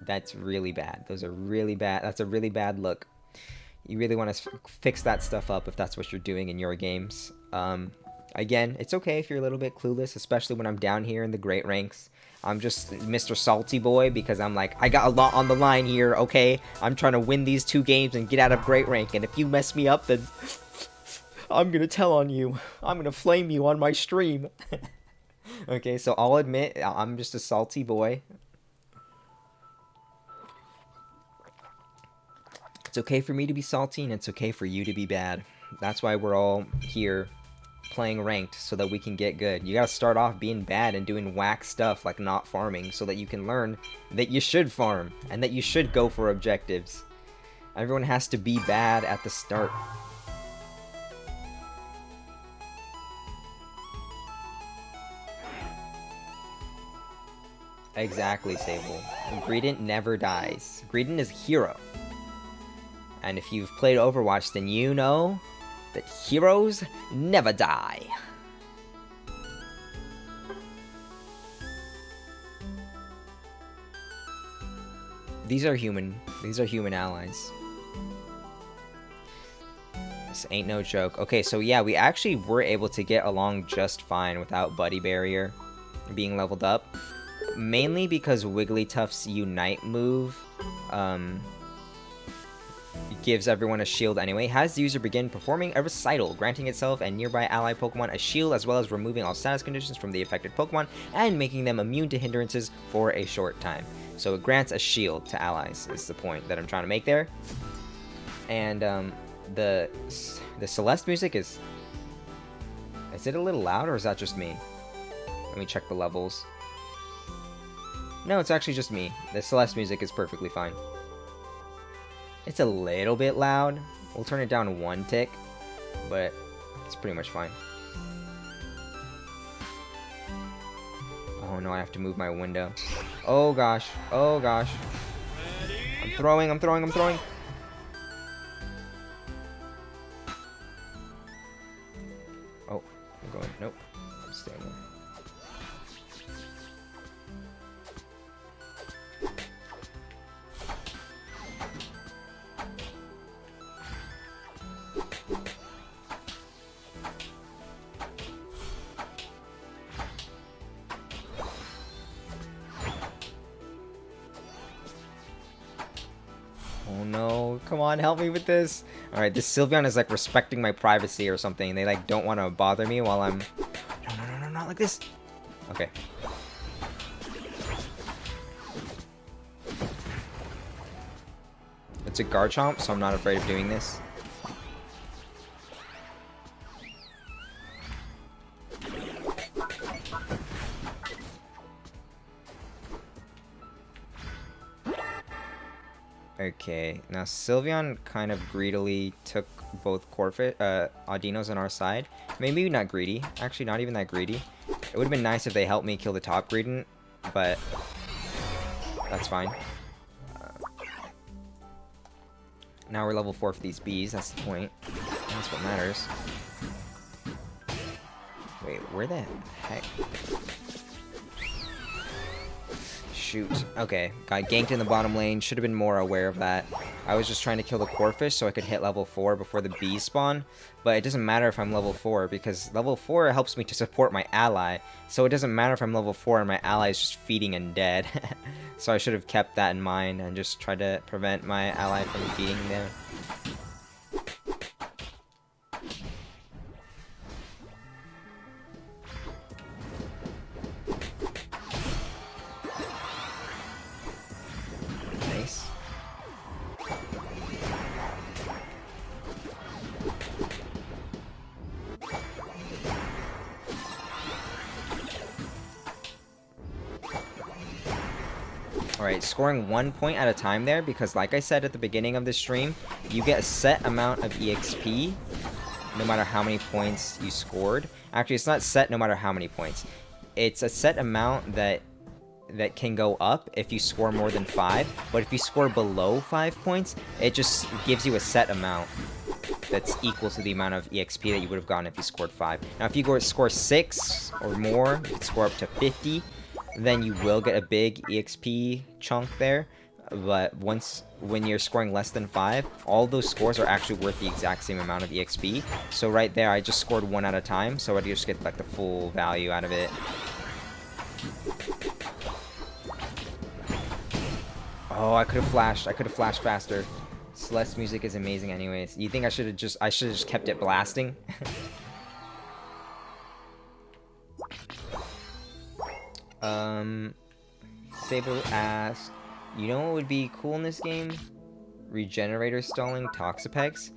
That's really bad. Those are really bad. That's a really bad look. You really want to fix that stuff up if that's what you're doing in your games. Again, it's okay if you're a little bit clueless, especially when I'm down here in the great ranks. I'm just Mr. Salty Boy because I'm like, I got a lot on the line here, okay? I'm trying to win these 2 games and get out of great rank, and if you mess me up, then I'm gonna tell on you. I'm gonna flame you on my stream. Okay, so I'll admit, I'm just a salty boy. It's okay for me to be salty, and it's okay for you to be bad. That's why we're all here playing ranked, so that we can get good. You gotta start off being bad and doing whack stuff like not farming, so that you can learn that you should farm, and that you should go for objectives. Everyone has to be bad at the start. Exactly, Sable. Greedent never dies. Greedent is a hero. And if you've played Overwatch, then you know that heroes never die. These are human allies. This ain't no joke. Okay, so yeah, we actually were able to get along just fine without Buddy Barrier being leveled up. Mainly because Wigglytuff's Unite move gives everyone a shield anyway. Has the user begin performing a recital, granting itself and nearby ally Pokemon a shield, as well as removing all status conditions from the affected Pokemon and making them immune to hindrances for a short time. So it grants a shield to allies, is the point that I'm trying to make there. And the Celeste music is it a little loud, or is that just me? Let me check the levels. No, it's actually just me. The Celeste music is perfectly fine. It's a little bit loud. We'll turn it down 1 tick, but it's pretty much fine. Oh no, I have to move my window. Oh gosh, oh gosh. I'm throwing. I'm going, nope. I'm staying there. Oh no, come on, help me with this. Alright, this Sylveon is like respecting my privacy or something. They like don't want to bother me while I'm... No, not like this. Okay. It's a Garchomp, so I'm not afraid of doing this. Okay, now Sylveon kind of greedily took both Audinos on our side. Maybe not greedy. Actually, not even that greedy. It would have been nice if they helped me kill the top Greedent, but that's fine. Now we're level 4 for these bees. That's the point. That's what matters. Wait, where the heck? Shoot. Okay, got ganked in the bottom lane. Should have been more aware of that. I was just trying to kill the Corphish so I could hit level 4 before the bees spawn. But it doesn't matter if I'm level 4, because level 4 helps me to support my ally. So it doesn't matter if I'm level 4 and my ally is just feeding and dead. So I should have kept that in mind and just tried to prevent my ally from feeding there. Alright, scoring 1 point at a time there, because like I said at the beginning of the stream, you get a set amount of EXP no matter how many points you scored. Actually, it's not set no matter how many points. It's a set amount that can go up if you score more than 5, but if you score below 5 points, it just gives you a set amount that's equal to the amount of EXP that you would have gotten if you scored 5. Now, if you score 6 or more, you can score up to 50, then you will get a big EXP chunk there. But when you're scoring less than 5, all those scores are actually worth the exact same amount of EXP. So right there, I just scored 1 at a time, so I just get like the full value out of it. Oh, I could have flashed. I could have flashed faster. Celeste music is amazing anyways. You think I should have just kept it blasting? Sable asked, you know what would be cool in this game? Regenerator stalling Toxapex?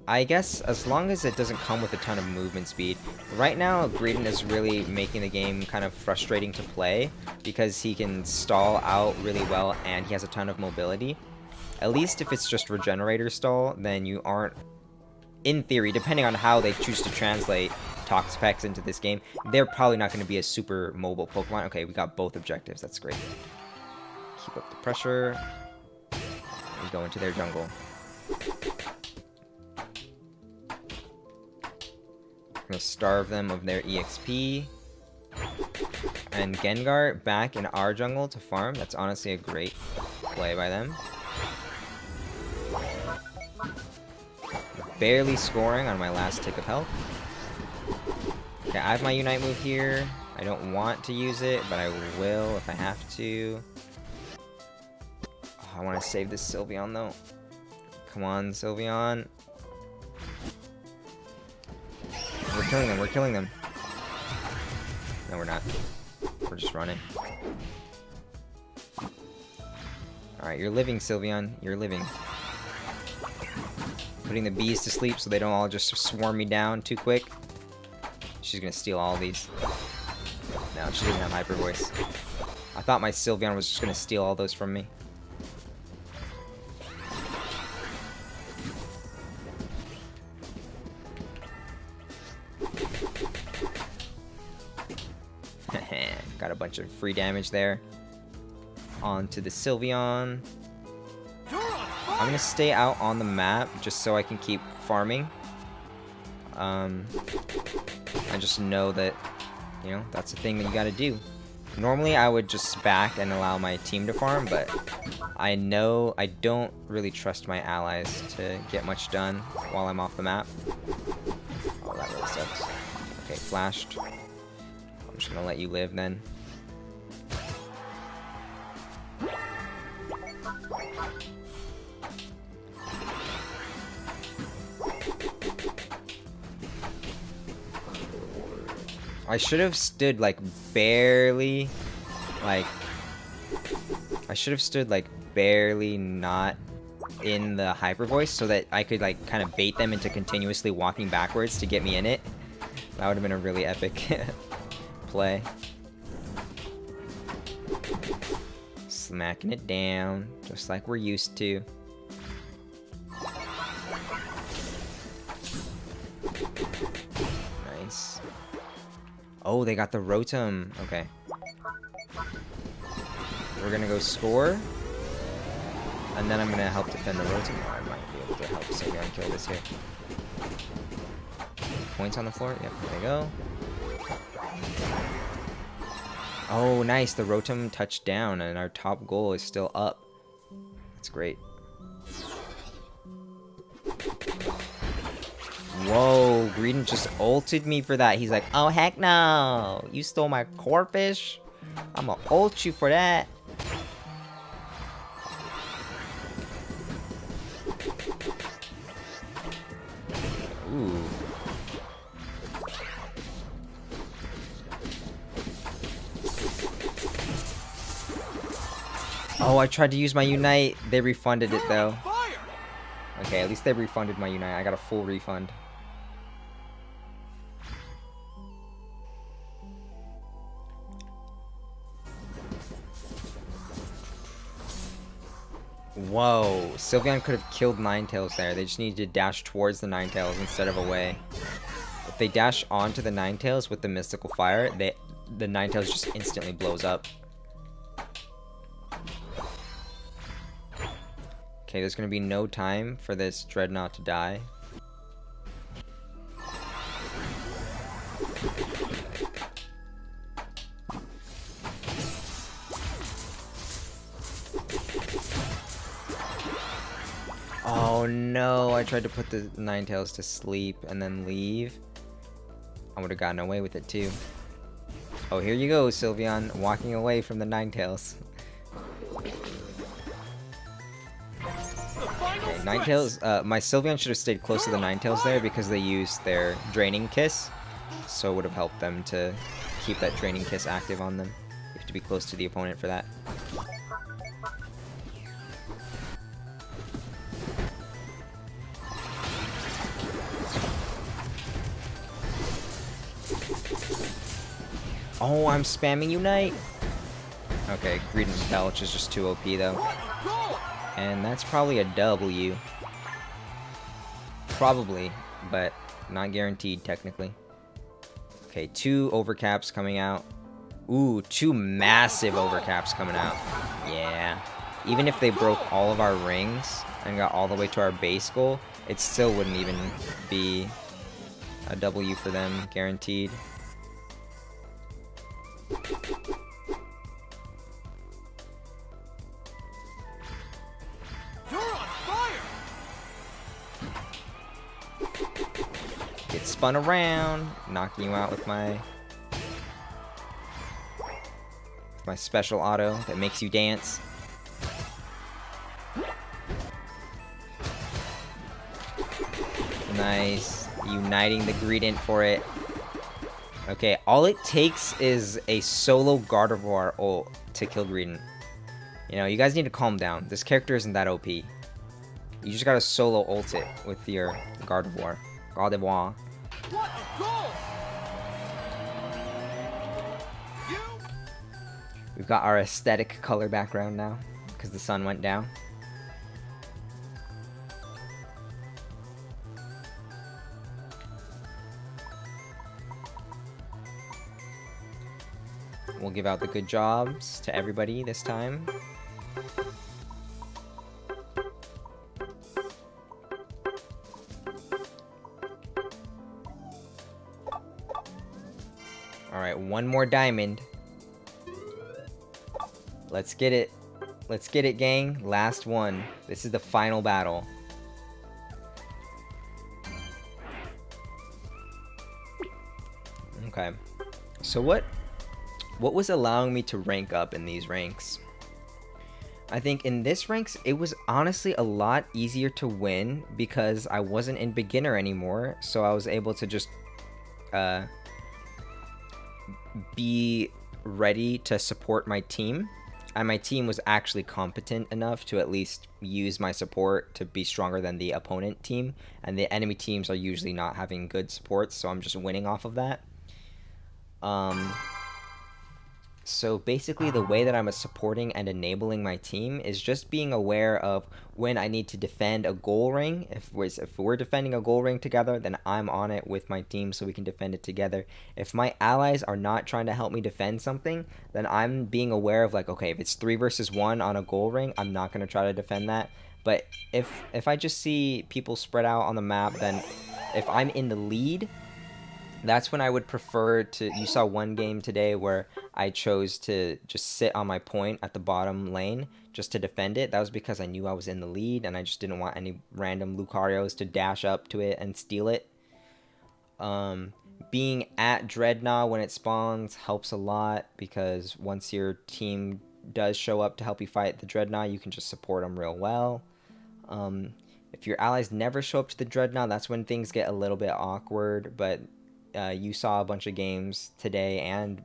I guess as long as it doesn't come with a ton of movement speed. Right now, Greedent is really making the game kind of frustrating to play because he can stall out really well and he has a ton of mobility. At least if it's just Regenerator stall, then you aren't, in theory, depending on how they choose to translate Toxapex into this game, they're probably not going to be a super mobile Pokemon. Okay, we got both objectives. That's great. Keep up the pressure. And go into their jungle. Gonna starve them of their EXP. And Gengar back in our jungle to farm. That's honestly a great play by them. Barely scoring on my last tick of health. Okay, I have my Unite move here. I don't want to use it, but I will if I have to. Oh, I want to save this Sylveon though. Come on, Sylveon. We're killing them, we're killing them. No, we're not. We're just running. Alright, you're living, Sylveon. You're living. Putting the bees to sleep so they don't all just swarm me down too quick. She's gonna steal all these. No, she doesn't have Hyper Voice. I thought my Sylveon was just gonna steal all those from me. Got a bunch of free damage there. On to the Sylveon. I'm gonna stay out on the map just so I can keep farming. I just know that, you know, that's a thing that you gotta do. Normally I would just back and allow my team to farm, but I know I don't really trust my allies to get much done while I'm off the map. Oh, that really sucks. Okay, flashed. I'm just gonna let you live then. I should have stood like barely not in the Hyper Voice so that I could like kind of bait them into continuously walking backwards to get me in it. That would have been a really epic play. Smacking it down just like we're used to. Nice. Oh, they got the Rotom. Okay. We're gonna go score. And then I'm gonna help defend the Rotom. Oh, I might be able to help Sylveon kill this here. Points on the floor? Yep, there we go. Oh, nice. The Rotom touched down and our top goal is still up. That's great. Whoa, Greedent just ulted me for that. He's like, oh heck no, you stole my Corphish? I'ma ult you for that. Ooh. Oh, I tried to use my Unite. They refunded it though. Okay, at least they refunded my Unite. I got a full refund. Whoa, Sylveon could have killed Ninetales there. They just needed to dash towards the Ninetales instead of away. If they dash onto the Ninetales with the Mystical Fire, the Ninetales just instantly blows up. Okay, there's going to be no time for this Dreadnought to die. Oh no, I tried to put the Ninetales to sleep and then leave. I would have gotten away with it too. Oh, here you go, Sylveon, walking away from the Ninetales. Okay, Ninetales, my Sylveon should have stayed close to the Ninetales there because they used their Draining Kiss. So it would have helped them to keep that Draining Kiss active on them. You have to be close to the opponent for that. Oh, I'm spamming Unite! Okay, Greedent Belch is just too OP though. And that's probably a W. Probably, but not guaranteed technically. Okay, 2 overcaps coming out. Ooh, 2 massive overcaps coming out. Yeah. Even if they broke all of our rings and got all the way to our base goal, it still wouldn't even be a W for them, guaranteed. Get spun around, knocking you out with my special auto that makes you dance. Nice, uniting the Greedent for it. Okay, all it takes is a solo Gardevoir ult to kill Greedent. You know, you guys need to calm down. This character isn't that OP. You just gotta solo ult it with your Gardevoir. Gardevoir. What a goal! We've got our aesthetic color background now, because the sun went down. We'll give out the good jobs to everybody this time. Alright, one more diamond. Let's get it. Let's get it, gang. Last one. This is the final battle. Okay. So what was allowing me to rank up in these ranks? I think in this ranks, it was honestly a lot easier to win because I wasn't in beginner anymore. So I was able to just be ready to support my team. And my team was actually competent enough to at least use my support to be stronger than the opponent team. And the enemy teams are usually not having good supports, so I'm just winning off of that. So basically the way that I'm supporting and enabling my team is just being aware of when I need to defend a goal ring. If we're defending a goal ring together, then I'm on it with my team so we can defend it together. If my allies are not trying to help me defend something, then I'm being aware of like, okay, if it's 3 versus 1 on a goal ring, I'm not going to try to defend that. But if I just see people spread out on the map, then if I'm in the lead, that's when I would prefer to... You saw one game today where I chose to just sit on my point at the bottom lane just to defend it. That was because I knew I was in the lead and I just didn't want any random Lucarios to dash up to it and steal it. Being at Dreadnought when it spawns helps a lot because once your team does show up to help you fight the Dreadnought, you can just support them real well. If your allies never show up to the Dreadnought, that's when things get a little bit awkward, but... you saw a bunch of games today and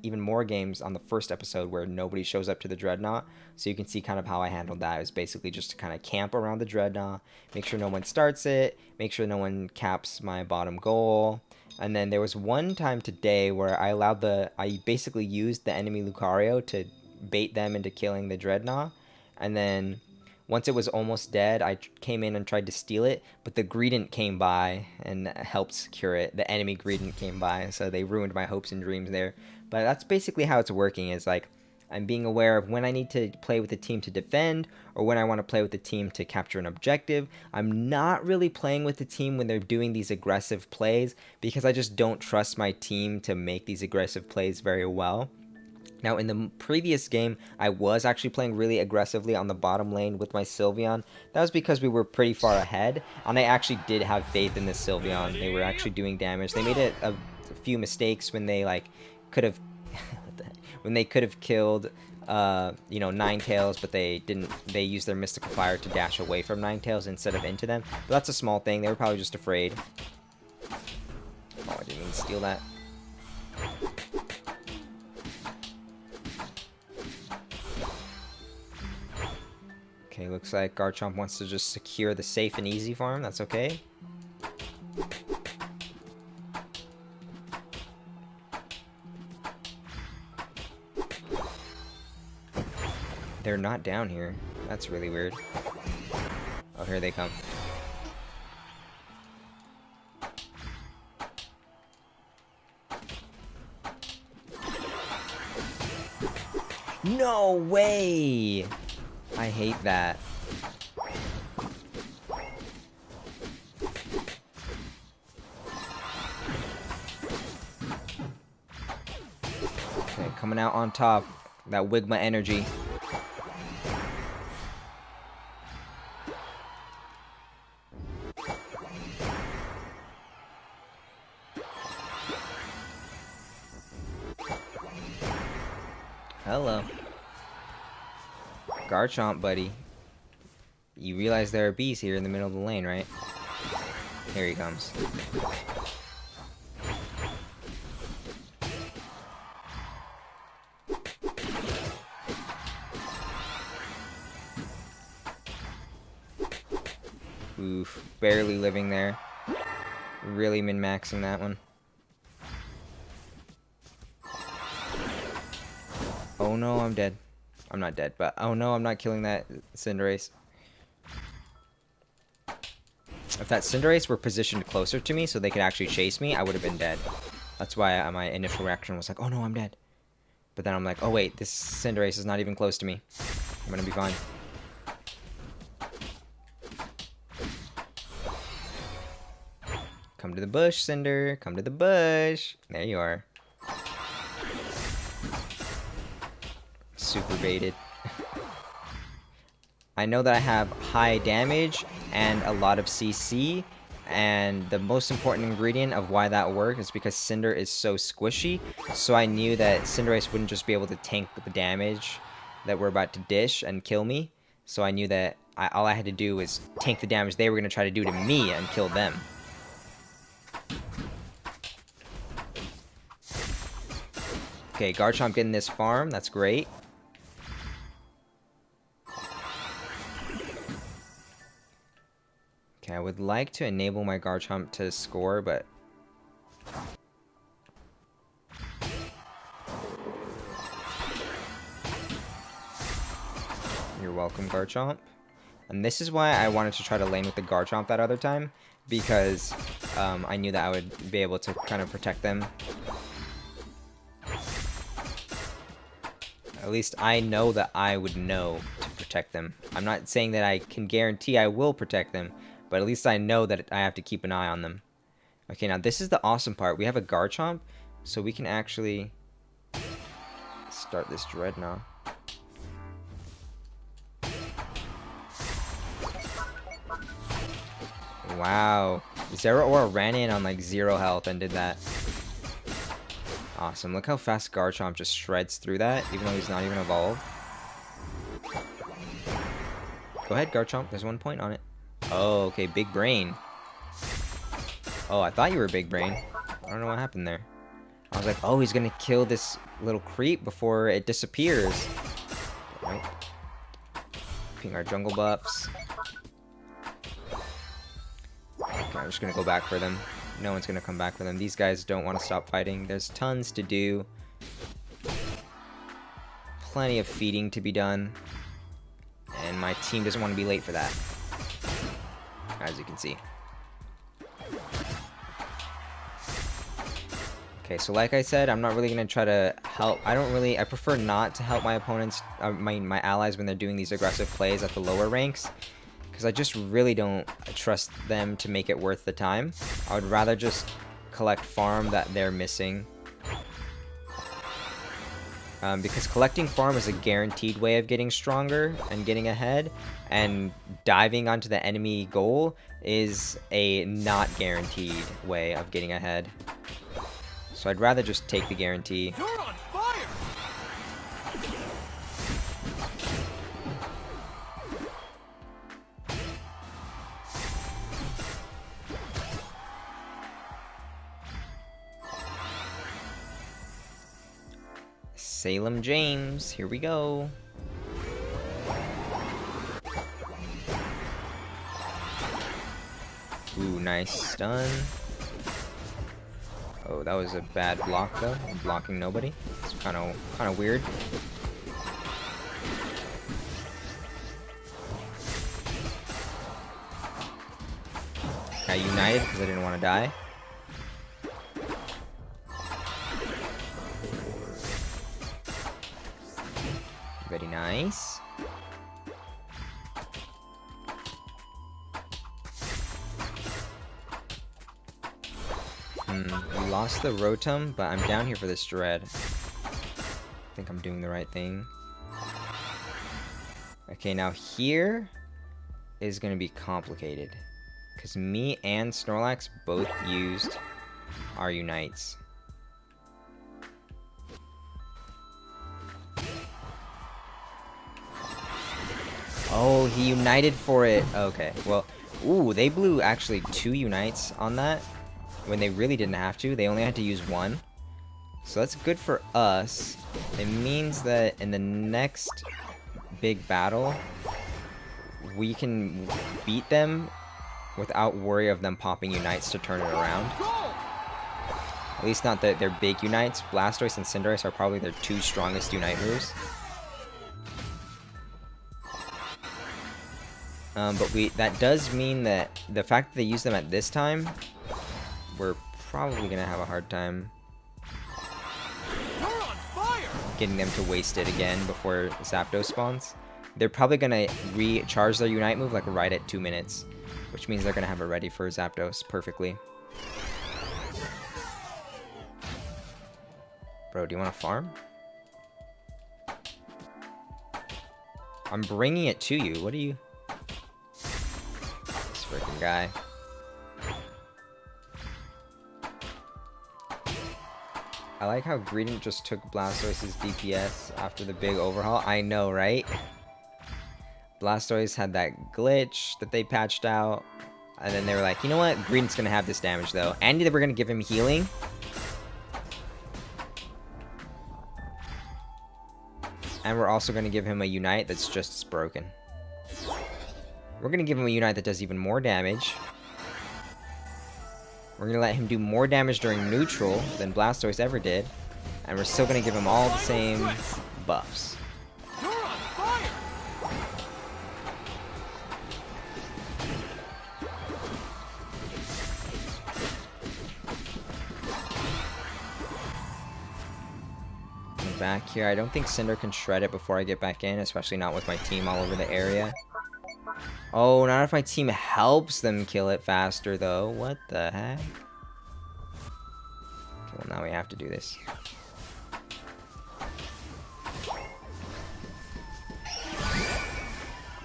even more games on the first episode where nobody shows up to the Dreadnought. So you can see kind of how I handled that. It was basically just to kind of camp around the Dreadnought, make sure no one starts it, make sure no one caps my bottom goal. And then there was one time today where I basically used the enemy Lucario to bait them into killing the Dreadnought. And then once it was almost dead, I came in and tried to steal it, but the Greedent came by and helped secure it. The enemy Greedent came by, so they ruined my hopes and dreams there. But that's basically how it's working, is like, I'm being aware of when I need to play with the team to defend or when I want to play with the team to capture an objective. I'm not really playing with the team when they're doing these aggressive plays because I just don't trust my team to make these aggressive plays very well. Now, in the previous game, I was actually playing really aggressively on the bottom lane with my Sylveon. That was because we were pretty far ahead, and I actually did have faith in the Sylveon. They were actually doing damage. They made a few mistakes when they, like, could have... when they could have killed, you know, Ninetales, but they didn't. They used their Mystical Fire to dash away from Ninetales instead of into them. But that's a small thing. They were probably just afraid. Oh, I didn't mean to steal that. Okay, looks like Garchomp wants to just secure the safe and easy farm. That's okay. They're not down here. That's really weird. Oh, here they come. No way! I hate that. Okay, coming out on top. That Wigma energy. Hello. Garchomp, buddy. You realize there are bees here in the middle of the lane, right? Here he comes. Oof. Barely living there. Really min-maxing that one. Oh no, I'm dead. I'm not dead, but oh no, I'm not killing that Cinderace. If that Cinderace were positioned closer to me so they could actually chase me, I would have been dead. That's why my initial reaction was like, oh no, I'm dead. But then I'm like, oh wait, this Cinderace is not even close to me. I'm gonna be fine. Come to the bush, Cinder. Come to the bush. There you are. Super baited. I know that I have high damage and a lot of CC, and the most important ingredient of why that worked is because Cinder is so squishy, so I knew that Cinderace wouldn't just be able to tank the damage that we're about to dish and kill me, so I knew that all I had to do was tank the damage they were going to try to do to me and kill them. Okay, Garchomp getting this farm, that's great. Okay, I would like to enable my Garchomp to score, but... You're welcome, Garchomp. And this is why I wanted to try to lane with the Garchomp that other time, because I knew that I would be able to kind of protect them. At least I know that I would know to protect them. I'm not saying that I can guarantee I will protect them, but at least I know that I have to keep an eye on them. Okay, now this is the awesome part. We have a Garchomp, so we can actually start this Dreadnought. Wow. Zeraora ran in on like 0 health and did that. Awesome. Look how fast Garchomp just shreds through that, even though he's not even evolved. Go ahead, Garchomp. There's 1 point on it. Oh, okay. Big brain. Oh, I thought you were big brain. I don't know what happened there. I was like, oh, he's going to kill this little creep before it disappears. Right. Ping our jungle buffs. Okay, I'm just going to go back for them. No one's going to come back for them. These guys don't want to stop fighting. There's tons to do. Plenty of feeding to be done. And my team doesn't want to be late for that, as you can see. Okay, so like I said, I'm not really going to try to help. I prefer not to help my opponents, my allies when they're doing these aggressive plays at the lower ranks. Because I just really don't trust them to make it worth the time. I would rather just collect farm that they're missing. Because collecting farm is a guaranteed way of getting stronger and getting ahead. And diving onto the enemy goal is a not guaranteed way of getting ahead. So I'd rather just take the guarantee. You're on fire! Salem James, here we go. Ooh, nice stun. Oh, that was a bad block though. I'm blocking nobody. It's kind of weird. I united because I didn't want to die. Very nice. We lost the Rotom, but I'm down here for this Dread. I think I'm doing the right thing. Okay, now here is going to be complicated. Because me and Snorlax both used our Unites. Oh, he united for it. Okay, well, ooh, they blew actually 2 Unites on that. When they really didn't have to. They only had to use 1. So that's good for us. It means that in the next big battle, we can beat them without worry of them popping Unites to turn it around. At least not that they're big Unites. Blastoise and Cinderace are probably their 2 strongest Unite moves. But that does mean that the fact that they use them at this time, we're probably gonna have a hard time getting them to waste it again before Zapdos spawns. They're probably gonna recharge their Unite move like right at 2 minutes, which means they're gonna have it ready for Zapdos perfectly. Bro, do you want to farm? I'm bringing it to you. What are you? This freaking guy. I like how Greedent just took Blastoise's DPS after the big overhaul. I know, right? Blastoise had that glitch that they patched out. And then they were like, you know what? Greedent's going to have this damage, though. And they were going to give him healing. And we're also going to give him a Unite that's just as broken. We're going to give him a Unite that does even more damage. We're going to let him do more damage during neutral than Blastoise ever did. And we're still going to give him all the same buffs. Back here, I don't think Cinder can shred it before I get back in, especially not with my team all over the area. Oh, not if my team helps them kill it faster, though. What the heck? Okay, well, now we have to do this.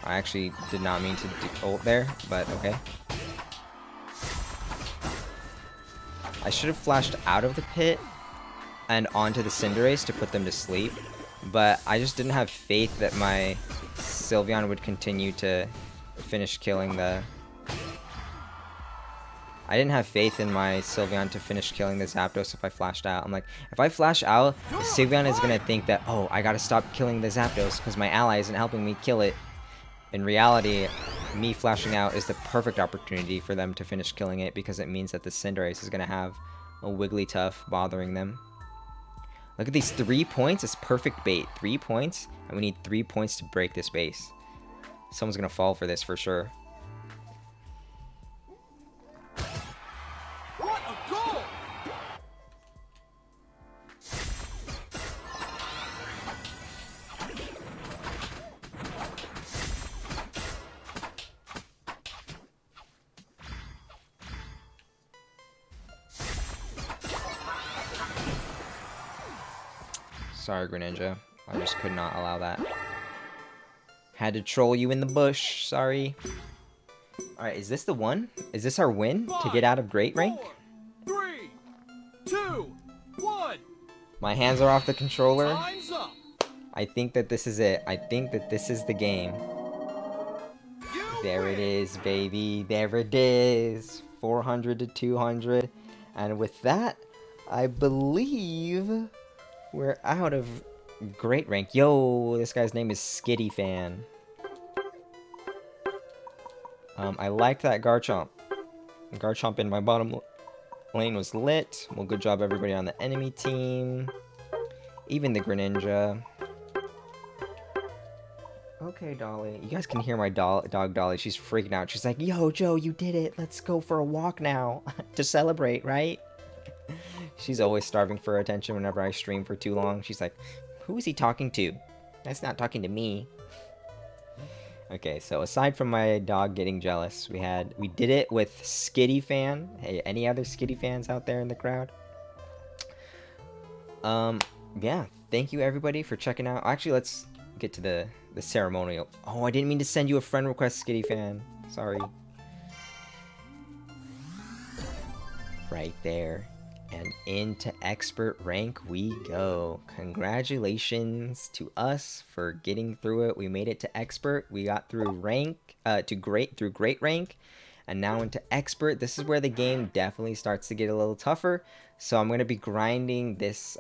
I actually did not mean to ult there, but okay. I should have flashed out of the pit and onto the Cinderace to put them to sleep, but I just didn't have faith that my Sylveon would continue to finish killing the... I didn't have faith in my Sylveon to finish killing the Zapdos if I flashed out. I'm like, if I flash out, the Sylveon is going to think that, oh, I gotta stop killing the Zapdos because my ally isn't helping me kill it. In reality, me flashing out is the perfect opportunity for them to finish killing it because it means that the Cinderace is going to have a Wigglytuff bothering them. Look at these 3 points. It's perfect bait. 3 points, and we need 3 points to break this base. Someone's gonna fall for this for sure. What a goal! Sorry, Greninja. I just could not allow that. Had to troll you in the bush. Sorry. Alright, is this the one? Is this our win to get out of Great Rank? 4, 3, 2, 1. My hands are off the controller. Time's up. I think that this is it. I think that this is the game. You There win. it is, baby. There it is. 400 to 200. And with that, I believe we're out of Great Rank. Yo, this guy's name is Skitty Fan. I liked that Garchomp. Garchomp in my bottom lane was lit. Well, good job everybody on the enemy team. Even the Greninja. Okay, Dolly. You guys can hear my dog Dolly. She's freaking out. She's like, yo, Joe, you did it. Let's go for a walk now. To celebrate, right? She's always starving for attention whenever I stream for too long. She's like, who is he talking to? That's not talking to me. Okay, so aside from my dog getting jealous, we did it with Skitty Fan. Hey, any other Skitty fans out there in the crowd? Yeah, thank you everybody for checking out. Actually, let's get to the ceremonial. Oh, I didn't mean to send you a friend request, Skitty Fan. Sorry. Right there. And into expert rank we go. Congratulations to us for getting through it. We made it to expert. We got through rank through great rank, and now into expert. This is where the game definitely starts to get a little tougher. So I'm going to be grinding this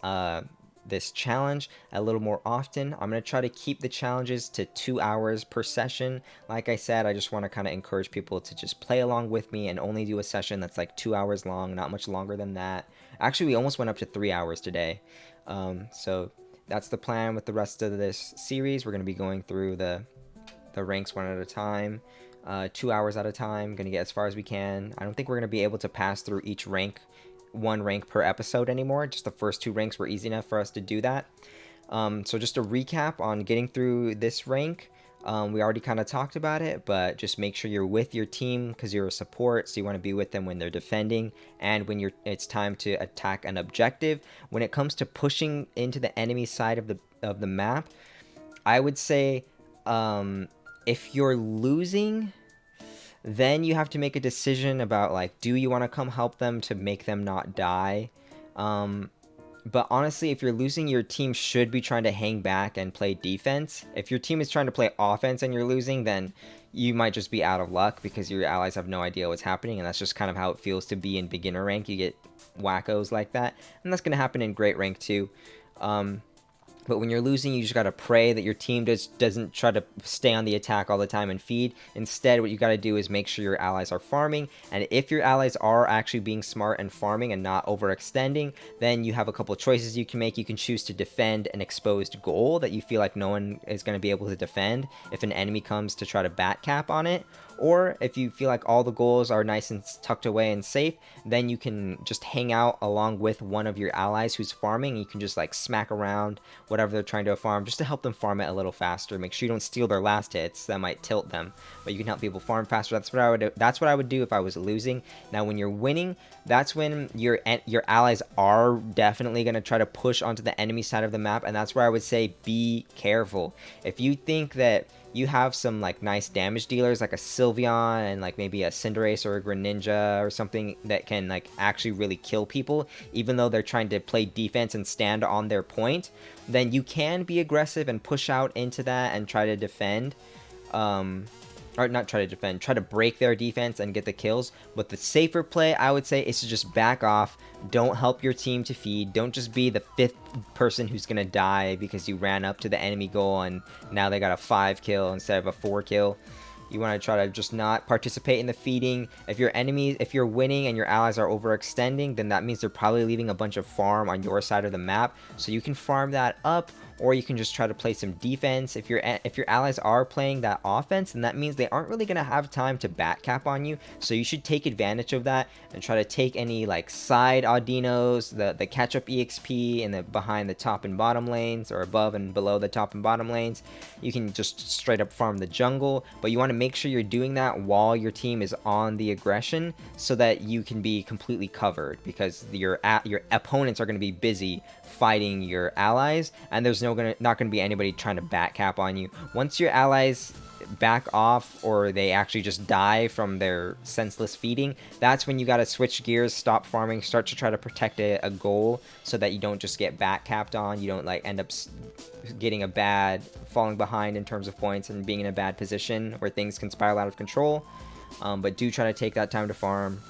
this challenge a little more often. I'm going to try to keep the challenges to 2 hours per session. Like I said, I just want to kind of encourage people to just play along with me and only do a session that's like 2 hours long, not much longer than that. Actually, we almost went up to 3 hours today. So that's the plan with the rest of this series. We're going to be going through the ranks one at a time, 2 hours at a time. Going to get as far as we can. I don't think we're going to be able to pass through each rank, one rank per episode anymore. Just the first 2 ranks were easy enough for us to do that. So just a recap on getting through this rank. We already kind of talked about it, but just make sure you're with your team because you're a support, so you want to be with them when they're defending and when it's time to attack an objective. When it comes to pushing into the enemy side of the map, I would say if you're losing, then you have to make a decision about, like, do you want to come help them to make them not die? But honestly, if you're losing, your team should be trying to hang back and play defense. If your team is trying to play offense and you're losing, then you might just be out of luck because your allies have no idea what's happening, and that's just kind of how it feels to be in beginner rank. You get wackos like that, and that's going to happen in great rank too. But when you're losing, you just got to pray that your team doesn't try to stay on the attack all the time and feed. Instead, what you got to do is make sure your allies are farming. And if your allies are actually being smart and farming and not overextending, then you have a couple of choices you can make. You can choose to defend an exposed goal that you feel like no one is going to be able to defend if an enemy comes to try to bat cap on it. Or if you feel like all the goals are nice and tucked away and safe, then you can just hang out along with one of your allies who's farming. You can just like smack around whatever they're trying to farm just to help them farm it a little faster. Make sure you don't steal their last hits. That might tilt them, but you can help people farm faster. That's what I would do. That's what I would do if I was losing. Now, when you're winning, that's when your allies are definitely going to try to push onto the enemy side of the map, and that's where I would say be careful. If you think that you have some like nice damage dealers like a Sylveon and like maybe a Cinderace or a Greninja or something that can like actually really kill people, even though they're trying to play defense and stand on their point, then you can be aggressive and push out into that and try to defend. Or not try to defend, try to break their defense and get the kills. But the safer play, I would say, is to just back off. Don't help your team to feed. Don't just be the 5th person who's going to die because you ran up to the enemy goal and now they got a 5 kill instead of a 4 kill. You want to try to just not participate in the feeding. If you're winning and your allies are overextending, then that means they're probably leaving a bunch of farm on your side of the map. So you can farm that up, or you can just try to play some defense. If your allies are playing that offense, then that means they aren't really going to have time to back cap on you, so you should take advantage of that and try to take any like side Audinos, the catch up EXP in the behind the top and bottom lanes, or above and below the top and bottom lanes. You can just straight up farm the jungle, but you want to make sure you're doing that while your team is on the aggression, so that you can be completely covered, because your opponents are going to be busy fighting your allies, and there's not going to be anybody trying to back cap on you. Once your allies back off, or they actually just die from their senseless feeding, that's when you got to switch gears, stop farming, start to try to protect a goal, so that you don't just get back capped on. You don't like end up getting falling behind in terms of points and being in a bad position where things can spiral out of control. But do try to take that time to farm.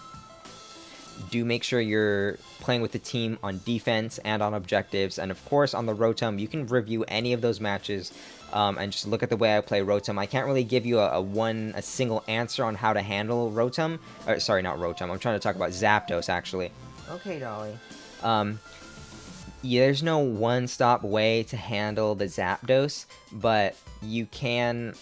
Do make sure you're playing with the team on defense and on objectives, and of course on the Rotom. You can review any of those matches and just look at the way I play Rotom. I can't really give you a single answer on how to handle Rotom. Sorry, not Rotom. I'm trying to talk about Zapdos, actually. Okay, Dolly. Yeah, there's no one-stop way to handle the Zapdos, but you can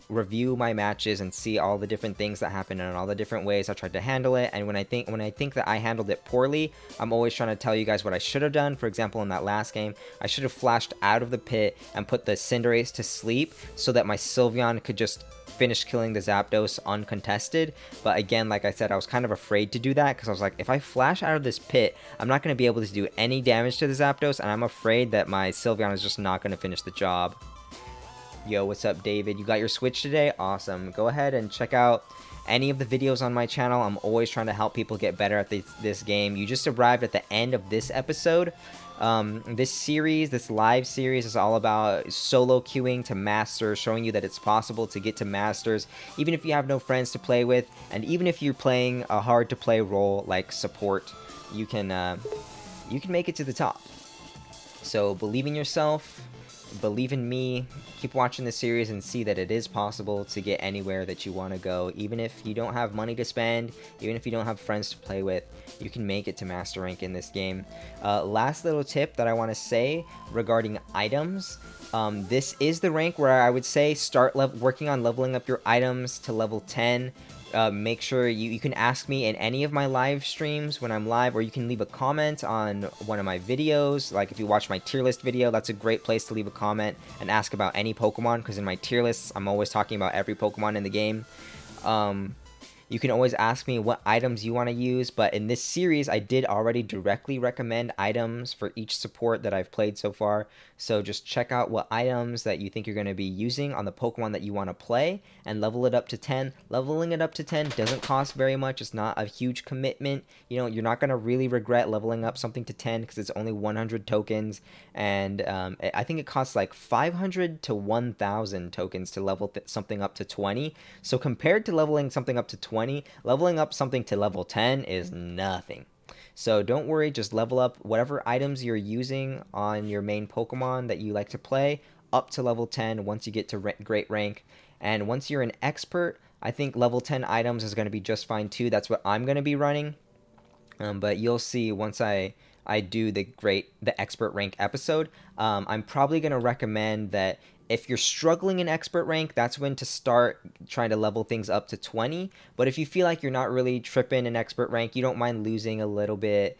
review my matches and see all the different things that happen and all the different ways I tried to handle it. And when I think that I handled it poorly, I'm always trying to tell you guys what I should have done. For example, in that last game, I should have flashed out of the pit and put the Cinderace to sleep so that my Sylveon could just finish killing the Zapdos uncontested. But again, like I said, I was kind of afraid to do that, because I was like, if I flash out of this pit, I'm not going to be able to do any damage to the Zapdos, and I'm afraid that my Sylveon is just not going to finish the job. Yo, what's up, David? You got your Switch today? Awesome. Go ahead and check out any of the videos on my channel. I'm always trying to help people get better at this game. You just arrived at the end of this episode. This live series is all about solo queuing to Masters, showing you that it's possible to get to Masters, even if you have no friends to play with, and even if you're playing a hard-to-play role like support, you can make it to the top. So believe in yourself. Believe in me, keep watching the series and see that it is possible to get anywhere that you want to go. Even if you don't have money to spend, even if you don't have friends to play with, you can make it to Master Rank in this game. Last little tip that I want to say regarding items. This is the rank where I would say start working on leveling up your items to level 10. Make sure you can ask me in any of my live streams when I'm live, or you can leave a comment on one of my videos. Like if you watch my tier list video, that's a great place to leave a comment and ask about any Pokemon, because in my tier lists, I'm always talking about every Pokemon in the game. You can always ask me what items you want to use, but in this series, I did already directly recommend items for each support that I've played so far. So just check out what items that you think you're going to be using on the Pokemon that you want to play and level it up to 10. Leveling it up to 10 doesn't cost very much. It's not a huge commitment. You know, you're not going to really regret leveling up something to 10 because it's only 100 tokens. And I think it costs like 500 to 1,000 tokens to level something up to 20. So compared to leveling something up to 20, leveling up something to level 10 is nothing. So don't worry, just level up whatever items you're using on your main Pokemon that you like to play up to level 10 once you get to great rank. And once you're an expert, I think level 10 items is going to be just fine too. That's what I'm going to be running. But you'll see once I do the expert rank episode, I'm probably going to recommend that if you're struggling in expert rank, that's when to start trying to level things up to 20. But if you feel like you're not really tripping in expert rank, you don't mind losing a little bit,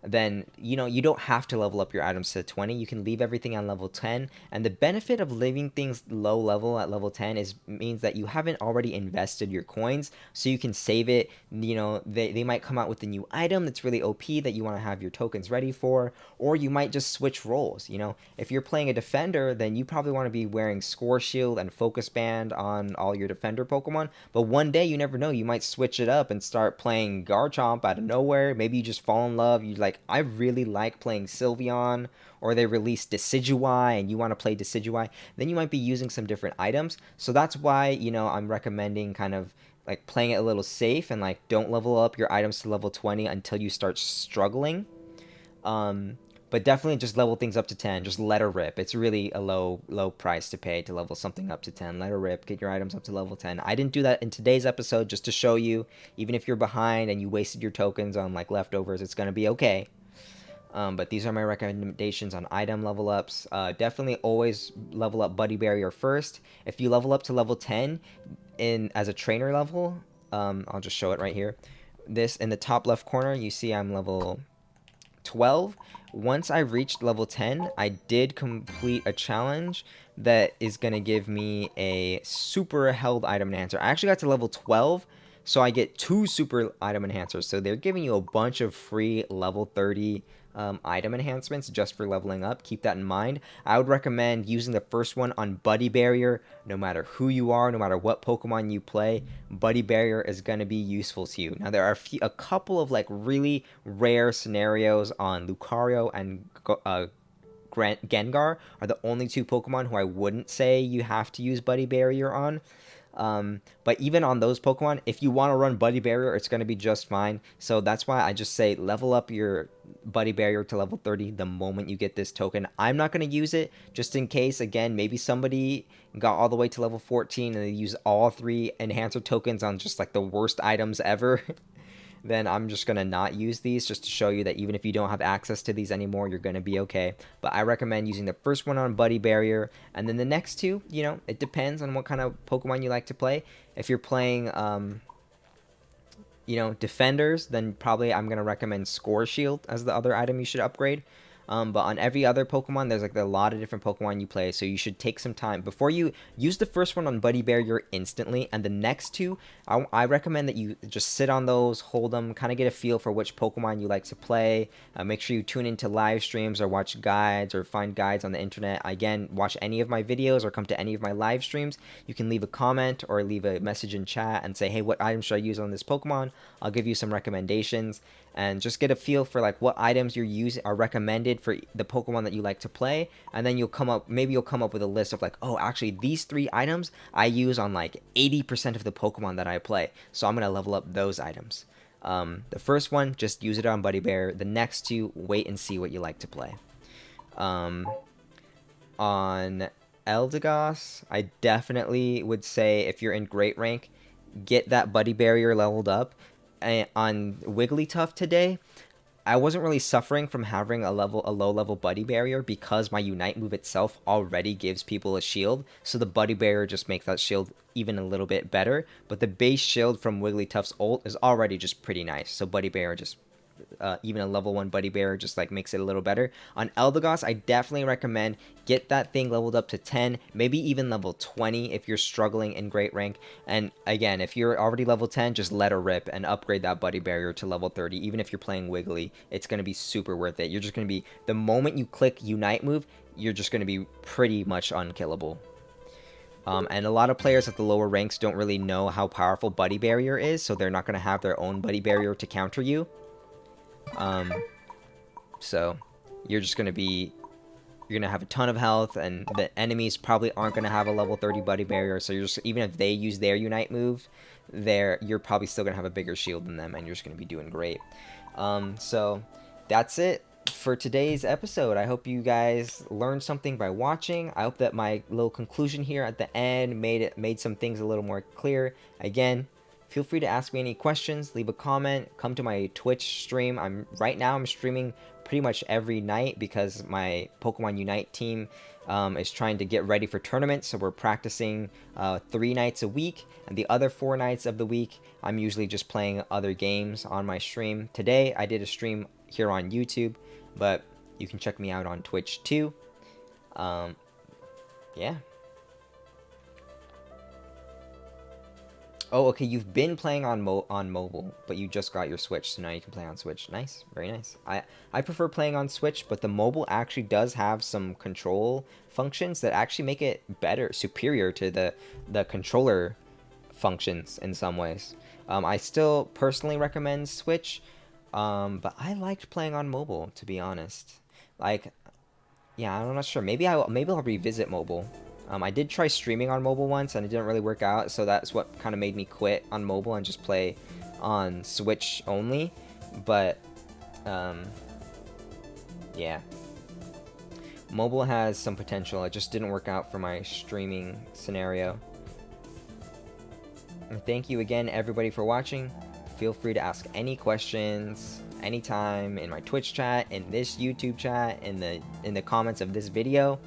then you don't have to level up your items to 20. You can leave everything on level 10, and the benefit of leaving things low level at level 10 means that you haven't already invested your coins, so you can save it. They might come out with a new item that's really OP that you want to have your tokens ready for, or you might just switch roles. If you're playing a defender, then you probably want to be wearing Score Shield and Focus Band on all your defender Pokemon, but one day, you never know, you might switch it up and start playing Garchomp out of nowhere. Maybe you just fall in love. I really like playing Sylveon, or they release Decidueye and you want to play Decidueye, then you might be using some different items. So that's why, I'm recommending kind of like playing it a little safe and like don't level up your items to level 20 until you start struggling. But definitely just level things up to 10. Just let her rip. It's really a low price to pay to level something up to 10. Let her rip. Get your items up to level 10. I didn't do that in today's episode, just to show you, even if you're behind and you wasted your tokens on like leftovers, it's going to be okay. But these are my recommendations on item level ups. Definitely always level up Buddy Barrier first. If you level up to level 10 as a trainer level, I'll just show it right here. This in the top left corner, you see I'm level 12. Once I reached level 10, I did complete a challenge that is going to give me a super held item enhancer. I actually got to level 12, so I get 2 super item enhancers. So they're giving you a bunch of free level 30 item enhancements just for leveling up. Keep that in mind. I would recommend using the first one on Buddy Barrier. No matter who you are, no matter what Pokemon you play, Buddy Barrier is going to be useful to you. Now there are a couple of like really rare scenarios on Lucario and Gengar are the only 2 Pokemon who I wouldn't say you have to use Buddy Barrier on. But even on those Pokemon, if you want to run Buddy Barrier, it's going to be just fine. So that's why I just say level up your Buddy Barrier to level 30 the moment you get this token. I'm not going to use it just in case, again, maybe somebody got all the way to level 14 and they use all 3 enhancer tokens on just like the worst items ever. Then I'm just going to not use these just to show you that even if you don't have access to these anymore, you're going to be okay. But I recommend using the first one on Buddy Barrier, and then the next 2, you know, it depends on what kind of Pokemon you like to play. If you're playing, you know, defenders, then probably I'm going to recommend Score Shield as the other item you should upgrade. But on every other Pokemon, there's like a lot of different Pokemon you play, so you should take some time before you use the first one on Buddy Barrier instantly, and the next 2, I recommend that you just sit on those, hold them, kind of get a feel for which Pokemon you like to play. Make sure you tune into live streams or watch guides or find guides on the internet. Again, watch any of my videos or come to any of my live streams. You can leave a comment or leave a message in chat and say, hey, what item should I use on this Pokemon? I'll give you some recommendations. And just get a feel for like what items you're using are recommended for the Pokemon that you like to play, and then you'll come up with a list of like, oh, actually these 3 items I use on like 80% of the Pokemon that I play, so I'm gonna level up those items. The first one, just use it on Buddy Bear. The next 2, wait and see what you like to play. On Eldegoss, I definitely would say if you're in Great Rank, get that Buddy Barrier leveled up. On Wigglytuff today, I wasn't really suffering from having a low level Buddy Barrier because my Unite move itself already gives people a shield, so the Buddy Barrier just makes that shield even a little bit better. But the base shield from Wigglytuff's ult is already just pretty nice, so Buddy Barrier just even a level 1 Buddy Bear just like makes it a little better. On Eldegoss, I definitely recommend get that thing leveled up to 10, maybe even level 20 if you're struggling in Great Rank. And again, if you're already level 10, just let her rip and upgrade that Buddy Barrier to level 30. Even if you're playing Wiggly, it's going to be super worth it. You're just going to be, the moment you click Unite move, you're just going to be pretty much unkillable. And a lot of players at the lower ranks don't really know how powerful Buddy Barrier is, so they're not going to have their own Buddy Barrier to counter you. So you're just going to be, you're going to have a ton of health, and the enemies probably aren't going to have a level 30 Buddy Barrier, so you're just, even if they use their Unite move, you're probably still going to have a bigger shield than them, and you're just going to be doing great. So that's it for today's episode. I hope you guys learned something by watching. I hope that my little conclusion here at the end made some things a little more clear. Again, feel free to ask me any questions, leave a comment, come to my Twitch stream. Right now I'm streaming pretty much every night because my Pokemon Unite team is trying to get ready for tournaments, so we're practicing 3 nights a week, and the other 4 nights of the week I'm usually just playing other games on my stream. Today I did a stream here on YouTube, but you can check me out on Twitch too. Yeah. Oh, okay, you've been playing on mobile, but you just got your Switch, so now you can play on Switch. Nice, very nice. I prefer playing on Switch, but the mobile actually does have some control functions that actually make it better, superior to the controller functions in some ways. I still personally recommend Switch, but I liked playing on mobile, to be honest. Like, yeah, I'm not sure. Maybe I'll revisit mobile. I did try streaming on mobile once, and it didn't really work out, so that's what kind of made me quit on mobile and just play on Switch only. But, yeah. Mobile has some potential. It just didn't work out for my streaming scenario. And thank you again, everybody, for watching. feel free to ask any questions anytime in my Twitch chat, in this YouTube chat, in the comments of this video.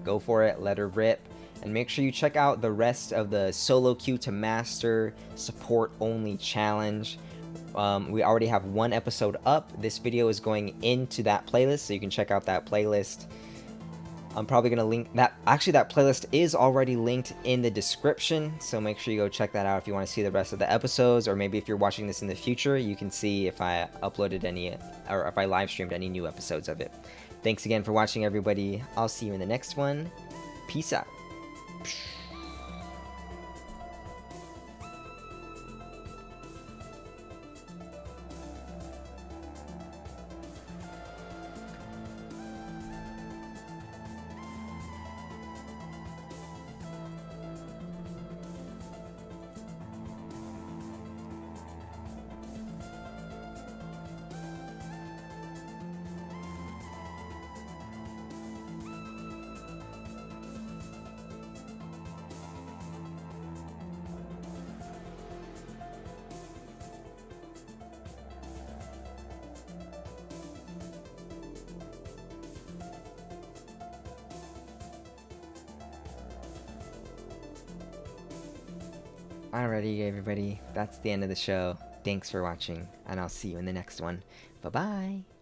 Go for it, let her rip. And make sure you check out the rest of the solo queue to master support only challenge. We already have one episode up. This video is going into that playlist, so you can check out that playlist. I'm probably going to link that. Actually, that playlist is already linked in the description, so make sure you go check that out if you want to see the rest of the episodes, or maybe if you're watching this in the future, you can see if I uploaded any, or if I live streamed any new episodes of it. Thanks again for watching, everybody. I'll see you in the next one. Peace out. Alrighty, everybody, that's the end of the show. Thanks for watching, and I'll see you in the next one. Bye-bye!